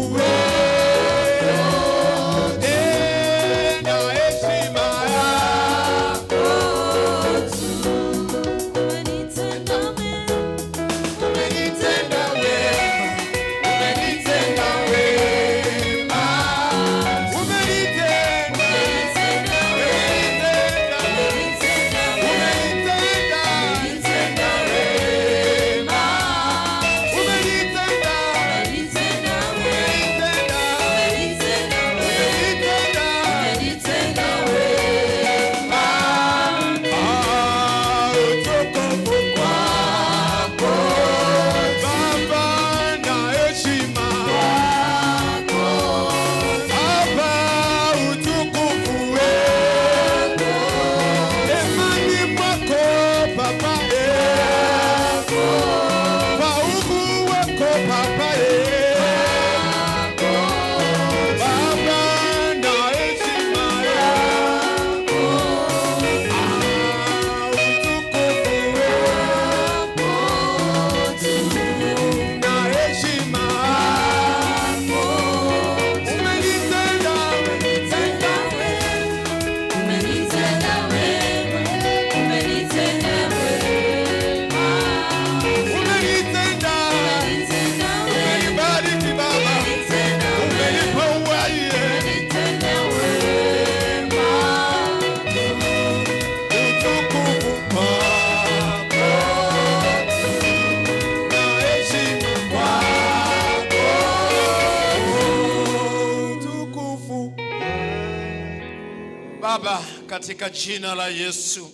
Baba, katika jina la Yesu,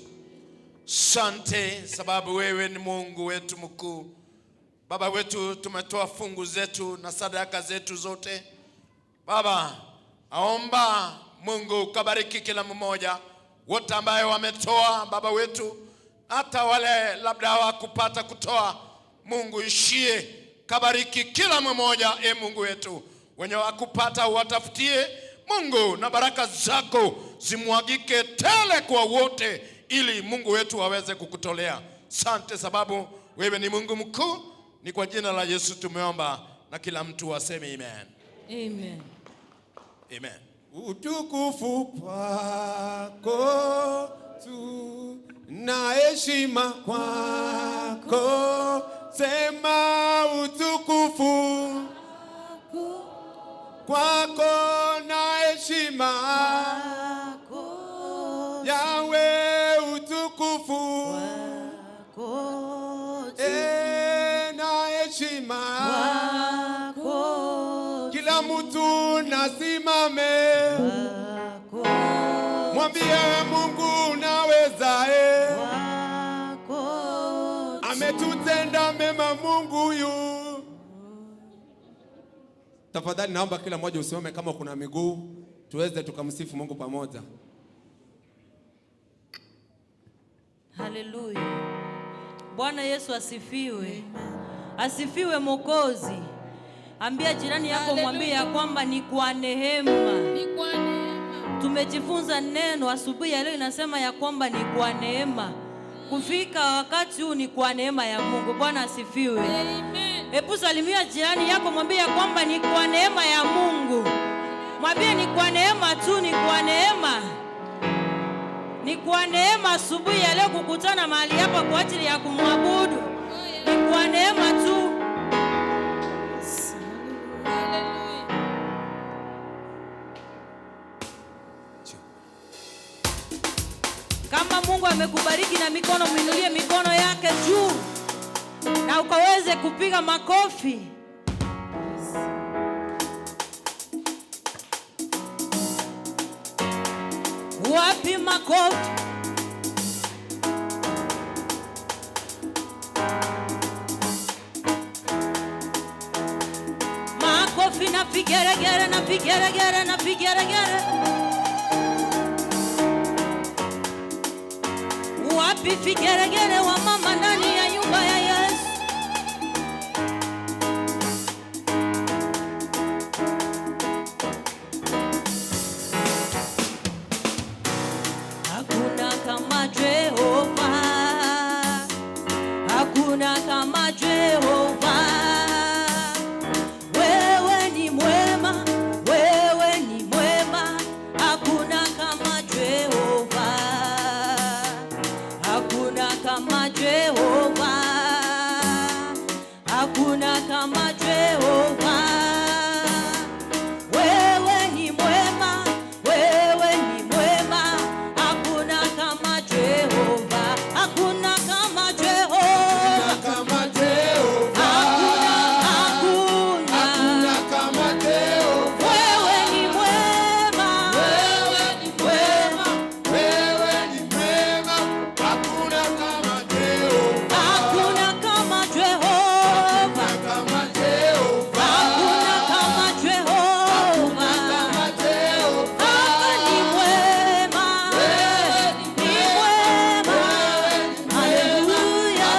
sante sababu wewe ni Mungu wetu mkuu. Baba wetu, tumetoa fungu zetu na sadaka zetu zote. Baba, aomba Mungu kabariki kila mmoja, wote ambaye wametoa Baba wetu, hata wale labda hawakupata kutoa. Mungu ishie, kabariki kila mmoja Mungu wetu. Wenye wakupata watafutie Mungu, na baraka zako zimwagike tele kwa wote, ili Mungu wetu aweze kukutolea. Sante sababu wewe ni Mungu mkuu. Ni kwa jina la Yesu tumeomba, na kila mtu aseme amen. Amen. Amen. Utukufu kwako tu na heshima kwako. Sema utukufu kwako na heshima Yahweh, utukufu na heshima kila mtu nasimame, mwambie Mungu unaweza, ametutenda mema Mungu huyu. Tafadhali naomba kila mmoja usimame kama kuna miguu, tuweze tukamsifu Mungu pamoja. Haleluya. Bwana Yesu asifiwe. Asifiwe Mwokozi. Ambia jirani yako, mwambie ya kwamba ni kwa neema. Ni kwa neema. Tumejifunza neno asubuhi ya leo, inasema ya kwamba ni kwa neema. Kufika wakati huu ni kwa neema ya Mungu. Bwana asifiwe. Amen. Hebu salimia jirani yako, mwambie ya kwamba ni kwa neema ya Mungu. Mwambie ni kwa neema tu, ni kwa neema. Ni kwa neema asubuhi ya leo kukutana mahali hapa kwa ajili ya kumwabudu. Ni kwa neema tu. Kama Mungu amekubariki na mikono, muinulie mikono yake juu na ukaweze kupiga makofi. Wapi makofi? Makofi na vigeregere na vigeregere na vigeregere. Wapi vigeregere wa mama ndani ya nyumba ya Yesu? Hakuna kama Jehova, hakuna kama Jehova. Wewe ni mwema, wewe ni mwema. Hakuna kama Jehova, hakuna kama Jehova, hakuna kama Jehova. Wewe ni mwema, wewe ni mwema. Hakuna kama Jehova, hakuna kama Jehova, kama Jehova. hakuna kama Jehova. wewe ni mwema, Wewe ni mwema, wewe ni mwema. Hakuna kama Jehova. hakuna kama Jehova, Kama Jehova. hakuna kama Jehova. Kama Jehova. Baba ni mwema, ni mwema. Haleluya.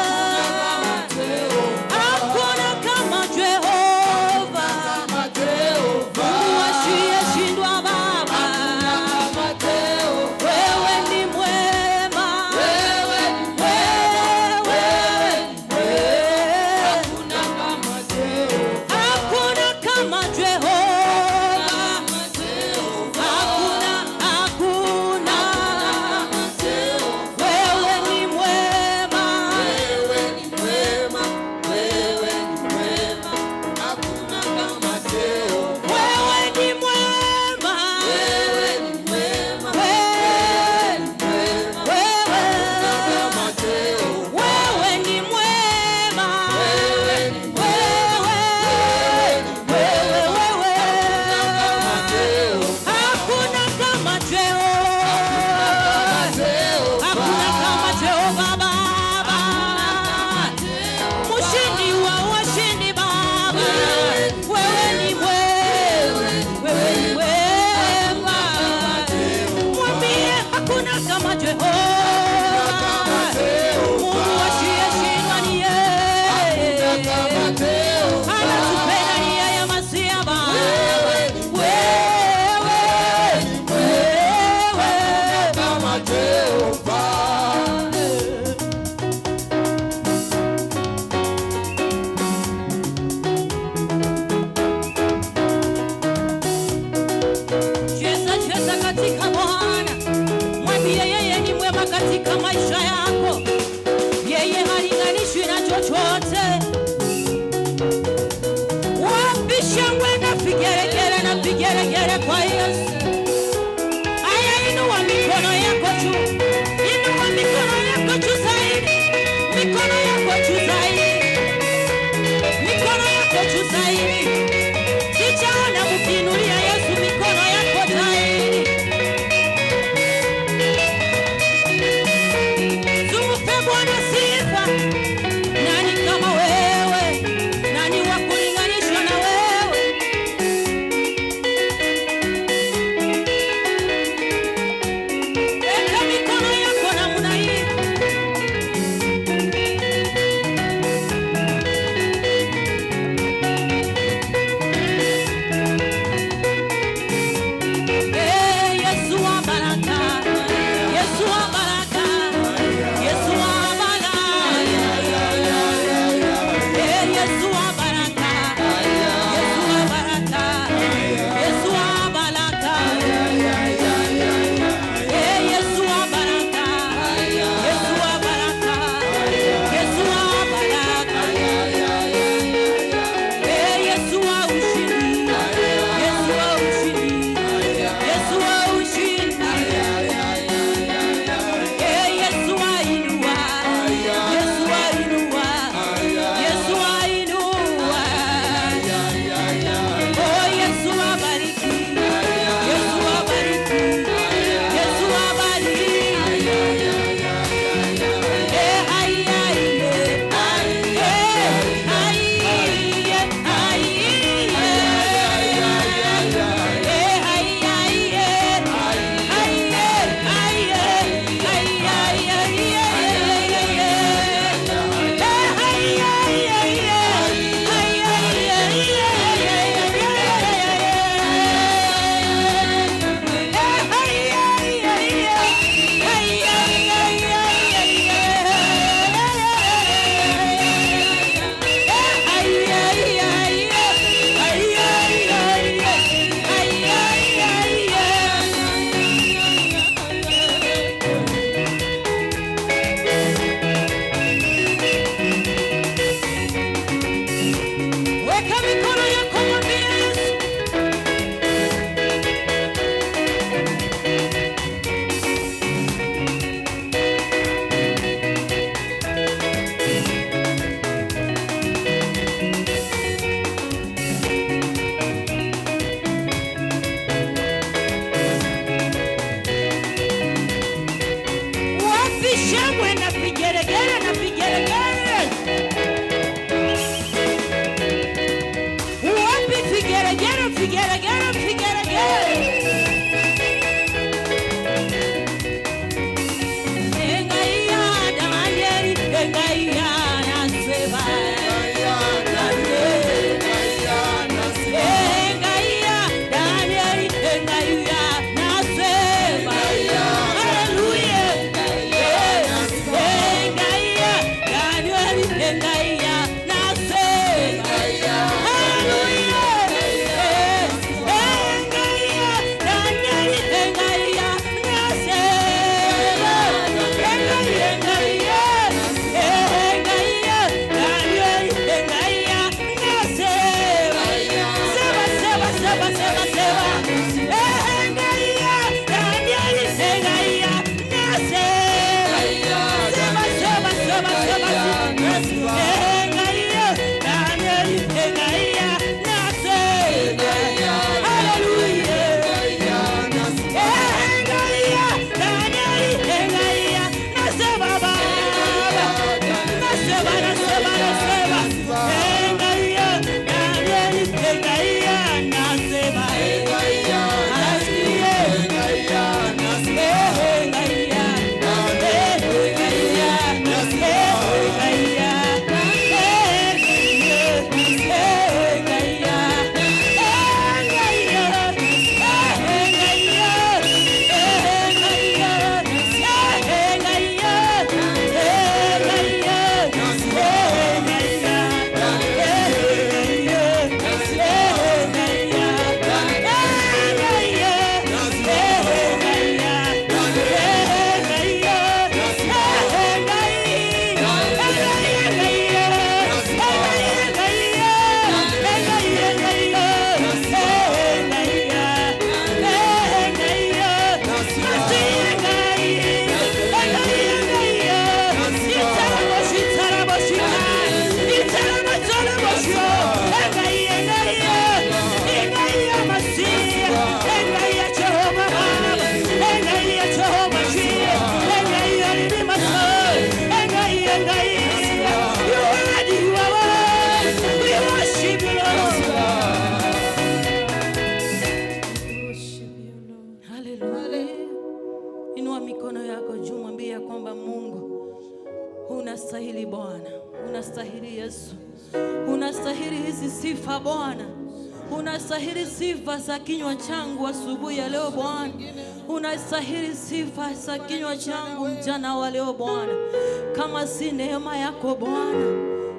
Hakuna kama Jehova, Kama Jehova. Mungu asiyeshindwa Baba. Kama Jehova. Wewe ni mwema, Wewe ni Hakuna kama Jehova. hakuna kama Jehova, hakuna. Wewe ni mwema, Wewe ni mwema, wewe ni mwema. Hakuna kama Jehova. wewe ni mwema, Wewe ni mwema, kama Jehova. wewe ni mwema, hakuna kama Jehova, hakuna kama Jehova Baba, mshindi wa washindi Baba, wewe ni mwema, mwambie hakuna kama Jehova, Mungu asiyeshindwa ni yeye, anatupenda ni yeye Masia Baba, Kama Jehova. cheza cheza katika Bwana, mwambie yeye ni mwema katika maisha yako, yeye halinganishwi na chochote. Wapi shangwe na vigeregere na vigeregere kwa Yesu? Aya, inua mikono yako juu, inua mikono yako juu zaidi, mikono yako juu zaidi, mikono yako juu zaidi. Sijaona mkiinulia Yesu mikono yako zaidi. Tumpe Bwana sifa. Nani kama wewe? Nani wa kulinganishwa na wewe? Weka mikono yako namna hii. Unastahili Bwana, unastahili Yesu, unastahili hizi sifa Bwana, unastahili sifa za kinywa changu asubuhi ya leo Bwana, unastahili sifa za kinywa changu mchana wa leo Bwana. Kama si neema yako Bwana,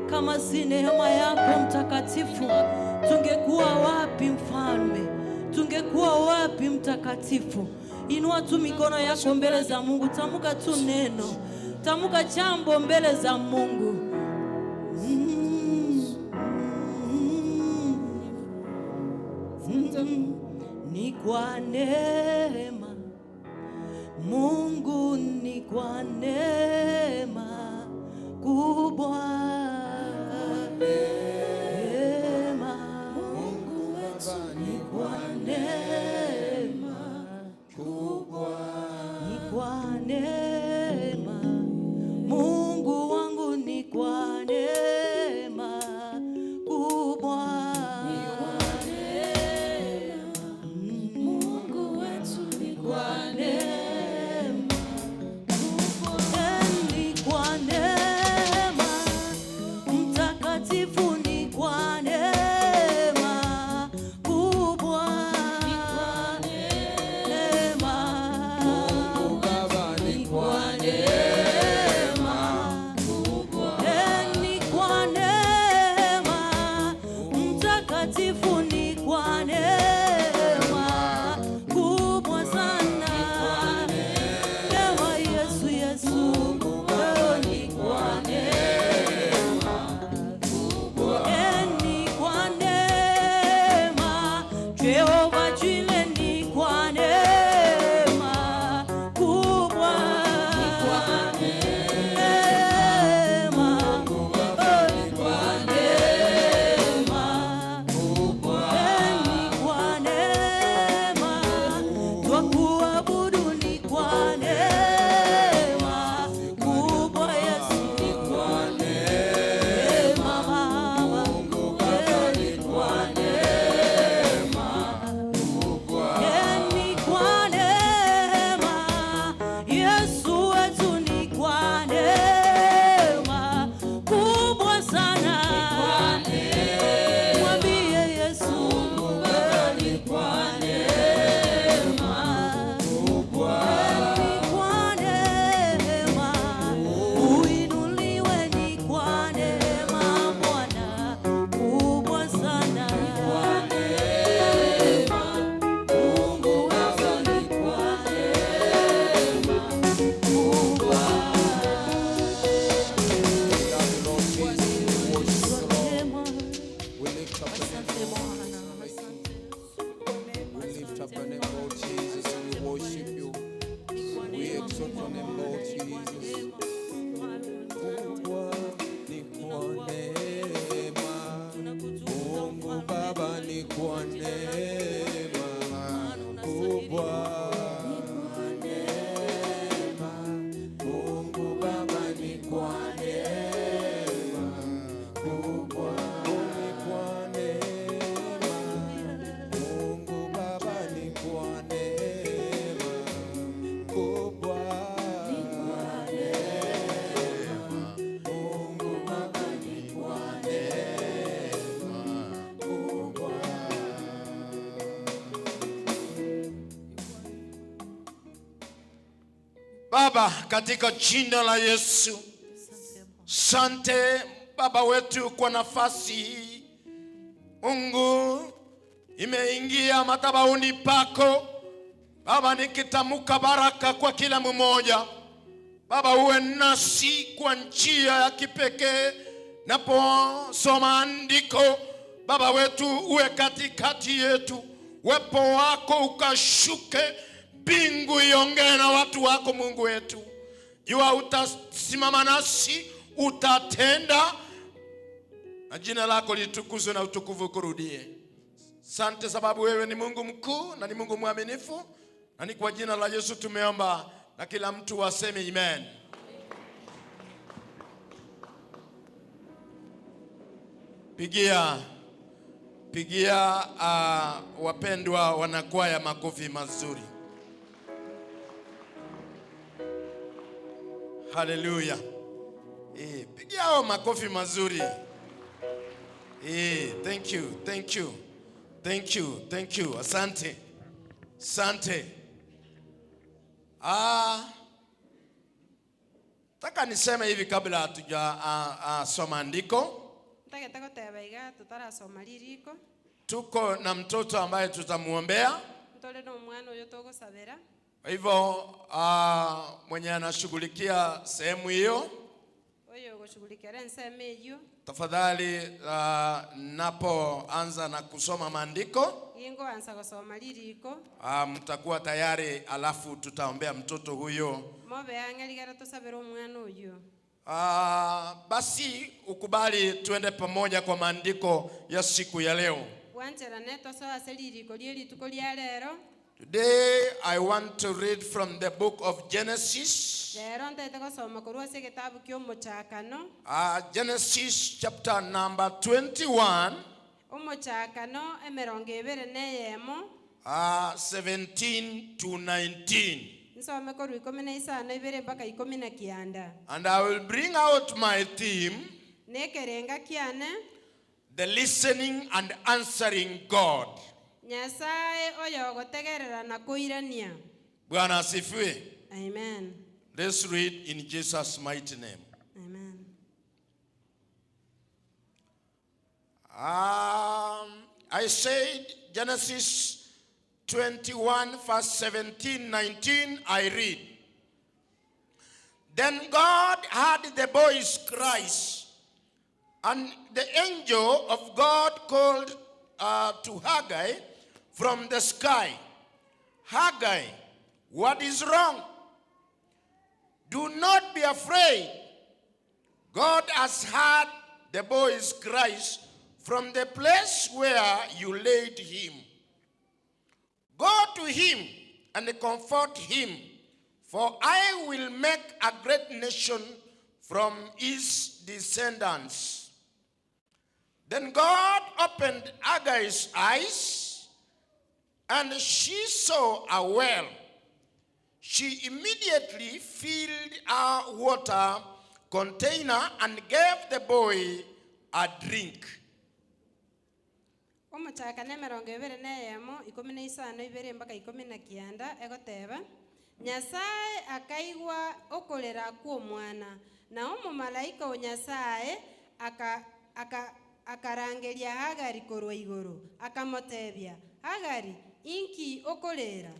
kama si neema yako mtakatifu, tungekuwa wapi mfalme? Tungekuwa wapi mtakatifu? Inua tu mikono yako mbele za Mungu, tamuka tu neno, tamuka jambo mbele za Mungu. Ni kwa neema Mungu, ni kwa neema kubwa, neema Mungu wetu, ni kwa neema kubwa, ni kwa neema Mungu wangu, ni kwa neema kubwa, ni kwa neema Mungu wetu, ni kwa neema kubwa, ni kwa neema mtakatifu, ni kwa neema kubwa, Baba, katika jina la Yesu, sante Baba wetu kwa nafasi hii. Mungu, imeingia madhabahuni pako Baba, nikitamka baraka kwa kila mmoja. Baba, uwe nasi kwa njia ya kipekee. Naposoma andiko Baba wetu, uwe katikati yetu. Wepo wako ukashuke, mbingu iongee na watu wako. Mungu wetu, jua utasimama nasi, utatenda, na jina lako litukuzwe na utukufu kurudie. Sante sababu wewe ni Mungu mkuu na ni Mungu mwaminifu, na ni kwa jina la Yesu tumeomba, na kila mtu waseme amen. Pigia wapendwa wanakwaya makofi mazuri. Hallelujah. Pigia hao makofi mazuri. Thank you. Asante. Taka niseme hivi kabla hatuja soma andiko. Tuko na mtoto ambaye tutamuombea. Kwa hivyo mwenye anashughulikia sehemu hiyo, tafadhali napoanza na kusoma maandiko mtakuwa tayari, alafu tutaombea mtoto huyo. Basi ukubali tuende pamoja kwa maandiko ya siku ya leo. Today I want to read from the book of Genesis. Genesis chapter number 21. 17 to 19. And I will bring out my theme, the listening and answering God. Bwana asifiwe. Amen. Let's read in Jesus' mighty name. Amen. I said Genesis 21 verse 17, 19, I read. Then God heard the boy's cries, and the angel of God called to Haggai from the sky, Haggai, what is wrong? Do not be afraid. God has heard the boy's cries from the place where you laid him. Go to him and comfort him, for I will make a great nation from his descendants. Then God opened Haggai's eyes, and she saw a well. She immediately filled a water container and gave the boy a drink. Nyasaye akaigwa okolera kwa mwana na omumalaika wa Nyasaye akarangeria Hagari korwa iguru akamotebia, Hagari, inki okolera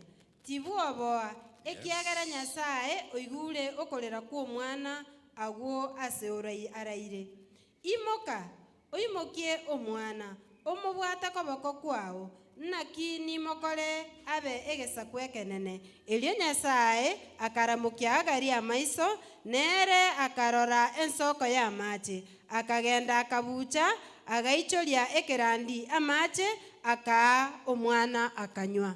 tibuoboa ekiagara Nyasaye oigure okolera kwa mwana agwo ase araire. Imoka oimokie omwana omubwata koboko kwao naki nimokole abe egesa kwekenene. Elio Nyasaye akaramukia Hagari amaiso nere akarora ensoko ya amache akagenda akabucha agaichoria ekerandi amache aka omwana akanywa.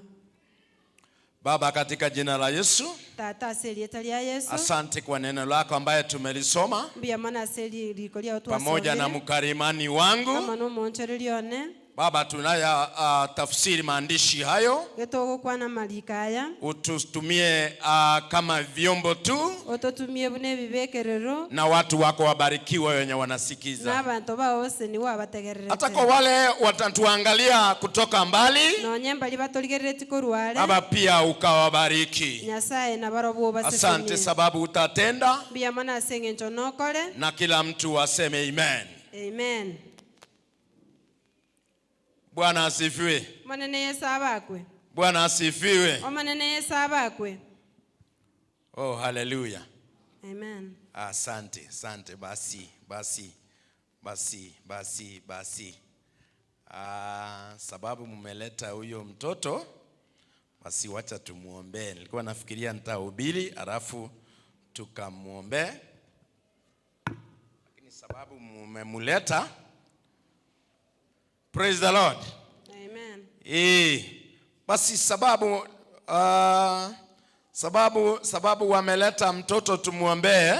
Baba, katika jina la Yesu, Tata aselieta lya Yesu, asante kwa neno lako ambaye tumelisoma mbia mana aseli likolia otu pamoja na mkarimani wangu. kama no moncherelione. Baba, tunaya tafsiri maandishi hayo. Getogokwana malikaya. Ututumie kama vyombo tu. Ototumie bune bibekerero. Na watu wako wabarikiwa wenye wanasikiza. Na abantu bose ni wabategerere. Hata kwa wale watatuangalia kutoka mbali. No nyembali batoligereti korwale. Baba pia ukawabariki. Nyasaye na barobo basifuni. Asante sababu utatenda. Bia mana senge nchonokole. Na kila mtu aseme amen. Amen. Bwana asifiwe. Manene Yesu abakwe. Bwana asifiwe. Manene Yesu abakwe. Oh, hallelujah. Amen. Asante, asante. Basi. Sababu mumeleta huyo mtoto, basi wacha tumuombe. Nilikuwa nafikiria nitahubiri alafu tukamuombe. Lakini sababu mmemuleta, praise the Lord. Amen. Basi sababu wameleta mtoto tumuombe.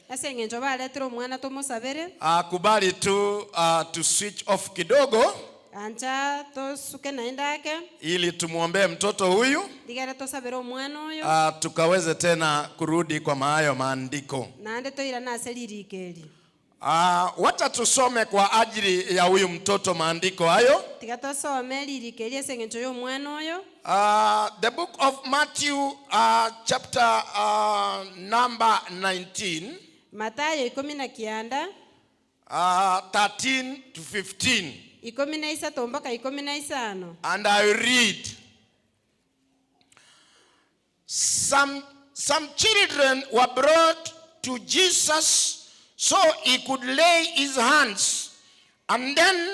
Asenge njoba letro mwana tumusabere. Kubali tu to switch off kidogo. Anja to suke naindake. Ili tumuombe mtoto huyu. Digara to sabero mwana huyu. Tukaweze tena kurudi kwa hayo maandiko. Naande to ila na selirikeli. Wacha tusome kwa ajili ya huyu mtoto maandiko hayo. Tikatosome lirikeli asenge njoyo mwana huyu. The book of Matthew chapter number 19. Mathayo 19. 13 to 15. 13 mpaka 15. And I read. Some children were brought to Jesus so he could lay his hands and then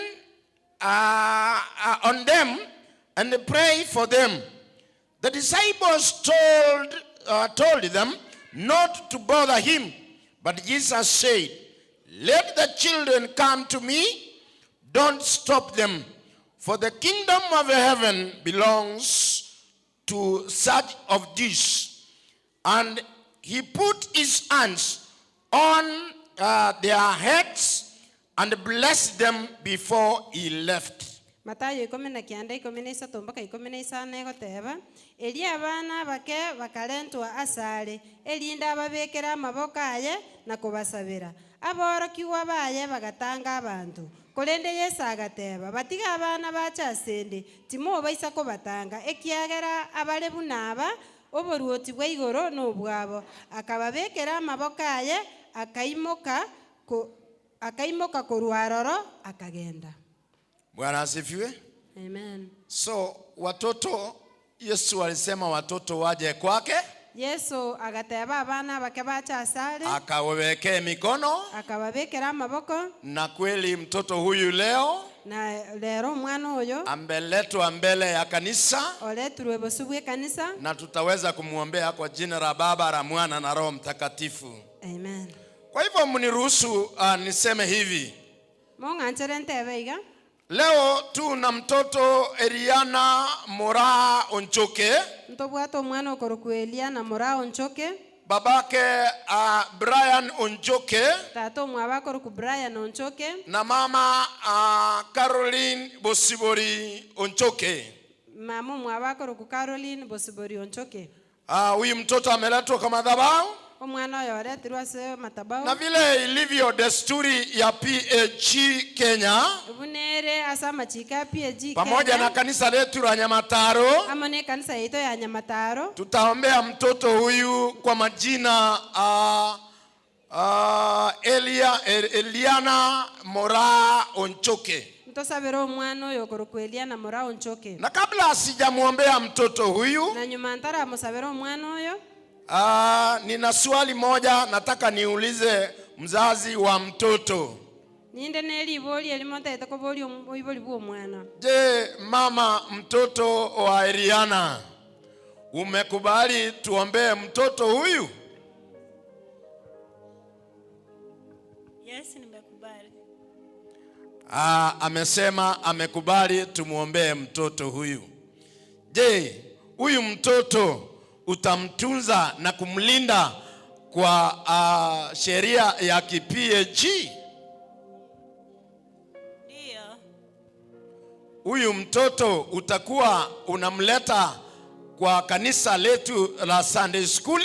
on them and pray for them. The disciples told them not to bother him, but Jesus said, "Let the children come to me, don't stop them, for the kingdom of heaven belongs to such of these." And he put his hands on their heads and blessed them before he left. Mathayo 19:13 mpaka 15 goteba eli abana bake bakalentwa asale elinda ababekera amaboko aye na kubasabira aborokiwa baye bagatanga abantu kolende Yesu agateba batiga abana bachasende timo baisa ko batanga ekiagera abalebu naba oboruoti bwa igoro n'obwabo akababekera amaboko aye akaimoka korwaroro akagenda. Bwana asifiwe. Amen. So watoto, Yesu alisema watoto waje kwake. Yesu agateba abana bake bachasale. Akawawekea mikono. Akawabekera amaboko. Na kweli mtoto huyu leo. Na lero mwana huyo. Ameletwa mbele ya kanisa. Oletwe bosubwe kanisa. Na tutaweza kumuombea kwa jina la Baba, la Mwana na Roho Mtakatifu. Amen. Kwa hivyo mniruhusu niseme hivi. Monga ncherente beiga. Leo tuna mtoto Eliana Mora Onchoke. Mtobwato mwana okoroku Eliana Mora Onchoke. Babake Brian Onchoke. Tato mwabako okoroku Brian Onchoke. Na mama Caroline Bosibori Onchoke. Mama mwabako okoroku Caroline Bosibori Onchoke. Huyu mtoto ameletwa kwa madhabahu. Na vile ilivyo desturi ya PAG Kenya, pamoja na kanisa letu la Nyamataro, tutaombea mtoto huyu kwa majina Eliana Mora Onchoke. Na kabla sijamuombea mtoto huyu, nina swali moja nataka niulize mzazi wa mtoto. Je, mama mtoto wa Eliana, umekubali tuombee mtoto huyu? Yes, nimekubali. Amesema amekubali tumuombee mtoto huyu. Je, huyu mtoto utamtunza na kumlinda kwa sheria ya KPAG? Ndio. huyu mtoto utakuwa unamleta kwa kanisa letu la Sunday School?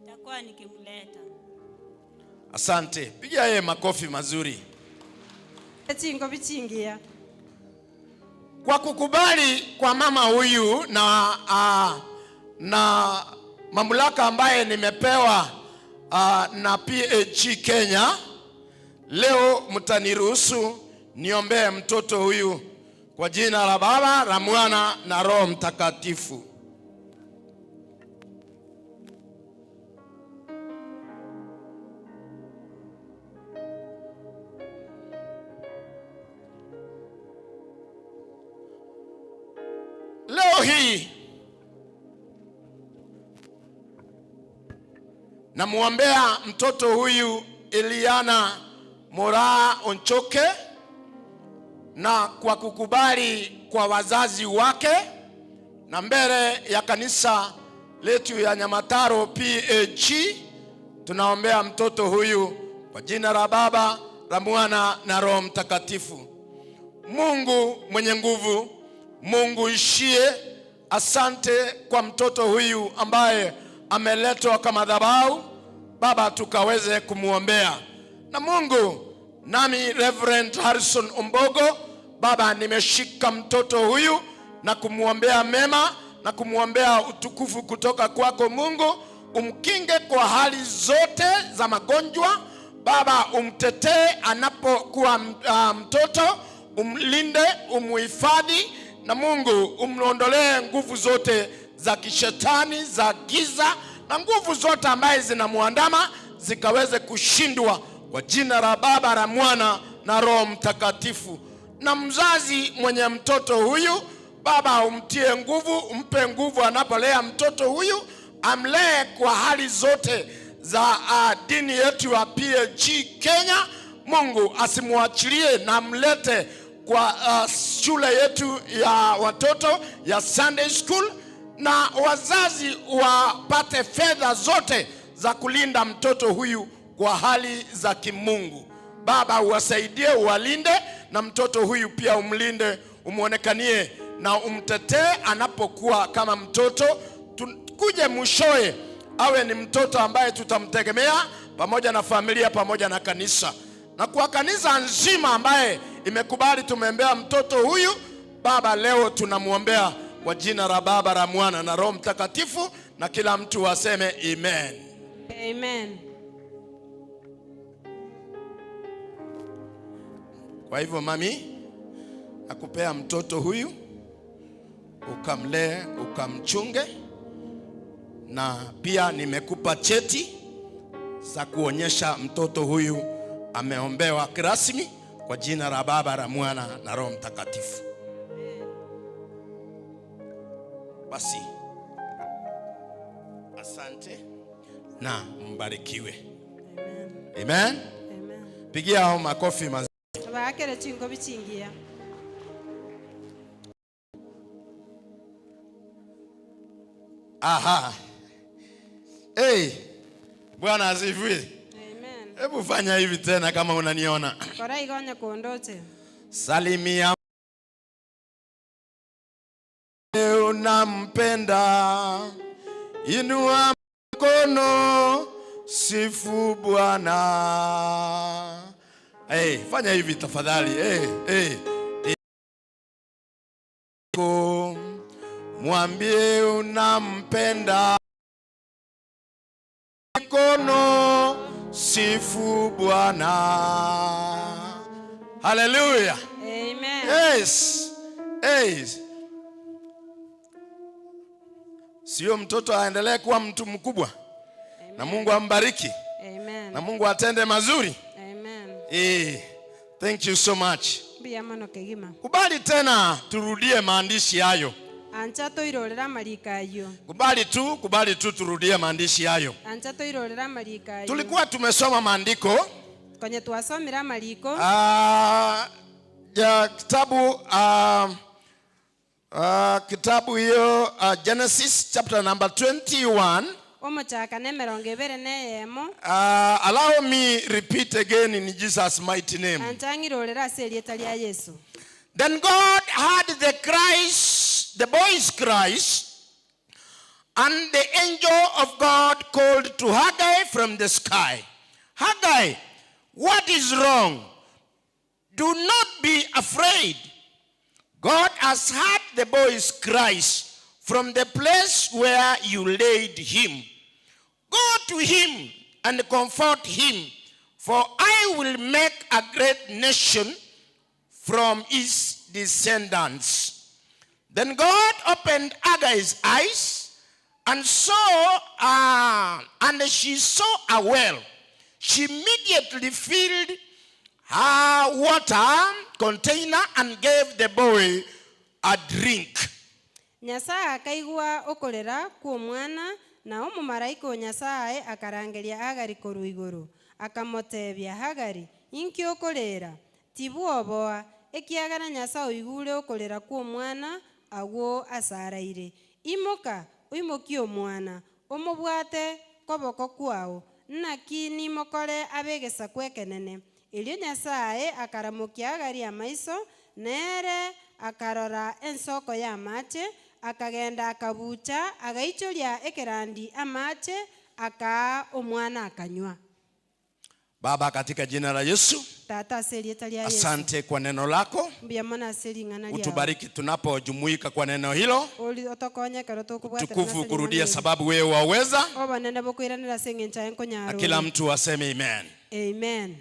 Takuwa nikimleta. Asante. Pigia yeye makofi mazuri. Kwa kukubali kwa mama huyu na mamlaka ambaye nimepewa na PAG Kenya, leo mtaniruhusu niombee mtoto huyu kwa jina la Baba, la Mwana na Roho Mtakatifu. Leo hii namuombea mtoto huyu Eliana Moraa Onchoke, na kwa kukubali kwa wazazi wake na mbele ya kanisa letu ya Nyamataro PAG, tunaombea mtoto huyu kwa jina la Baba, la Mwana na Roho Mtakatifu. Mungu mwenye nguvu, Mungu ishie, asante kwa mtoto huyu ambaye ameletwa kama madhabahu, Baba, tukaweze kumuombea. Na Mungu, nami Reverend Harrison Ombogo, Baba, nimeshika mtoto huyu na kumuombea mema na kumuombea utukufu kutoka kwako Mungu. Umkinge kwa hali zote za magonjwa, Baba, umtetee anapokuwa mtoto, umlinde, umuhifadhi, na Mungu umlondolee nguvu zote za kishetani, za giza, na nguvu zote ambaye zinamuandama zikaweze kushindwa kwa jina la Baba, la Mwana na Roho Mtakatifu. Na mzazi mwenye mtoto huyu, Baba, umtie nguvu, umpe nguvu anapolea mtoto huyu, amlee kwa hali zote za dini yetu ya PAG Kenya. Mungu asimuachilie na mlete kwa shule yetu ya watoto ya Sunday School, na wazazi wapate fedha zote za kulinda mtoto huyu kwa hali za kimungu. Baba, uwasaidie, uwalinde, na mtoto huyu pia umlinde, umuonekanie na umtetee anapokuwa kama mtoto. Kuje mwishoe awe ni mtoto ambaye tutamtegemea pamoja na familia, pamoja na kanisa. Na kwa kanisa nzima ambaye imekubali tumeombea mtoto huyu, Baba, leo tunamuombea kwa jina la Baba, la Mwana na Roho Mtakatifu, na kila mtu aseme amen. Amen. Kwa hivyo mami, nakupea mtoto huyu, ukamlee, ukamchunge, na pia nimekupa cheti za kuonyesha mtoto huyu ameombewa kirasmi kwa jina la Baba, la Mwana na Roho Mtakatifu. Basi asante na mbarikiwe. Amen. Amen. Pigia hao makofi mazuri. Bakere chingo bichingia. Aha. Hey, Bwana asifiwe. Amen. Hebu fanya hivi tena kama unaniona. Kora igonya kuondote. Salimia unampenda, inua mkono, sifu Bwana. Hey, fanya hivi tafadhali. Hey. Mwambie unampenda, mkono, sifu Bwana. Hallelujah. Amen. Yes. Sio mtoto aendelee kuwa mtu mkubwa. Amen. Na Mungu ambariki. Amen. Na Mungu atende mazuri. Amen. Thank you so much. Biyamano kegima. Kubali tena turudie maandishi hayo. Anchato irorera malikayo. Kubali tu turudie maandishi hayo. Anchato irorera malikayo. Tulikuwa tumesoma maandiko kwenye tuwasomera maliko ya kitabu hiyo Genesis chapter number 21. Allow me repeat again in Jesus mighty name. Then God heard the cries, the boy's cries, and the angel of God called to Haggai from the sky. Haggai, what is wrong? Do not be afraid. God has heard the boy's cries from the place where you laid him. Go to him and comfort him, for I will make a great nation from his descendants. Then God opened Haggai's eyes and she saw a well. She immediately filled her water container and gave the boy a drink. Nyasaye akaigua okorera kwa mwana na omumaraika Nyasaye akarangeria Hagari koru iguru akamotebia Hagari inki okorera tibuoboa ekiagana Nyasaye igure okorera kwa mwana agwo asaraire imoka oimoki omwana omobwate koboko kwao naki nimokore abegesa kwekenene ilio Nyasaye akaramukia Hagari amaiso nere akarora ensoko ya amache akagenda akabucha agaichoria ekerandi amache aka omwana akanywa. Baba, katika jina la Yesu, Tata asili etalia Yesu. Asante kwa neno lako. Mbiyamana asili ngana liao. Utubariki tunapojumuika kwa neno hilo. Oli otokonya karoto kubwata. Tukufu kurudia sababu wewe waweza. Oba nenda bokuiranira sengencha enko nyaro. Kila mtu aseme amen. Amen.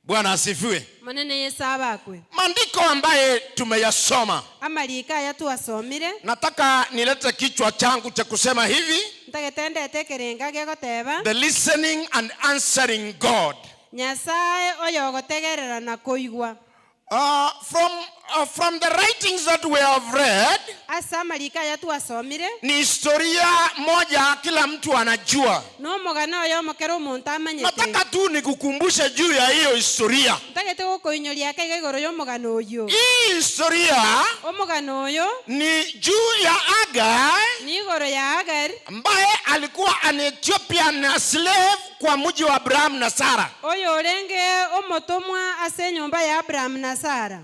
Bwana asifiwe. Manene Yesu abakwe. Maandiko ambaye tumeyasoma. Amalika yatu asomire. Nataka nilete kichwa changu cha kusema hivi. Ntaketende tekerenga gegoteba. The listening and answering God. Nyasaye oyo gotegerera na koigwa. From the writings that we have read, asa malika yatu asomire, ni historia moja kila mtu anajua. No mogano yo mokero umuntu amanyete. Nataka tu nikukumbushe juu ya hiyo historia. Ntakete gukoinyoria kaiga igoro yo mogano oyo. Hii historia omogano oyo ni juu ya Hagai, ni igoro ya Hagari ambaye alikuwa an Ethiopian slave kwa mji wa Abraham na Sara. Oyo olenge omotomwa ase nyumba ya Abraham na Sara.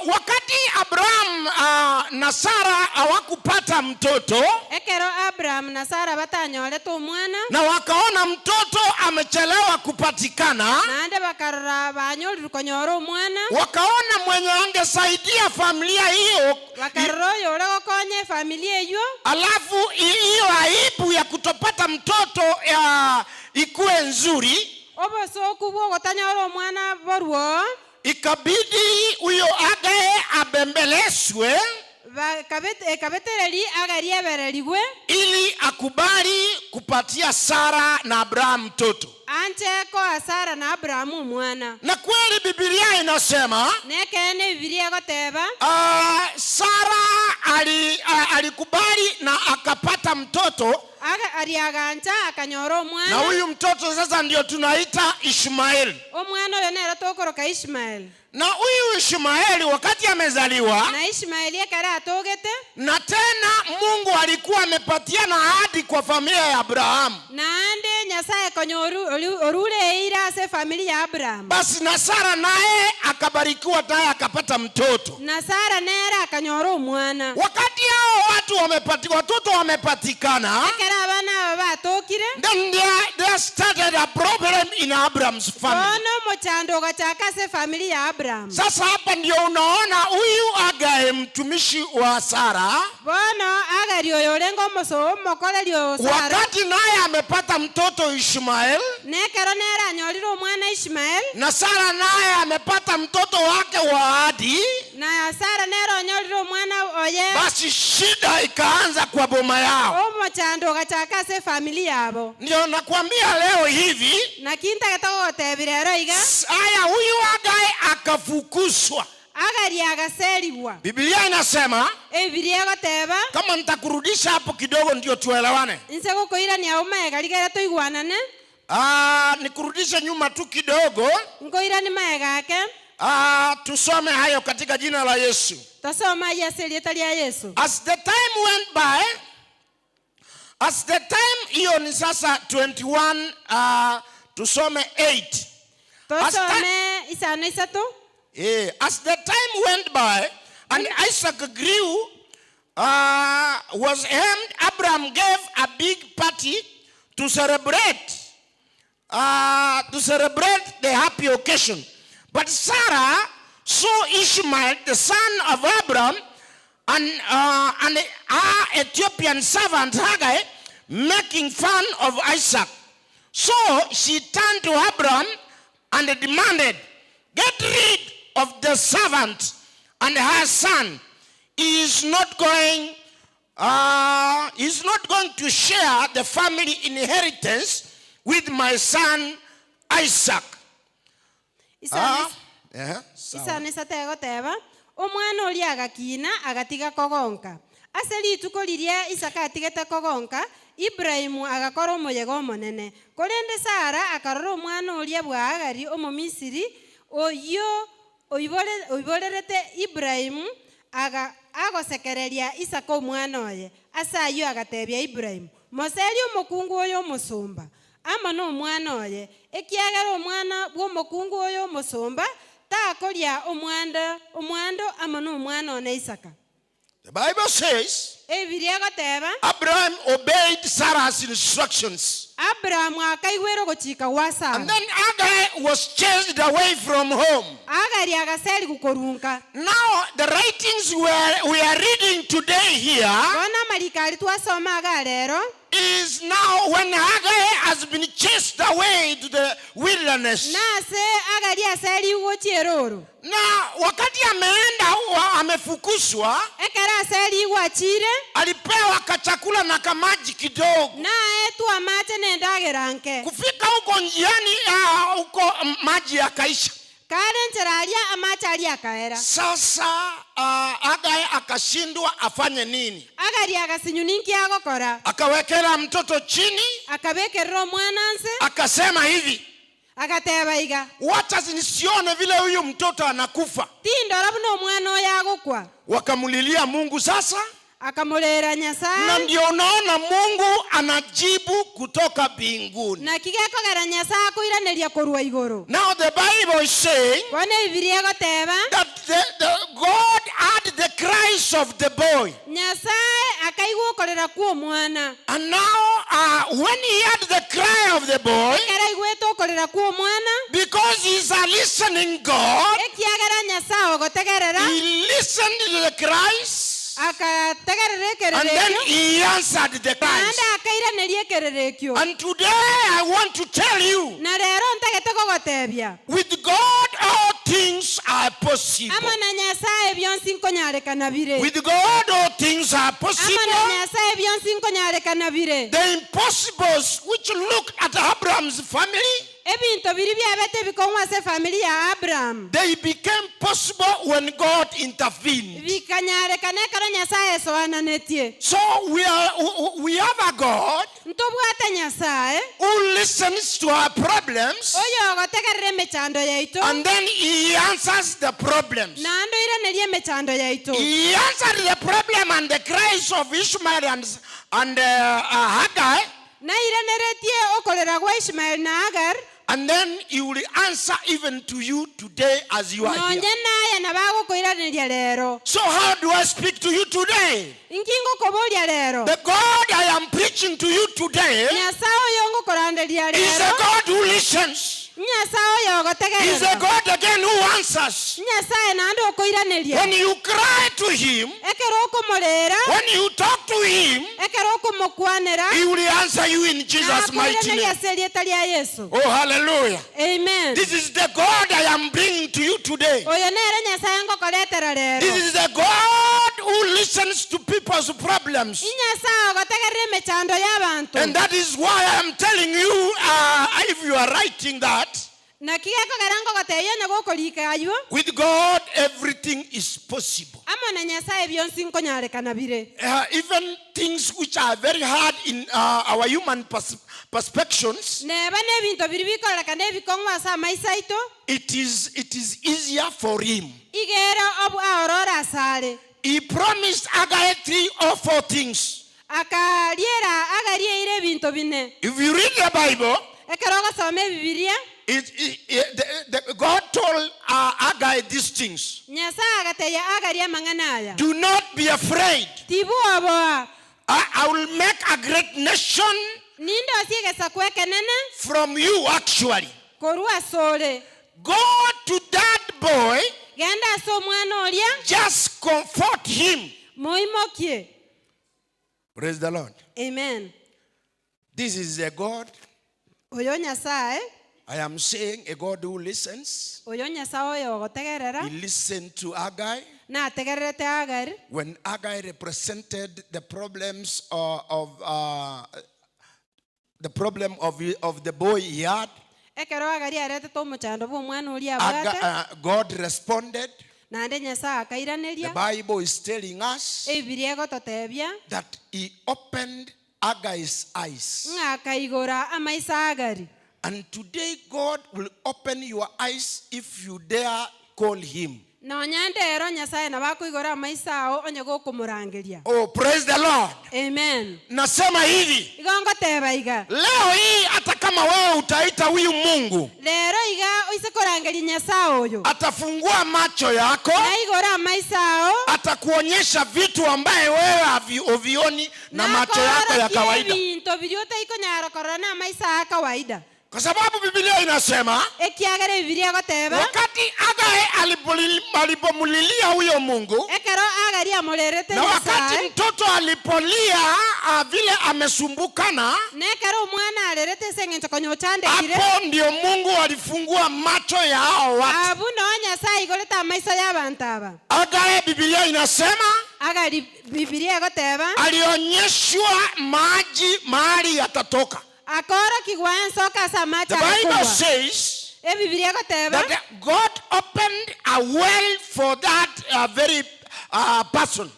Wakati Abraham na Sara hawakupata mtoto, ekero Abraham na Sara batanyoleta omwana, na wakaona mtoto amechelewa kupatikana, naende bakarora banyolirwe konyora omwana, wakaona mwenye angesaidia familia hiyo, bakarora oyo ole gokonye familia eyo, alafu hiyo aibu ya kutopata mtoto ikuwe nzuri, obosoku bwo gotanyora omwana borwo, ikabidi huyo Hagai abembeleshwe, kabetereri Hagari ebereriwe, ili akubali kupatia Sara na Abraham mtoto. Anche ko Sara na Abraham mwana. Na kweli Biblia inasema nekene Biblia goteba Sara alikubali na akapata mtoto, ariaganja akanyora omwana, na huyu mtoto sasa ndio tunaita Ishmael. Omwana oyo nero tokoroka Ishmael. Na huyu Ishmaeli wakati amezaliwa, na Ishmaeli ekara atogete, na tena Mungu alikuwa amepatiana ahadi kwa familia ya Abraham, naande Nyasaye konyoru orule ira se familia ya Abraham. Basi na Sara naye akabarikiwa naye akapata mtoto, na Sara nera akanyora omwana. Wakati hao watoto wamepatikana, ekara abana batokire, then there started a problem in Abraham's family. Ono mochando gachaka se familia ya Abraham. Sasa hapa ndio unaona huyu Hagai mtumishi wa Sara, bono Hagari oyo lengo moso mokolerio Sara, wakati naye amepata mtoto Ishmael, nekero nera anyoliro omwana Ishmael, na Sara naye amepata mtoto wake wa ahadi, na Sara nera anyoliro omwana oye, basi shida ikaanza kwa boma yao. Omochando gachaka se familia yabo. Ndio nakwambia leo hivi, na kinta ketogotebirero iga aya huyu Hagai akafukuzwa, Hagari agaseriwa. Biblia inasema, Biblia goteba, kama nitakurudisha hapo kidogo ndio tuelewane. Nse gukoira ni auma egaligera toigwanane. Nikurudishe nyuma tu kidogo. Ngoira ni maegake. Tusome hayo katika jina la Yesu. Tasoma Yesu litalia Yesu. As the time went by, hiyo ni sasa 21, tusome 8. Tusome isano isato. As the time went by, And Isaac grew, was helmed. Abraham gave a big party to celebrate the happy occasion. But Sarah saw Ishmael, the son of Abraham, and her Ethiopian servant Hagar making fun of Isaac. So she turned to Abraham and demanded, "Get rid of the servant and her son. He is not going to share the family inheritance with my son Isaac." Isani sategoteba omwana oli agakina agatiga kogonka ase rituko riria Isaka atigete kogonka Ibrahimu agakora omoyega omonene korende Sara akarora omwana oli bwa Agari omomisiri oyo oiborerete Ibrahimu agosekereria Isaka omwana oye ase ayo agatebia Ibrahimu moseri omokungu oyo omosomba ama no omwana oye ekiagera omwana bw'omokungu oyo omosomba takoria omwando ama no omwana one Isaka. The Bible says Abraham obeyed Sarah's instructions. And then Hagar was chased away from home. Now the writings we are reading today here is now when Hagar has been chased away to the wilderness. Na wakati ameenda amefukuzwa, alipewa kachakula na kamaji kidogo. Kufika huko njiani huko maji yakaisha. Sasa Hagar akashindwa afanye nini? Akawekera mtoto chini, akasema hivi, wacha nisione vile huyu mtoto anakufa. Wakamulilia Mungu sasa. Na ndio unaona Mungu anajibu kutoka mbinguni. Now the Bible is saying that the God heard the cries of the boy. And now when he heard the cry of the boy, because he's a listening God, he listened to the cries. And then he answered the cries. And today I want to tell you, with God all things are possible. With God all things are possible. The impossibles which look at Abraham's family, they became possible when God intervened. So we have a God who listens to our problems and then he answers the problems. He answered the problem and the cries of Ishmael and Hagar. And then he will answer even to you today as you are here. So how do I speak to you today? The God I am preaching to you today is a God who listens. He's a God again who answers. When you cry to him, when you talk to him, he will answer you in Jesus' mighty name. Oh, hallelujah. Amen. This is the God I am bringing to you today. This is the God who listens to people's problems. And that is why I am telling you, if you are writing that, with God everything is possible. Even things which are very hard in our human perspectives, it is easier for him. He promised Hagar 3 or 4 things. If you read the Bible, God told Haggai these things. Do not be afraid. I will make a great nation from you, actually. Go to that boy, just comfort him. Praise the Lord. Amen. This is a God. I am saying a God who listens. He listened to Haggai. When Haggai represented the problems of the boy he had, God responded. The Bible is telling us that he opened Haggai's eyes. And today God will open your eyes if you dare call him. Oh, praise the Lord. Amen. Nasema hivi. Leo hii hata kama wewe utaita huyu Mungu, atafungua macho yako, atakuonyesha vitu ambaye wewe havioni na macho yako ya kawaida. Kwa sababu Biblia inasema wakati Haggai alipomulilia huyo Mungu, na wakati mtoto alipolia vile amesumbukana, hapo ndio Mungu alifungua macho ya hao watu. Haggai, Biblia inasema alionyeshwa maji mahali yatatoka. The Bible says that God opened a well for that very person.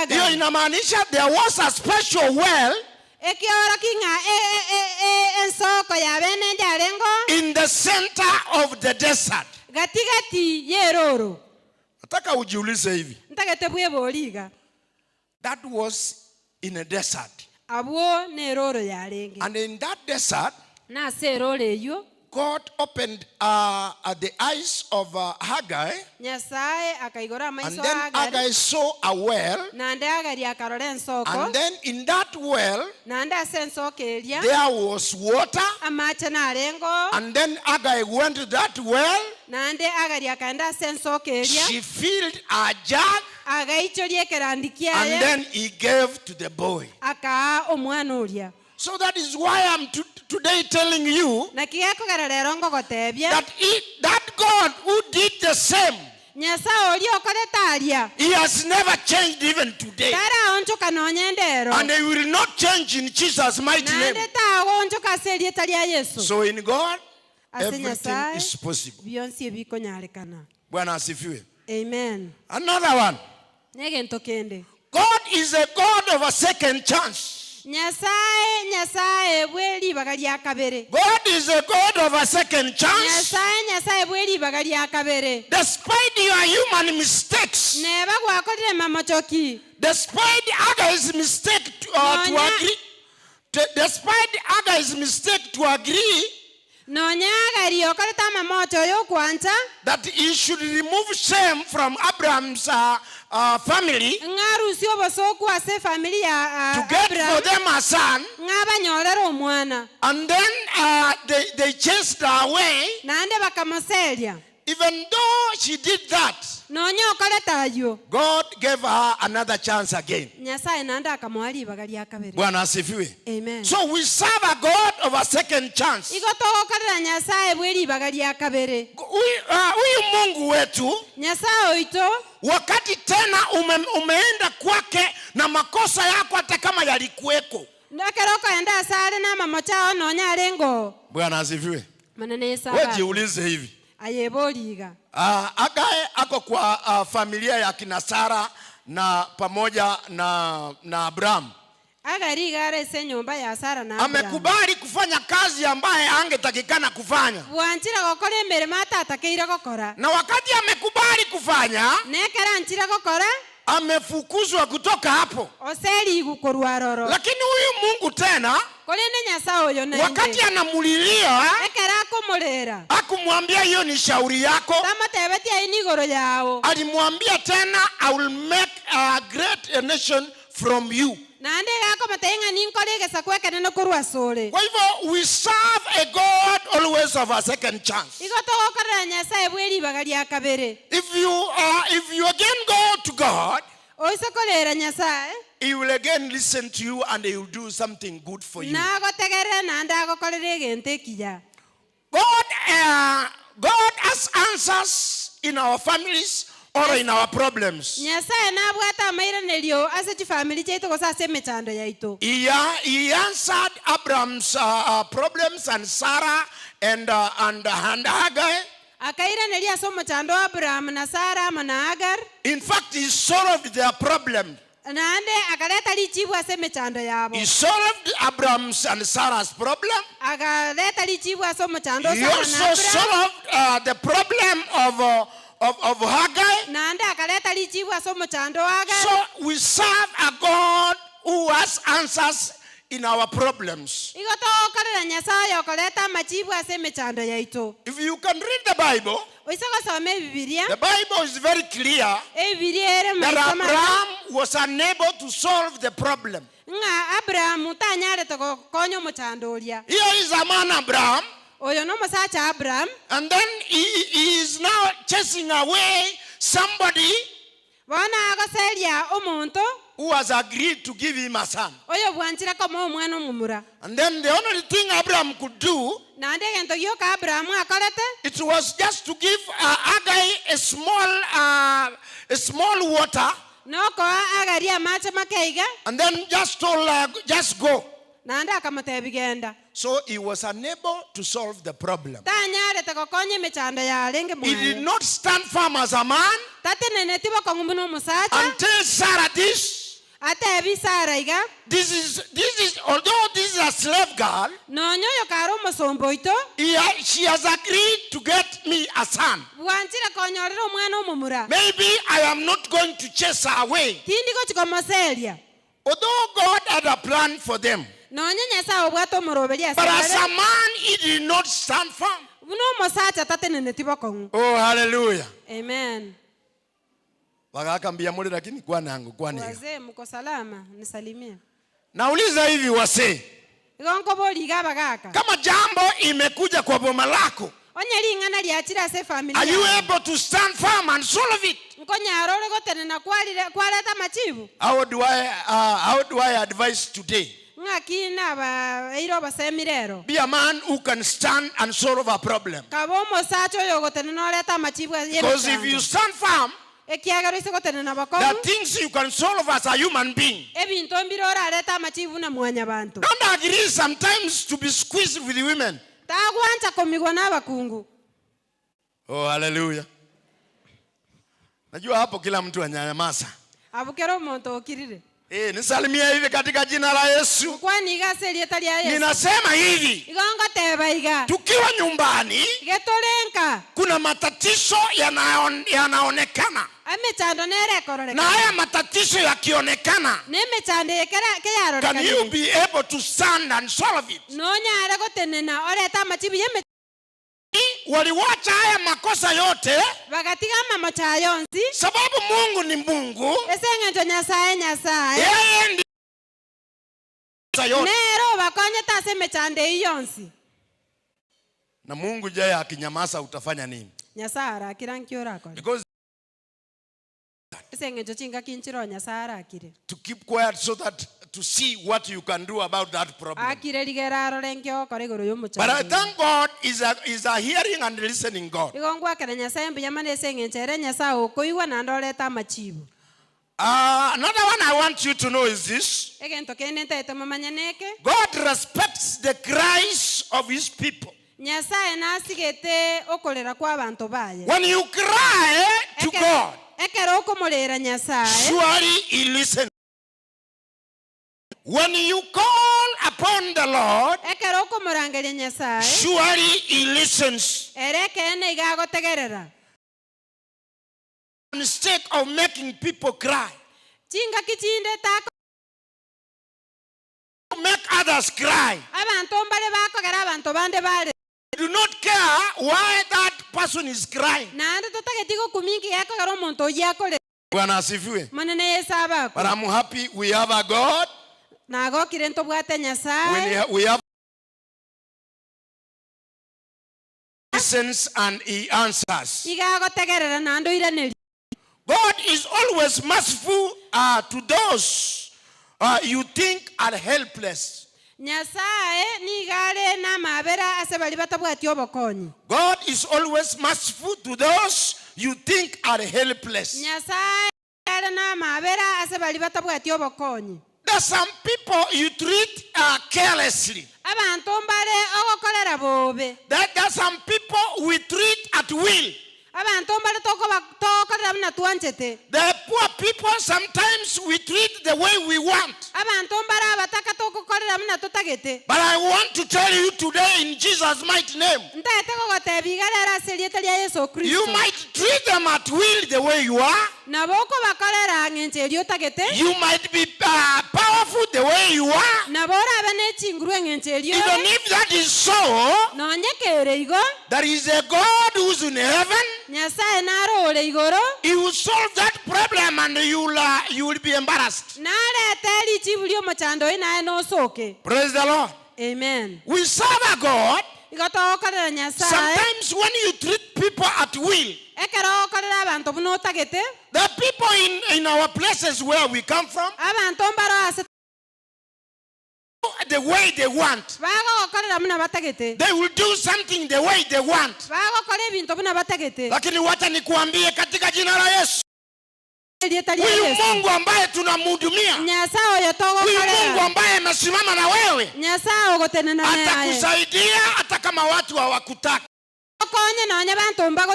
Hiyo inamaanisha there was a special well in the center of the desert. Nataka ujiulize hivi. That was in a desert. And in that desert, God opened the eyes of Haggai, and then Haggai saw a well, and then in that well there was water, and then Haggai went to that well, she filled a jug, and then he gave to the boy. So that is why I'm today telling you that that God who did the same, he has never changed even today, and he will not change in Jesus' mighty name. So in God, everything is possible. Bwana asifiwe. Amen. Another one. God is a God of a second chance. God is a God of a second chance. Despite your human mistakes, despite Haggai's mistake to agree that he should remove shame from Abraham's family to get for them a son, and then they chased her away. Even though she did that, God gave her another chance again. Bwana asifiwe. Amen. So we serve a God of a second chance. Huyu Mungu wetu, wakati tena umeenda kwake na makosa yako hata kama yalikuweko. Bwana asifiwe. Wewe jiulize hivi. Haggai ako kwa familia ya kina Sara na pamoja na Abraham. Amekubali kufanya kazi ambaye angetakikana kufanya. Na wakati amekubali kufanya, amefukuzwa kutoka hapo. oseli gukorwa roro Lakini huyu Mungu tena kolende nyasaye oyo nende wakati anamulilia ekera akumulera akumwambia hiyo ni shauri yako, tamatebetia ini igoro yao alimwambia tena I will make a great nation from you. nande gako mateinga ninkolegesa kwekenene kurwa sole. Kwa hivyo we serve a God always of a second chance. igotogokorera nyasaye bweribaga lya kabere. If you again go to God, oisokolera nyasaye he will again listen to you and he will do something good for you. nagotegerera nande agokorera egento ekiya. God has answers in our families or in our problems. nyasaye nabwata amairanelio ase chifamili chaitu gosa ase emechando yaitu. He answered Abraham's problems and Sarah and Hagar. akairanelia ase omochando wa Abraham na Sara na Agar. In fact, he solved their problem. nande akaleta lichibu ase emechando yabo. He solved Abraham's and Sarah's problem. akaleta lichibu ase omochando He also solved the problem of Hagar. nande akaleta lichibu ase omochando wa Agar. So we serve a God who has answers in our problems. igotogokorera nyasaye okoleta amachibu ase emechando yaitu. If you can read the Bible, oisogosoma ebibilia the Bible is very clear ebibilia ere that maisoma Abraham was unable to solve the problem. nga Abrahamu tanyarete gokonya omochando oria. Here is a man, Abraham, oyo nomosacha Abraham, and then he is now chasing away somebody bona agoseria omonto who has agreed to give him a son. oyo bwanchire komo omwana omumura. And then the only thing Abraham could do, nande egento gioka Abrahamu akorete it was just to give Hagar a small water, nokoa Agari amache makeiga and then just told her, just go. nande akamotebia genda. So he was unable to solve the problem. tanyarete gokonya emechando yarenge He did mwaye. not stand firm as a man tateneneti bokong'u buna omosacha until Sarah this. atebi Sara iga This is although this is a slave girl, nonya oyo kare omosombo oito she has agreed to get me a son. bwanchire konyorera omwana omomura. Maybe I am not going to chase her away. tindi gochika omoseria Although God had a plan for them, nonya nyasaye obwate omoroberia but as a man, he did not stand firm. buna omosacha tateneneti bokong'u. Oh, hallelujah. Amen. Wakakambia mule lakini kwa nangu kwa niyo. Wazee mko salama, nisalimie. Nauliza hivi wase, Igonko boliga bagaka. kama jambo imekuja kwa boma lako, Onye lingana liachira ase familia. are you able to stand firm and solve it? Nkonya arole gotenena kwaleta machibu. How do I advise today? Ngakina ba eiro basemirero. Be a man who can stand and solve a problem. Kabo mosacho yo gotenena oleta machibu ye. Because if you stand firm, ekiagaro ise gotenena bako. there are things you can solve as a human being. Ebinto mbirora aleta machibu na mwanya bantu. Don't agree sometimes to be squeezed with the women. Tagwancha komigwa n'abakungu. Oh, hallelujah. Najua hapo kila mtu anyanyamaza. Abukero omonto okirire. Nisalimia hivi katika jina la Yesu. Kwani igase lieta lya Yesu. Ninasema hivi. Igongo teba iga. Tukiwa nyumbani, Getolenka. kuna matatizo yanaonekana. Amechando nere korore. Na haya matatizo yakionekana, Nemechande keyaro. can you be able to stand and solve it? Nonya ara gotenena oleta machibu yeme. Waliwacha haya makosa yote Bagatiga mama chayonzi. sababu Mungu ni Mungu. Esengento nyasaye. Yeye ndiye yote. Nero bakonye tase mechande iyonsi. Na Mungu jaye akinyamaza utafanya nini? Nyasara kirankiora ko. Because Esengento chinga kinchiro nyasara akire. to keep quiet so that to see what you can do about that problem. Akire ligeraro lenkyo kore goro yomucha. But I thank God is a hearing and listening God. Igongwa kana nyasaye mbiyamane esengento ere nyasaye okoiwa na ndoleta machibu. Another one I want you to know is this. Egento kenenta etomamanyane. God respects the cries of his people. Nyasaye nasigete okolera kwa abantu baye. When you cry to God, ekero okomolera nyasaye. surely he listens. When you call upon the Lord, ekero okomorangeria nyasaye. surely he listens. Ere kene igagotegerera. mistake of making people cry. Chinga kichinde tako Make others cry. abantu mbale bakogera abantu bande bale. Do not care why that person is crying. Nande tutagetigo kumingi yakogera omuntu oyakole. Bwana asifiwe. Manene Yesu abako. But I'm happy we have a God. Nagokire ntobwate Nyasaye. We have listens and he answers. Igagotegerera nando iraneri. God is always merciful to those you think are helpless. Nyasaye nigale na mabera ase bali batabwati obokonyi. God is always merciful to those you think are helpless. Nyasaye nigale na mabera ase bali batabwati obokonyi. There are some people you treat carelessly. Abantu mbale ogokolera bobe. There are some people we treat at will. Abantu mbale tokokolera muna tuanchete. The poor people sometimes we treat the way we want. Abantu mbale abataka tokokolera muna tutagete. But I want to tell you today in Jesus' mighty name. Ntete kogotebigalera selieta lya Yesu Kristo. You might treat them at will the way you are. Naboko bakolera ngenche lyotagete. You might be powerful the way you are. Nabora abane chinguru ngenche lyo. Even if that is so, nonyekere igo. there is a God who's in heaven. Nyasaye narole igoro. He will solve that problem and you will be embarrassed. Naleteli chibulyo mochando ina enosoke. Praise the Lord. Amen. We serve a God. Igotokolera Nyasaye. Sometimes when you treat people at will, ekero okolera abantu bunotagete. the people in our places where we come from, abantu mbaro ase the way they want. bagokorera muna batagete. They will do something the way they want. Bagokora ebintu buna batagete. Lakini wacha nikuambie katika jina la Yesu, huyu Mungu ambaye tunamhudumia, huyu Mungu ambaye amesimama na wewe, atakusaidia hata kama watu hawakutaka.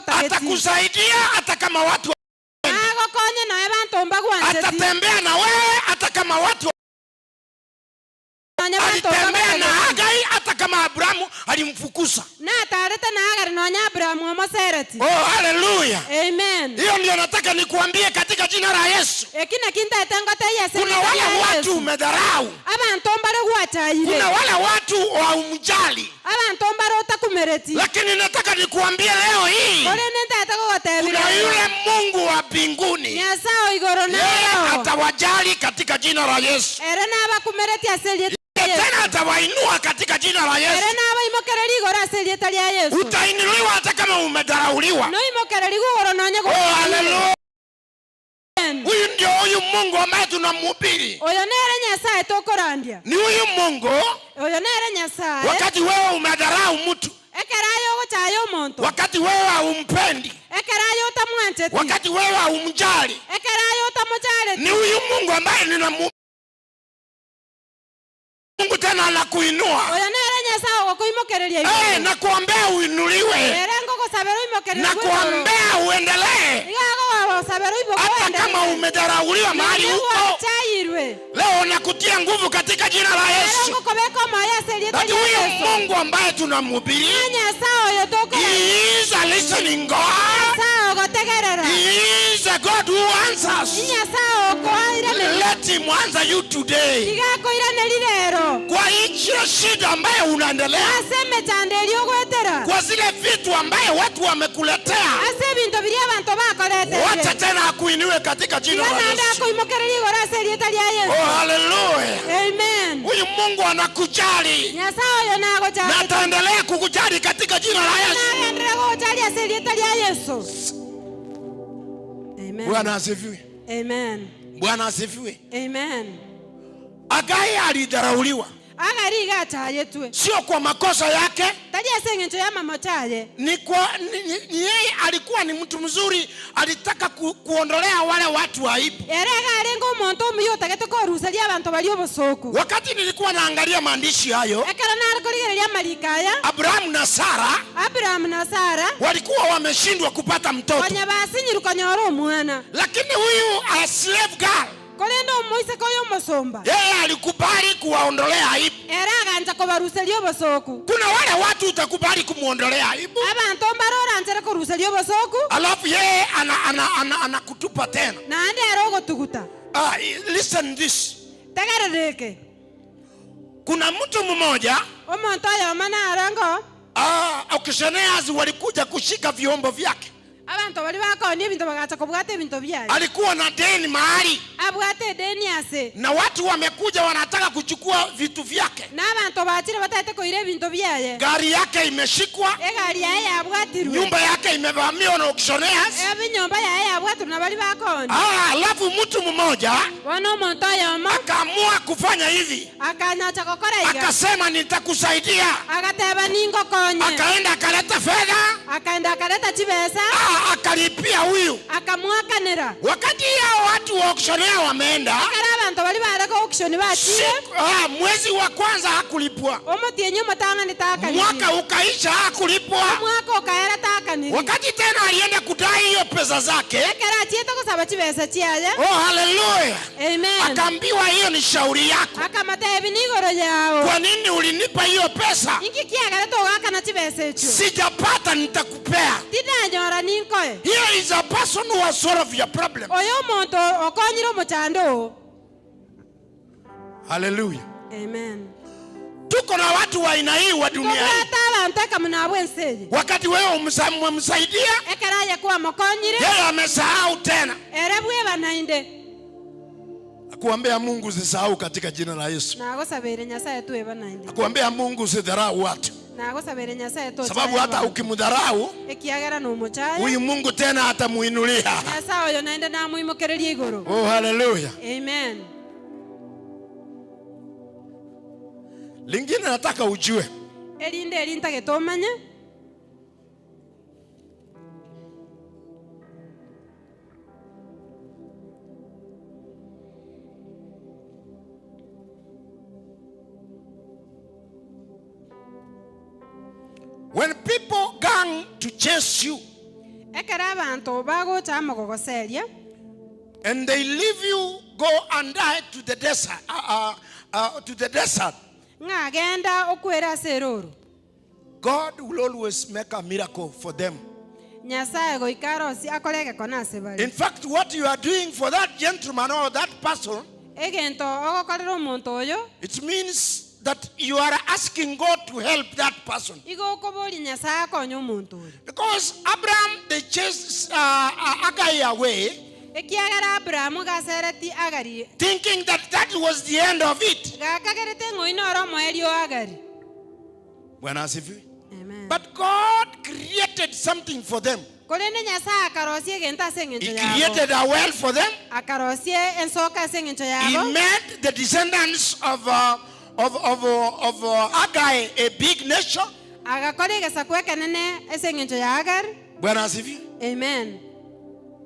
Atakusaidia hata kama watu atatembea na wewe hata kama watu. Alitembea na Hagai hata kama Abrahamu alimfukuza. Oh, hallelujah. Amen. Hiyo ndio nataka nikuambie katika jina la Yesu. Kuna wale watu umedharau. Kuna wale watu haumjali. Lakini nataka nikuambie leo hii, kuna yule Mungu wa mbinguni, yeye atawajali katika jina la Yesu. Tena atawainua katika jina la Yesu. Utainuliwa hata kama umedharauliwa. Oh, hallelujah. Huyu ndio huyu Mungu ambaye tunamhubiri. Ni huyu Mungu. Wakati wewe umedharau mtu, wakati wewe haumpendi, wakati wewe haumjali, ni huyu Mungu ambaye ninamhubiri. Mungu tena anakuinua. Nakuombea uinuliwe. Nakuombea uendelee. Hata kama umedharauliwa mahali huko, leo nakutia nguvu katika jina la Yesu. Basi huyo Mungu ambaye tunamhubiri, He is a listening God. He is a God who answers. Let him answer you today. Kwa hiyo shida ambayo unaendelea, kwa zile vitu ambayo watu wamekuletea, wacha tena akuinue katika jina la Yesu. Oh, hallelujah. Amen. Huyu Mungu anakujali. Na ataendelea kukujali katika jina la Yesu. Amen. Bwana asifiwe. Amen. Bwana asifiwe. Amen. Hagai alidharauliwa. Sio kwa makosa yake. Ni yeye alikuwa ni mtu mzuri, alitaka kuondolea wale watu aibu. Wakati nilikuwa naangalia maandishi hayo, Abrahamu na Sara walikuwa wameshindwa kupata mtoto. Lakini huyu slave girl, yeye alikubali kuwaondolea aibu. Bakanza kubaruselio bosoku. Kuna wale watu utakubali kumuondolea aibu. Abantu mbarora anzere kuruselio bosoku. Alafu yeye anakutupa tena. Na ande arogo tukuta. Listen this. Tagareke. Kuna mtu mmoja. Omonto ya mana arango. Auctioneers walikuja kushika vyombo vyake. Abantu bali bakoni ebintu bagacha kubwate ebintu byaye. Alikuwa na deni mahali. Abwate deni ase. Na watu wamekuja wanataka kuchukua vitu vyake. Na abantu baachire batate koire ebintu byaye. Gari yake imeshikwa. Gari yaye abwatirwe. Nyumba yake imevamiwa na auctioneers. Nyumba yaye abwatirwe na bali bakoni. Alafu mtu mmoja wana monto ya mama akaamua kufanya hivi. Akanyacha kokora iga. Akasema nitakusaidia. Akateba ningo konye. Akaenda akaleta fedha. Akaenda akaleta chibesa. Akalipia huyu. Akamwakanira. Wakati hao watu wa auctioneer wameenda. Abantu bali barako auction bachire. Mwezi wa kwanza hakulipwa. Omotienyo matanga nitaka. Mwaka ukaisha hakulipwa. Mwaka ukaera taka ni. Wakati tena alienda kudai hiyo pesa zake. Ekera chieta kusaba chibesa chiaje. Hallelujah. Amen. Akaambiwa hiyo ni shauri yako. Akamata ebinigoro yao. Kwa nini ulinipa hiyo pesa? Iki kiagara to gaka na chibesa echo. Sijapata nitakupea. Tinanyora ninkoe. Here is a person who has solved your problem. Oyo muntu okonyiro muchando. Hallelujah. Amen. Tuko na watu wa aina hii wa dunia hii. Wakati wewe umemsaidia, yeye amesahau tena. Akuambia Mungu usisahau katika jina la Yesu. Akuambia Mungu usidharau watu. Sababu hata ukimdharau, huyu Mungu tena atamuinulia. Oh, hallelujah. Amen. Lingine nataka ujue. Elinda getomanya. When people gang to chase you, and they leave you go and die to the desert, God will always make a miracle for them. In fact, what you are doing for that gentleman or that person, it means that you are asking God to help that person. Because Abraham, they chased Agai away, thinking that was the end of it. But God created something for them. He created a well for them. He made the descendants of Agai a big nation. Amen.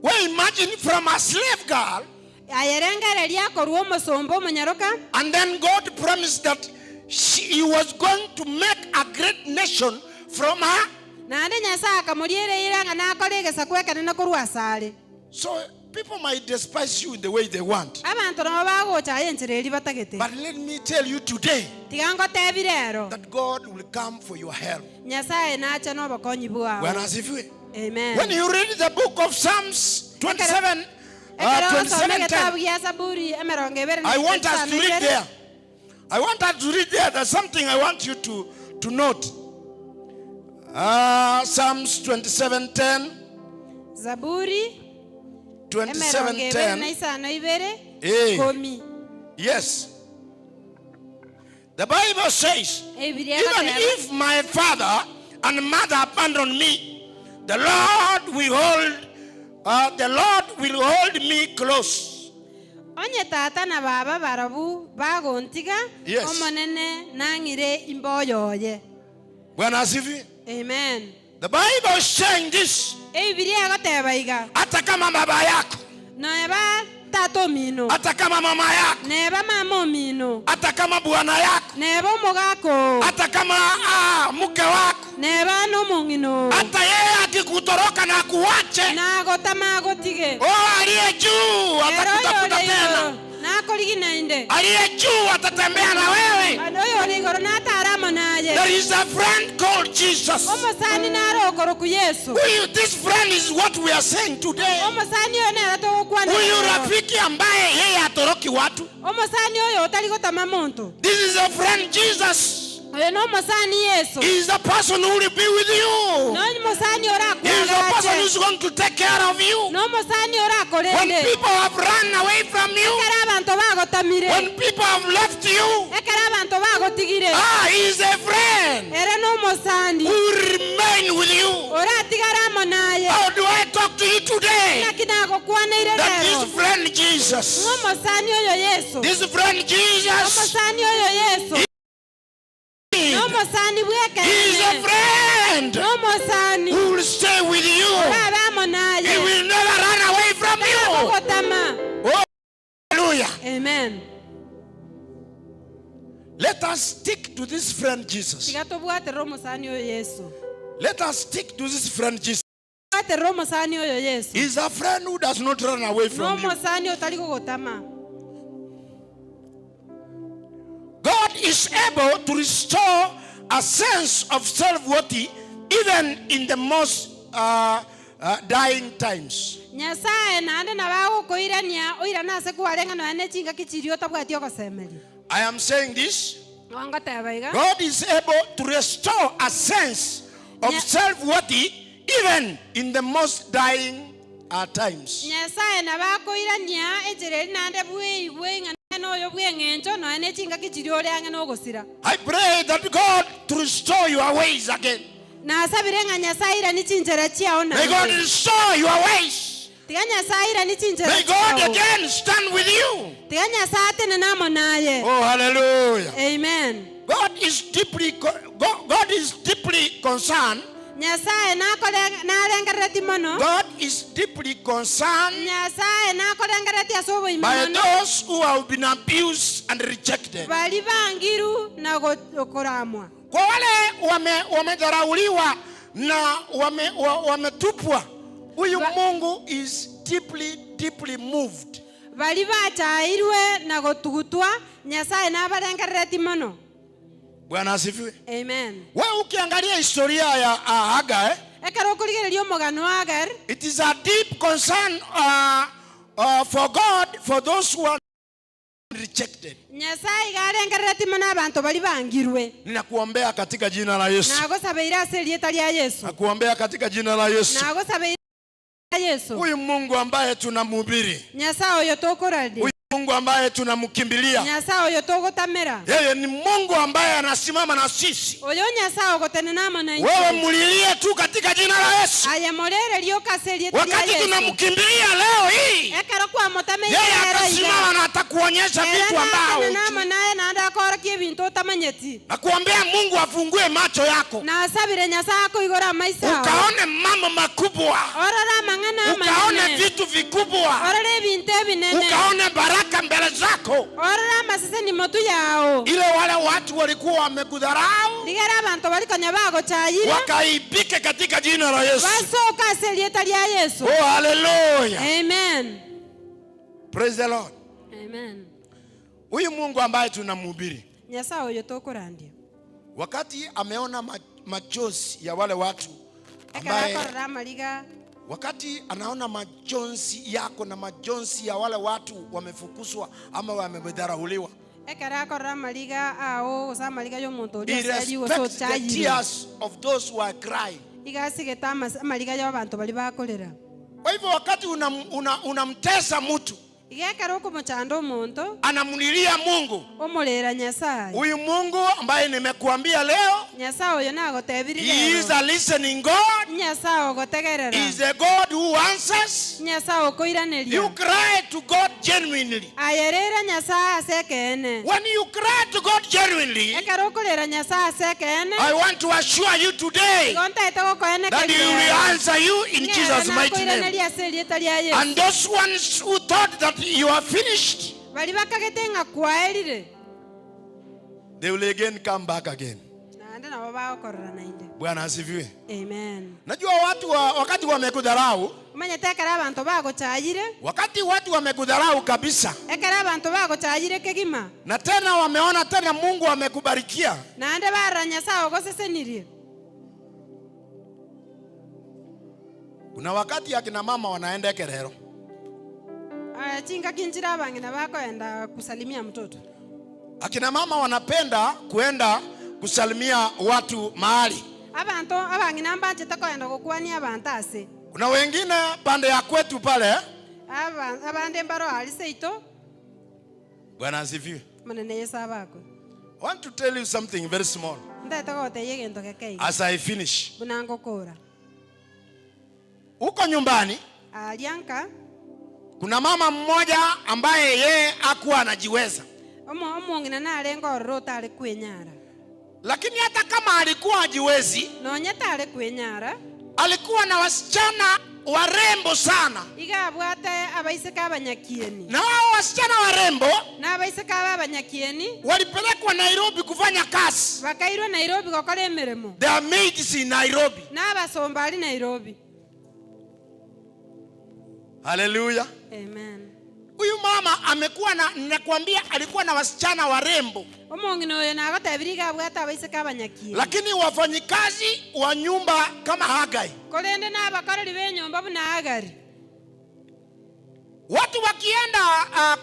Well, imagine from a slave girl, and then God promised that He was going to make a great nation from her. So people might despise you in the way they want. But let me tell you today that God will come for your help. Amen. When you read the book of Psalms 27, 27:10, I want us to read there. I want us to read there. There's something I want you to note. Psalms 27:10. Zaburi 27:10. Yes. The Bible says, even if my father and mother abandon me, the Lord will hold me close. Onye tata na baba barabu bagontiga omonene nangire imboyoye. Bwana asifiwe. Amen. The Bible is saying this. Hata kama baba yako, tato mino, hata kama mama yako, neba mama mino, hata kama bwana yako, neba mogako, hata kama mke wako, neba no mungino, hata yeye akikutoroka na kuache, na gotama gotige, aliye juu atakutafuta tena, na koligi nainde, aliye juu atatembea na wewe. There is a friend called Jesus. This friend is what we are saying today. Huyu rafiki ambaye yeye atoroki watu. This is a friend Jesus. He is the person who will be with you. He is the person who is going to take care of you. When people have run away from you, when people have left you, he is a friend who will remain with you. How do I talk to you today? That this friend Jesus, this friend Jesus, he is a friend who will stay with you. He will never run away from you. Oh, hallelujah. Amen. Let us stick to this friend Jesus. Let us stick to this friend Jesus. He is a friend who does not run away from you. God is able to restore a sense of self-worth even in the most dying times. I am saying this. God is able to restore a sense of self-worth even in the most dying times. I pray that God to restore your ways again. May God restore your ways. May God again stand with you. Oh, hallelujah. Amen. God is deeply concerned. God is deeply concerned by those who have been abused and rejected. Kwa wale wamedharauliwa na wametupwa, huyu Mungu is deeply moved. Bwana asifiwe. Amen. Wewe ukiangalia historia ya Hagar, it is a deep concern for God for those who are rejected. Ninakuombea katika jina la Yesu. Nakuombea katika jina la Yesu. Huyu Mungu ambaye tunamhubiri, Mungu ambaye tunamkimbilia, yeye ni Mungu ambaye anasimama na sisi. Wewe mulilie tu katika jina la Yesu. Wakati tunamkimbilia leo hii, yeye atasimama na atakuonyesha vitu ambavyo nakuombea Mungu afungue macho yako, ukaone mambo makubwa, ukaone vitu vikubwa, ukaone baraka mbele zako. Ile wale watu walikuwa wamekudharau, wakaibike katika jina la Yesu. Oh, hallelujah. Amen. Praise the Lord. Amen. Huyu Mungu ambaye tunamhubiri, wakati ameona machozi ya wale watu ambaye, wakati anaona majonzi yako na majonzi ya wale watu wamefukuzwa ama wamedharauliwa, he respects the tears of those who are crying. Kwa hivyo wakati unamtesa mtu, anamunilia Mungu, huyu Mungu ambaye nimekuambia leo, he is a listening God. He is a God who answers. You cry to God genuinely. When you cry to God genuinely, I want to assure you today that He will answer you in Jesus' mighty name. And those ones who thought that you are finished, they will again come back again. naende nabo bagokorora nainde. Bwana asifiwe. Amen. Najua watu wakati wamekudharau, Umanyete ekero abantu bagochayire, wakati watu wamekudharau kabisa, ekero abantu bagochayire kegima, na tena wameona tena Mungu amekubarikia, naende barora Nyasaye ogosesenirie. kuna wakati akina mama wanaenda Kerero, Chinga kinjira abangina bakoenda kusalimia mtoto. akina mama wanapenda kuenda kusalimia watu mahali. Abantu abangina mbachete koenda gukwania abantu ase. Kuna wengine pande ya kwetu pale, Abande mbaro ali seito. Bwana asifiwe. Manene Yesu abako. I want to tell you something very small Ndeta gote yegento kekei. as I finish. Bunango kora. Huko nyumbani Alianka. kuna mama mmoja ambaye yeye hakuwa anajiweza, Omongina na alengo rota ale kwenyara. lakini hata kama alikuwa hajiwezi, Nonyeta ale kwenyara. alikuwa na wasichana warembo sana, Iga abwate abaiseka abanyakieni. na hao wasichana warembo Na abaiseka abanyakieni walipelekwa Nairobi kufanya kazi. bakairwa Nairobi gokora emirimo. They are maids in Nairobi. Na abasomba ali Nairobi. Hallelujah. Amen. Huyu mama amekuwa nakwambia alikuwa na wasichana warembo, Omongino oyo nagotebiriga abwate abaiseka abanyakieni. lakini wafanyikazi wa nyumba kama Hagai, Kolende na abakorori b'enyomba buna Agari. watu wakienda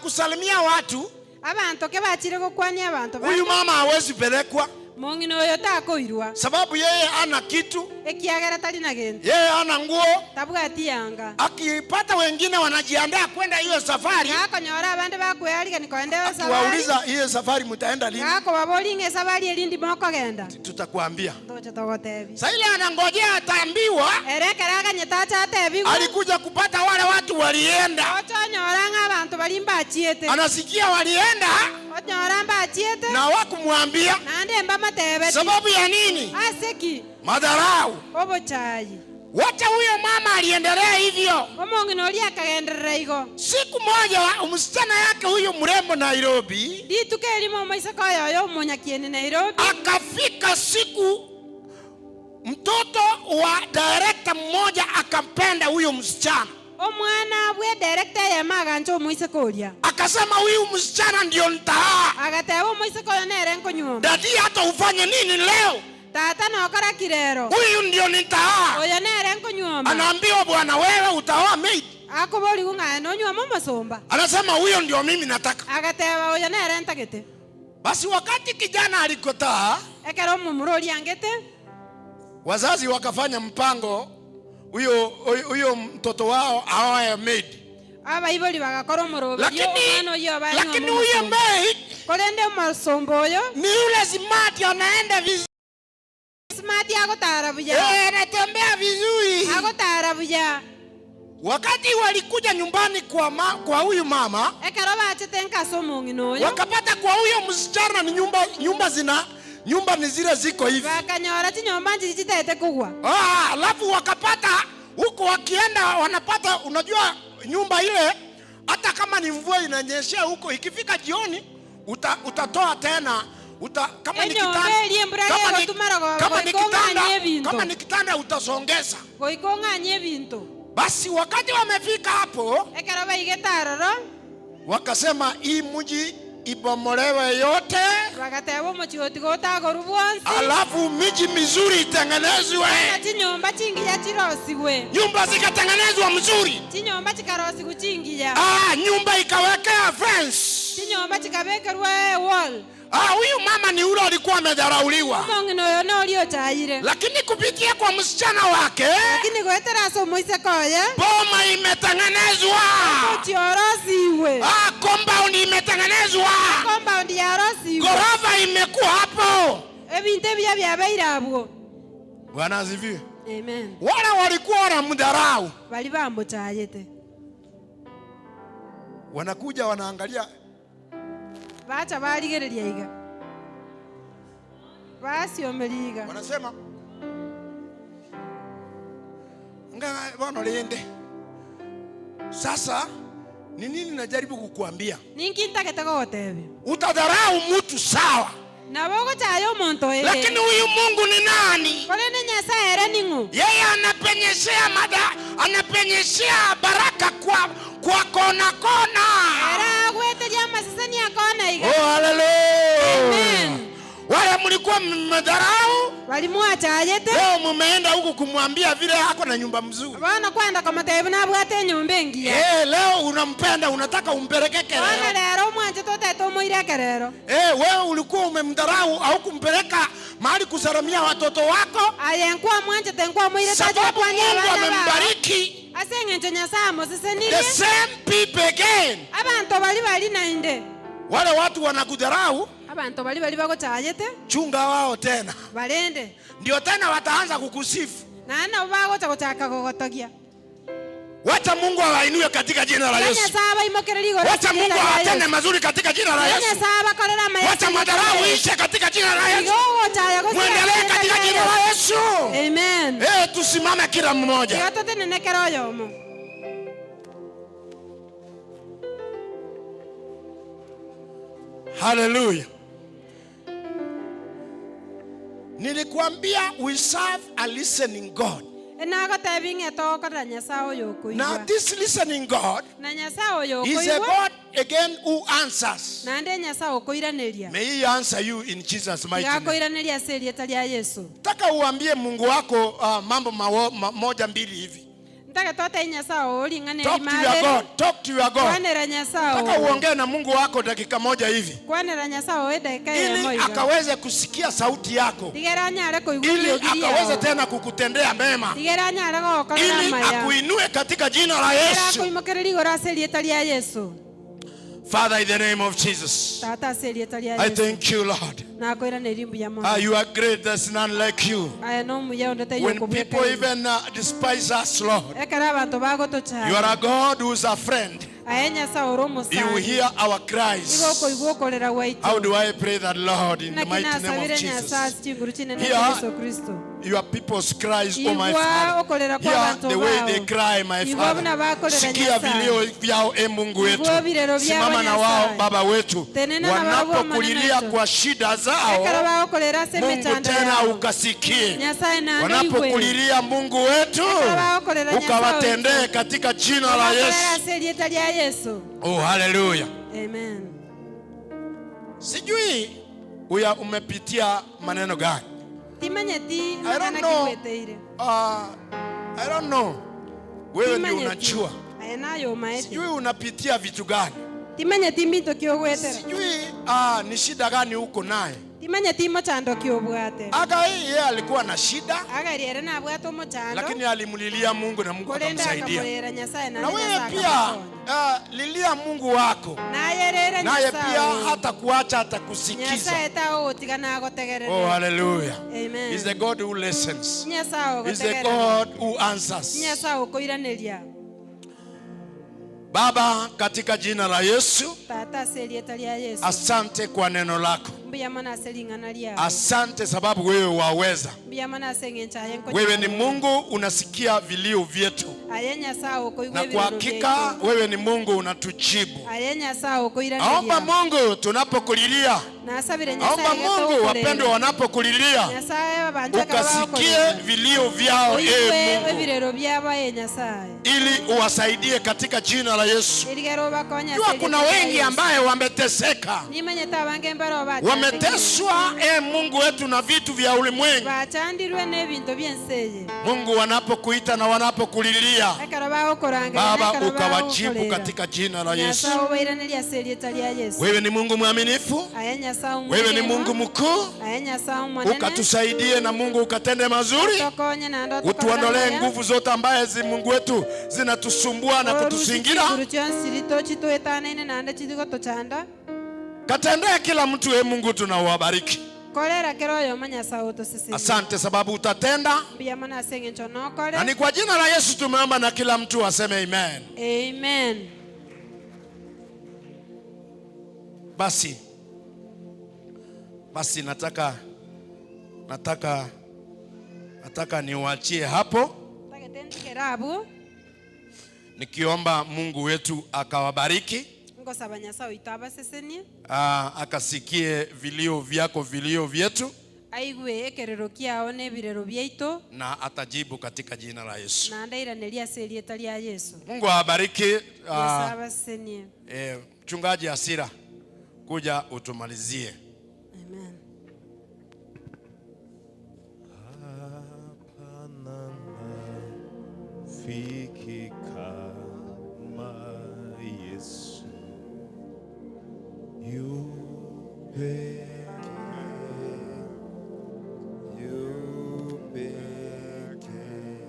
kusalimia watu, Abantu ke bachire gukwania abantu. huyu mama hawezi pelekwa, Mongino oyo takoirwa. sababu yeye ana kitu, Ekiagera tali na gento. yeye ana nguo. Tabwati yanga. Akipata wengine wanajiandaa kwenda hiyo safari, Akonyora abande bakweyaliga nikoende safari. wauliza hiyo safari mtaenda lini? Ako babolinge safari elindi moko genda. Tutakwambia. Ndoche togotebi. Sasa ile anangojea ataambiwa, Erekeraga nyetacha atebiwa. alikuja kupata wale watu walienda. Ochonyora abantu balimba achiete. Anasikia walienda Ochonyora mba achiete. na wakumwambia. Nande mba matebe. Sababu ya nini? Aseki. Madharau. Obochayi. Wacha huyo mama aliendelea hivyo. Omongino oli akagenderera igo. Siku moja msichana yake huyo mrembo Nairobi, Dituke elimo maisaka yoyo monyakieni Nairobi. Akafika siku mtoto wa director mmoja akampenda huyo msichana. Omwana bwe director ya maganjo muisaka olia. Akasema huyu msichana ndio nitaa. Agatebo muisaka yo nere nkonyuma. Dadi hata ufanye nini leo? Tata nokora kirero. Huyu ndio nitaa. Oyo nere nkonyuma. Anaambiwa bwana wewe utaoa maid. Akoboli kunga nonywa mama somba. Anasema huyo ndio mimi nataka. Agateba oyo nere ntagete. Basi wakati kijana alikotaa, Ekero mumuroli angete. wazazi wakafanya mpango huyo mtoto wao aoe maid. Abaiboli bagakora murobe. Lakini huyo maid kolende masombo oyo ni yule smart, anaenda vizuri. Smart yako tarabuja. Anatembea vizuri. Ako tarabuja. Wakati walikuja nyumbani kwa huyu mama, ekero bachitenka somongino oyo. Wakapata kwa huyo msichana ni nyumba ni zile ziko hivi. Bakanyora chinyomba njitete kugwa. Alafu wakapata huko wakienda wanapata, unajua nyumba ile hata kama ni mvua inanyeshea huko, ikifika jioni utatoa tena kama ni kitanda utasongeza. Goikonganye bintu. Basi wakati wamefika hapo, ekero baigetaroro wakasema hii mji ibomolewe yote, bagatebo mochigoti gotagoru bwonsi, alafu miji mizuri itengenezwe. Chinyomba chingiya chirosiwe. Nyumba zikatengenezwa mzuri. Chinyomba chikarosi kuchingiya. Nyumba ikawekea fence. Chinyomba chikabekerwa wall. Huyu mama ni ule alikuwa amedharauliwa. Mongino yo no ulio chaire. Lakini kupitia kwa msichana wake, lakini goetera so moise koye, boma imetengenezwa. Chiorosiwe. Compound imetengenezwa. Compound ya rosiwe. Gorofa imekuwa hapo. Ebinte bya bairabwo. Bwana asifiwe. Amen. Wale walikuwa wanamdharau, bali bambo chayete. Wanakuja wanaangalia, bacha baligereria iga. Basi omeliga. Wanasema bwana lende. Sasa ni nini najaribu kukuambia? Ninki ntakete gotebe. Utadharau mtu sawa, Lakini huyu Mungu ni nani? Yeye anapenyeshea baraka kwa kona kona. Oh, hallelujah. Amen. Wale mlikuwa mmedharau, leo mumeenda huku kumwambia vile yako na nyumba mzuri. Leo unampenda, unataka umpeleke Kerero. Wewe ulikuwa umemdharau au kumpeleka mahali kusalamia watoto wako, sababu Mungu amembariki. The same people again. Wale watu wanakudharau, chunga wao tena, ndio tena wataanza kukusifu. Wacha Mungu awainue katika jina la Yesu. Wacha Mungu awatende mazuri katika jina la Yesu. Wacha madharau ishe katika jina la Yesu. Muendelee katika jina la Yesu. Amen. Tusimame kila mmoja. Hallelujah. Nilikuambia we serve a listening God. Now this listening God is a God again who answers. May He answer you in Jesus' mighty name. Taka uambie Mungu wako mambo moja mbili hivi. Talk to your God. Talk to your God. Taka uongee na Mungu wako dakika moja hivi, ili akaweze kusikia sauti yako, ili akaweze tena kukutendea mema, ili akuinue katika jina la Yesu. Father, in the name of Jesus, I thank you, Lord. You are great, there's none like you. When people even despise us, Lord, you are a God who is a friend. You hear our cries. How do I pray that, Lord, in the mighty name of Jesus? Hear your people's cries, oh my Father. Hear the way they cry, my Father. Sikia vilio vyao, Mungu wetu. Simama na wao, Baba wetu. Wanapokulilia kwa shida zao, Mungu tena ukasikie. Wanapokulilia Mungu wetu, ukawatendee katika jina la Yesu. Oh, hallelujah. Amen. Sijui umepitia maneno gani? I don't know. Wewe ndio unajua. Sijui unapitia vitu gani? Sijui ni shida gani uko naye. Yeye alikuwa na shida, lakini alimulilia Mungu na Mungu akamsaidia. Na wewe pia lilia Mungu wako, naye pia hata kuacha atakusikiza. Oh, hallelujah. Amen. He's the God who listens. He's the God who answers. Baba, katika jina la Yesu, asante kwa neno lako. Asante sababu wewe waweza. Wewe ni Mungu unasikia vilio vyetu, na kwa hakika wewe ni Mungu unatujibu. Naomba Mungu tunapokulilia, naomba Mungu wapendwa wanapokulilia, ukasikie vilio vyao Mungu, ili uwasaidie katika jina la Yesu. Jua kuna wengi ambaye wameteseka, wameteswa Mungu wetu na vitu vya ulimwengu. Mungu wanapokuita na wanapokulilia, Baba ukawajibu katika jina la Yesu. Wewe ni Mungu mwaminifu, wewe ni Mungu mkuu, ukatusaidie na Mungu ukatende mazuri, utuondolee nguvu zote ambaye Mungu wetu zinatusumbua na kutusingira. Katendea kila mtu Mungu, tunawabariki. Asante sababu utatenda, na ni kwa jina la Yesu tumeomba, na kila mtu aseme amen. Amen. Basi nataka niwaachie hapo, nikiomba Mungu wetu akawabariki ngosaba Nyasaye itabasesenie akasikie vilio vyako, vilio vyetu, aigwe ekerero kiao ne birero byaito, na atajibu katika jina la Yesu. na ndairaneria serieta lya Yesu. Mungu awabariki. Abasesenie. Mchungaji Asira, kuja utumalizie. Amen. Fiki kama Yesu yupeke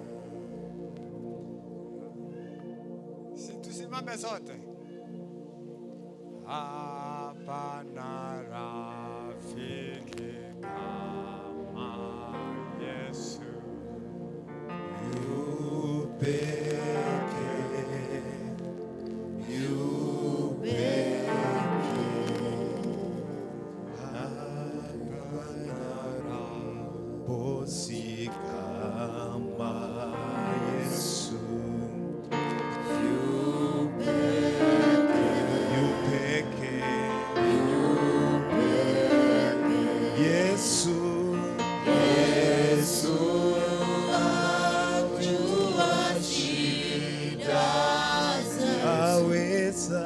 Situsimame sote. hapana rafiki kama Yesu yupeke bosi kama Yesu yupeke Yesu ajua shida aweza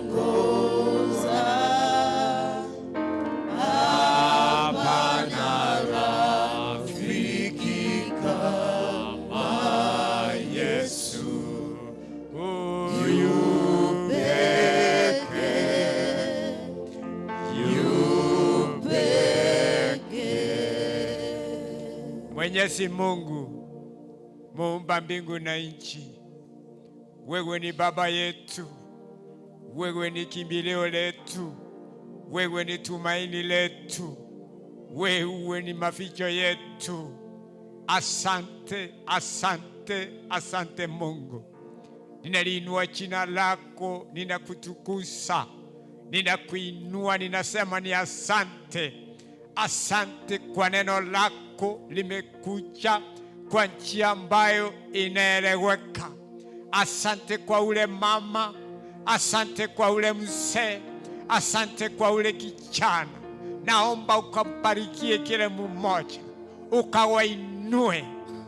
kutuongoza. Hapana rafiki kama Yesu huyu Mwenyezi Mungu muumba mbingu na nchi, wewe ni baba yetu, wewe ni kimbilio letu, wewe ni tumaini letu, wewe ni maficho yetu. Asante, asante, asante Mungu. Ninaliinua jina lako, ninakutukuza, ninakuinua, ninasema ni asante. Asante kwa neno lako limekuja kwa njia ambayo inaeleweka. Asante kwa ule mama, asante kwa ule mzee, asante kwa ule kijana. Naomba ukambarikie kile mmoja, ukawainue,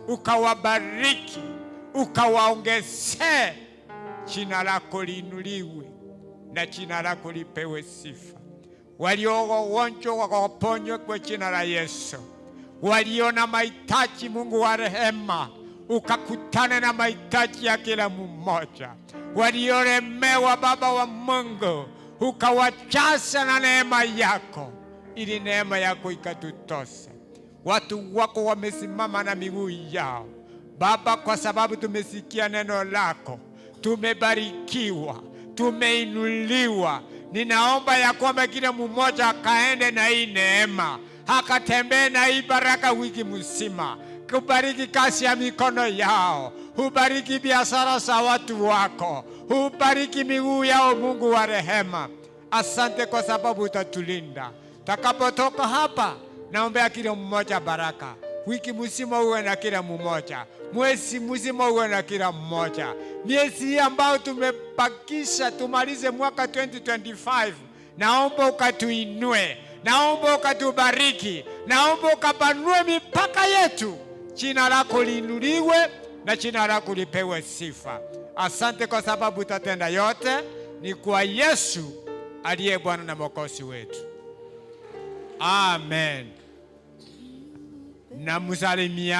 ukawabariki, ukawaongezee. Jina lako liinuliwe na jina lako lipewe sifa. Walio wagonjwa wakaponywe kwa jina la Yesu. Walio na mahitaji, Mungu wa rehema, ukakutane na mahitaji ya kila mmoja. Waliolemewa, Baba wa Mungu, ukawajaza na neema yako, ili neema yako ikatutoshe. Watu wako wamesimama na miguu yao, Baba, kwa sababu tumesikia neno lako, tumebarikiwa, tumeinuliwa. Ninaomba ya kwamba kila mmoja akaende na hii neema, akatembee na hii baraka wiki mzima. Kubariki kazi ya mikono yao, ubariki biashara za watu wako, ubariki miguu yao, Mungu wa rehema. Asante kwa sababu utatulinda. Takapotoka hapa, naombea kila mmoja baraka. Wiki mzima uwe na kila mmoja, mwezi mzima uwe na kila mmoja. Miezi hii ambayo tumebakisha tumalize mwaka 2025, naomba ukatuinue, naomba ukatubariki, naomba ukapanue mipaka yetu. Jina lako liinuliwe na jina lako lipewe sifa. Asante kwa sababu utatenda yote, ni kwa Yesu aliye Bwana na Mwokozi wetu. Amen. Na msalimia